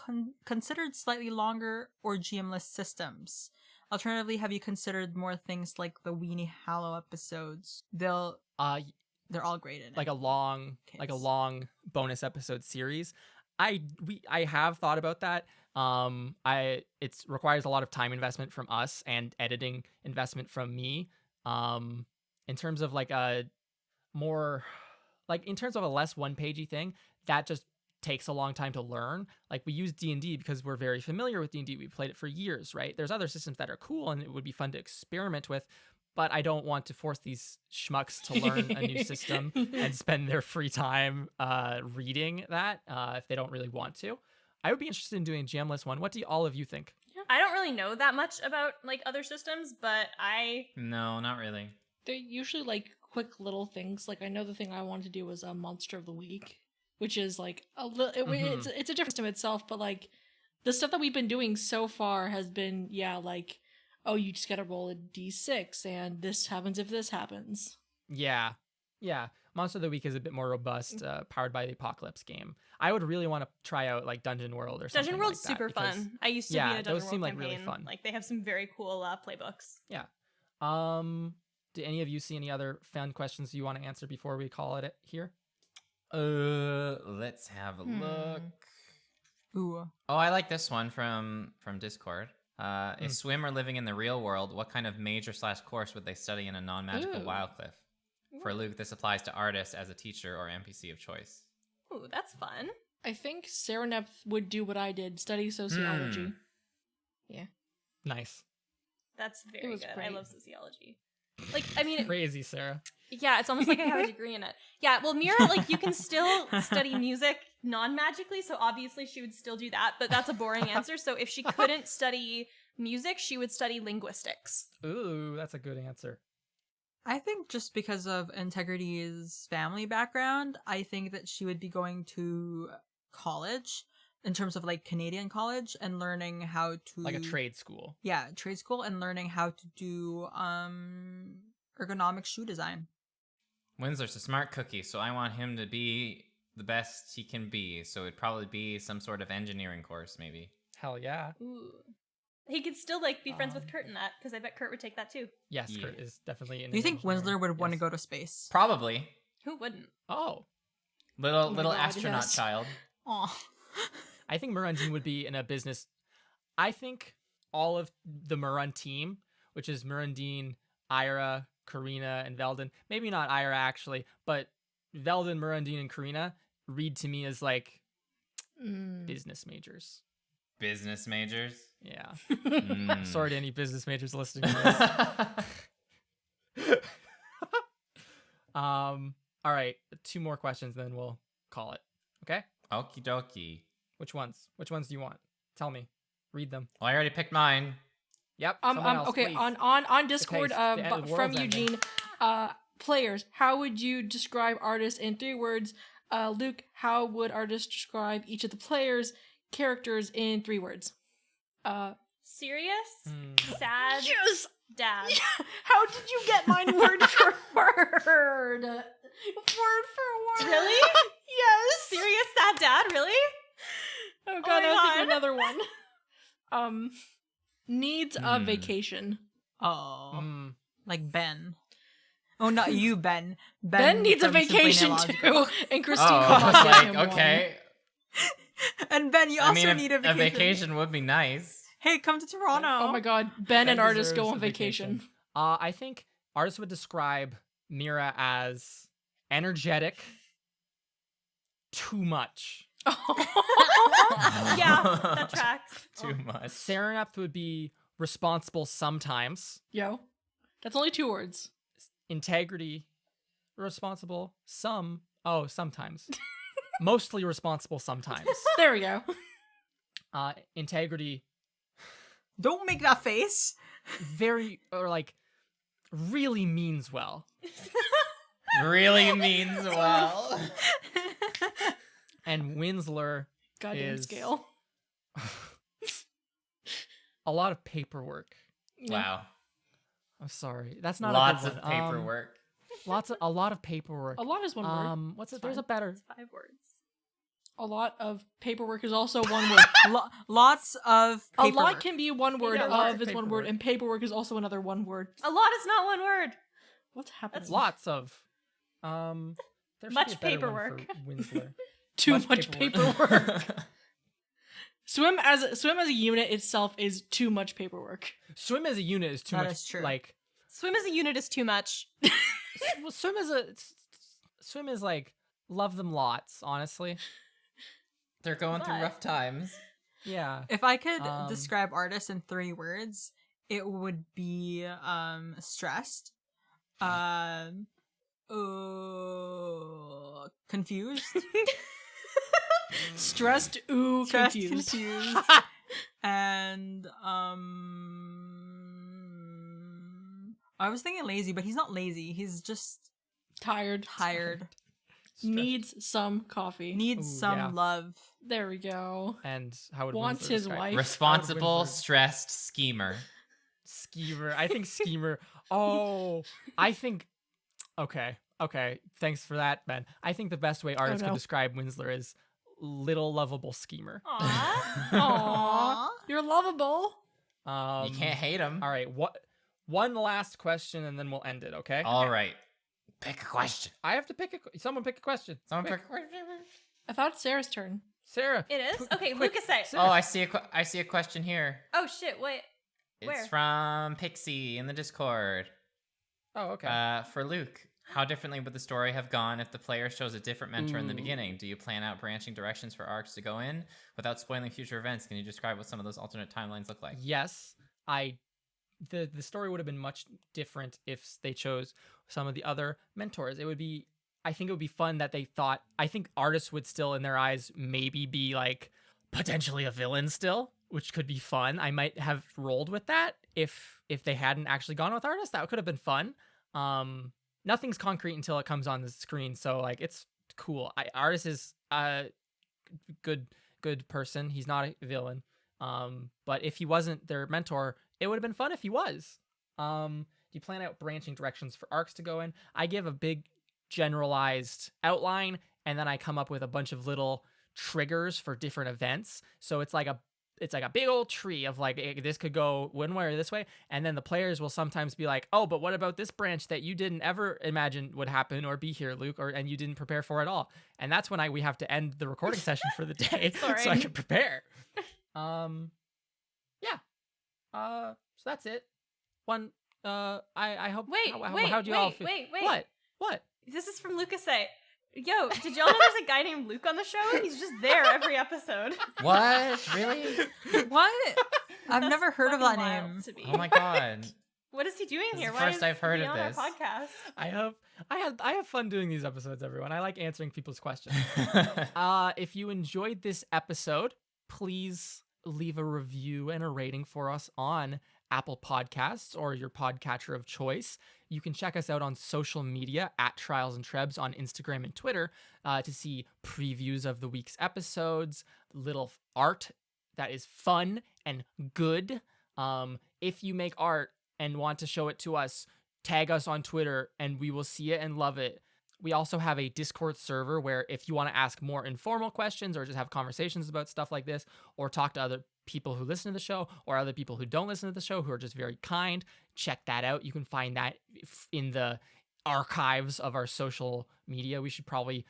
considered slightly longer or GM-less systems? Alternatively, have you considered more things like the Weenie Hallow episodes? They're all great in it. like a long Kids. bonus episode series. I have thought about that. It requires a lot of time investment from us and editing investment from me. In terms of like a more like in terms of a less one-pagey thing, that just takes a long time to learn. Like we use D&D because we're very familiar with D&D. We played it for years, right? There's other systems that are cool and it would be fun to experiment with, but I don't want to force these schmucks to learn a new system and spend their free time reading that if they don't really want to. I would be interested in doing a GM-less one. What do all of you think? I don't really know that much about like other systems, but No, not really. They're usually like quick little things. Like I know the thing I wanted to do was a Monster of the Week, which is like it's a different system itself, but like the stuff that we've been doing so far has been like, oh, you just gotta roll a d6 and this happens if this happens. Yeah. Monster of the Week is a bit more robust, powered by the Apocalypse game. I would really want to try out like Dungeon World or something. Dungeon World's like that super because- fun. I used to yeah, be in a Dungeon those World seem like campaign. really fun. Like they have some very cool playbooks. Yeah. Do any of you see any other fun questions you want to answer before we call it here? Let's have a look. Ooh. Oh, I like this one from Discord. A swimmer living in the real world, what kind of major/course would they study in a non-magical Ooh. Wildcliff? For Luke, this applies to artists as a teacher or NPC of choice. Ooh, that's fun. I think Serenep would do what I did, study sociology. Yeah. Nice. That's very was good. I great. love sociology. Like, I mean, Crazy, Sarah. yeah, it's almost like I have a degree in it. Yeah, well, Mira, like, you can still study music non-magically, so obviously she would still do that, but that's a boring answer. So if she couldn't study music, she would study linguistics. Ooh, that's a good answer. I think just because of Integrity's family background, I think that she would be going to college in terms of like Canadian college and learning how to Like a trade school. Yeah, trade school and learning how to do ergonomic shoe design. Winsler's a smart cookie, so I want him to be the best he can be. So it'd probably be some sort of engineering course, maybe. Hell yeah. Ooh. He could still, like, be friends with Kurt in that, because I bet Kurt would take that too. Yes, Yeah. Kurt is definitely in. Do you think Winsler would want to Yes. go to space? Probably. Who wouldn't? Oh, Little my little God, astronaut yes. child. Aw. I think Murundine would be in a business. I think all of the Murun team, which is Murundine, Ira, Karina, and Veldin. Maybe not Ira actually, but Veldin, Murundine, and Karina read to me as like business majors. Business majors. Yeah. Mm. Sorry to any business majors listening to this. All right, 2 more questions, then we'll call it. Okay. Okie dokie. Which ones? Which ones do you want? Tell me. Read them. Well, I already picked mine. Yep. someone else, Okay, please. on Discord, Okay, the from world's ending. Eugene, players, how would you describe artists in 3 words? Luke, how would artists describe each of the players' characters in 3 words? Serious? Hmm. Sad? Yes! Dad? How did you get mine word for word? Word for word. Really? Yes. Serious sad dad? Really? Oh my god, I God. think another one. Needs a vacation. Oh. Mm. Like Ben. Oh, not you, Ben. Ben needs a from Simply vacation Nailogical. too, and Christine Oh, wants like him one. okay. And Ben, you I also mean, need a a vacation. vacation would be nice. Hey, come to Toronto. Oh my god, Ben and artists go deserves on a vacation. I think artists would describe Mira as energetic, too much. Yeah, that tracks. Too much. Serenep would be responsible sometimes. Yo, that's only 2 words. Integrity, responsible sometimes. Mostly responsible sometimes. There we go. Integrity, Don't make that face. really means well. Really means well. And Winsler, Goddamn is scale. a lot of paperwork. Wow. I'm sorry. That's not Lots a of good one. paperwork. A lot of paperwork. A lot is 1 word. What's it? It's There's a fine. better. It's 5 words. A lot of paperwork is also one word. Lots of A paperwork. lot can be one word. Yeah, lots Of of is one paperwork. word, and paperwork is also another one word. A lot is not one word. What's happening? Lots of. There should Much be a better one paperwork. for Winsler. Too much much paperwork. Swim as a unit itself is too much paperwork. Swim as a unit is too That much. is true. Like Swim as a unit is too much. well, swim is like love them lots. Honestly, They're going through But- rough times. yeah. If I could Um, describe artists in 3 words, it would be stressed, confused, Stressed, ooh, stressed, confused. and I was thinking lazy, but he's not lazy. He's just Tired. tired. Needs some coffee. Needs Ooh, some yeah. There love. we go. And how would Wants Winsler his describe wife. it? Responsible, Winsler- stressed schemer. Schemer. I think schemer. Oh, I think. Okay. Thanks for that, Ben. I think the best way artists no. could describe Winsler is little lovable schemer. Aww. Aww. You're lovable. You can't hate him. All right. One last question, and then we'll end it. Okay. All right. Pick a question. I have to pick someone pick a question. Someone Quick. pick a question. I thought it's Sarah's turn. Sarah. It is? Okay, quick. Lucas say. Oh, I see a question here. Oh shit, wait. It's Where? from Pixie in the Discord. Oh, okay. For Luke, how differently would the story have gone if the player chose a different mentor in the Ooh. beginning? Do you plan out branching directions for arcs to go in? Without spoiling future events, can you describe what some of those alternate timelines look like? Yes, the story would have been much different if they chose some of the other mentors. I think it would be fun that they thought, I think artists would still in their eyes maybe be like potentially a villain still, which could be fun. I might have rolled with that if they hadn't actually gone with artists. That could have been fun. Nothing's concrete until it comes on the screen, so like it's cool. Artist is a good person. He's not a villain. But if he wasn't their mentor, it would have been fun if he was. Do you plan out branching directions for arcs to go in? I give a big generalized outline, and then I come up with a bunch of little triggers for different events. So it's like a big old tree of like this could go one way or this way, and then the players will sometimes be like, oh, but what about this branch that you didn't ever imagine would happen or be here, Luke, and you didn't prepare for at all? And that's when we have to end the recording session for the day so I Sorry. can prepare. Yeah. So that's it. I hope. Wait, how do you all feel? wait. What? This is from Lucas say. Yo, did y'all know there's a guy named Luke on the show? He's just there every episode. What? Really? What? I've never heard of that Fucking wild name. to me. Oh my god. What is he doing This is here? the Why first is I've heard he of on this. our podcast? I have fun doing these episodes, everyone. I like answering people's questions. If you enjoyed this episode, please leave a review and a rating for us on Apple Podcasts or your podcatcher of choice. You can check us out on social media at Trials and Trebs on Instagram and Twitter to see previews of the week's episodes, little art that is fun and good. If you make art and want to show it to us, tag us on Twitter and we will see it and love it. We also have a Discord server where if you want to ask more informal questions or just have conversations about stuff like this or talk to other people who listen to the show or other people who don't listen to the show who are just very kind, check that out. You can find that in the archives of our social media. We should probably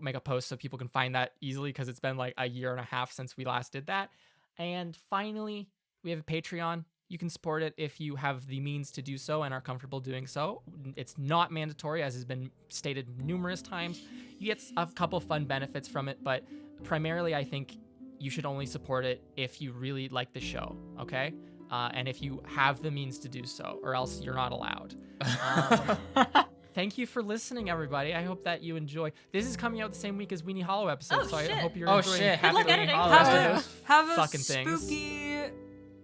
make a post so people can find that easily because it's been like a year and a half since we last did that. And finally, we have a Patreon. You can support it if you have the means to do so and are comfortable doing so. It's not mandatory, as has been stated numerous times. You get a couple fun benefits from it, but primarily I think you should only support it if you really like the show, okay? And if you have the means to do so, or else you're not allowed. Thank you for listening, everybody. I hope that you enjoy. This is coming out the same week as Weenie Hollow episode, Oh, so I shit. hope you're Oh, enjoying shit. Good luck Happy editing. Holidays. Have Have a, those have a fucking things. spooky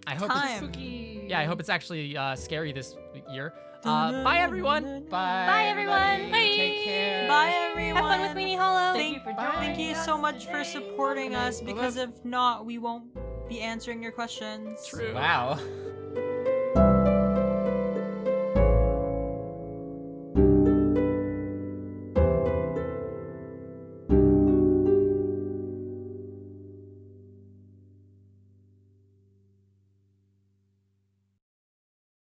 I hope time. Spooky. Yeah, I hope it's actually scary this year. Bye, everyone. Bye. Bye, everyone. everybody. Bye. Take care. Bye, everyone. Have fun with Weenie Hollow. Thank you so much for supporting us, because if not, we won't be answering your questions. True. Wow.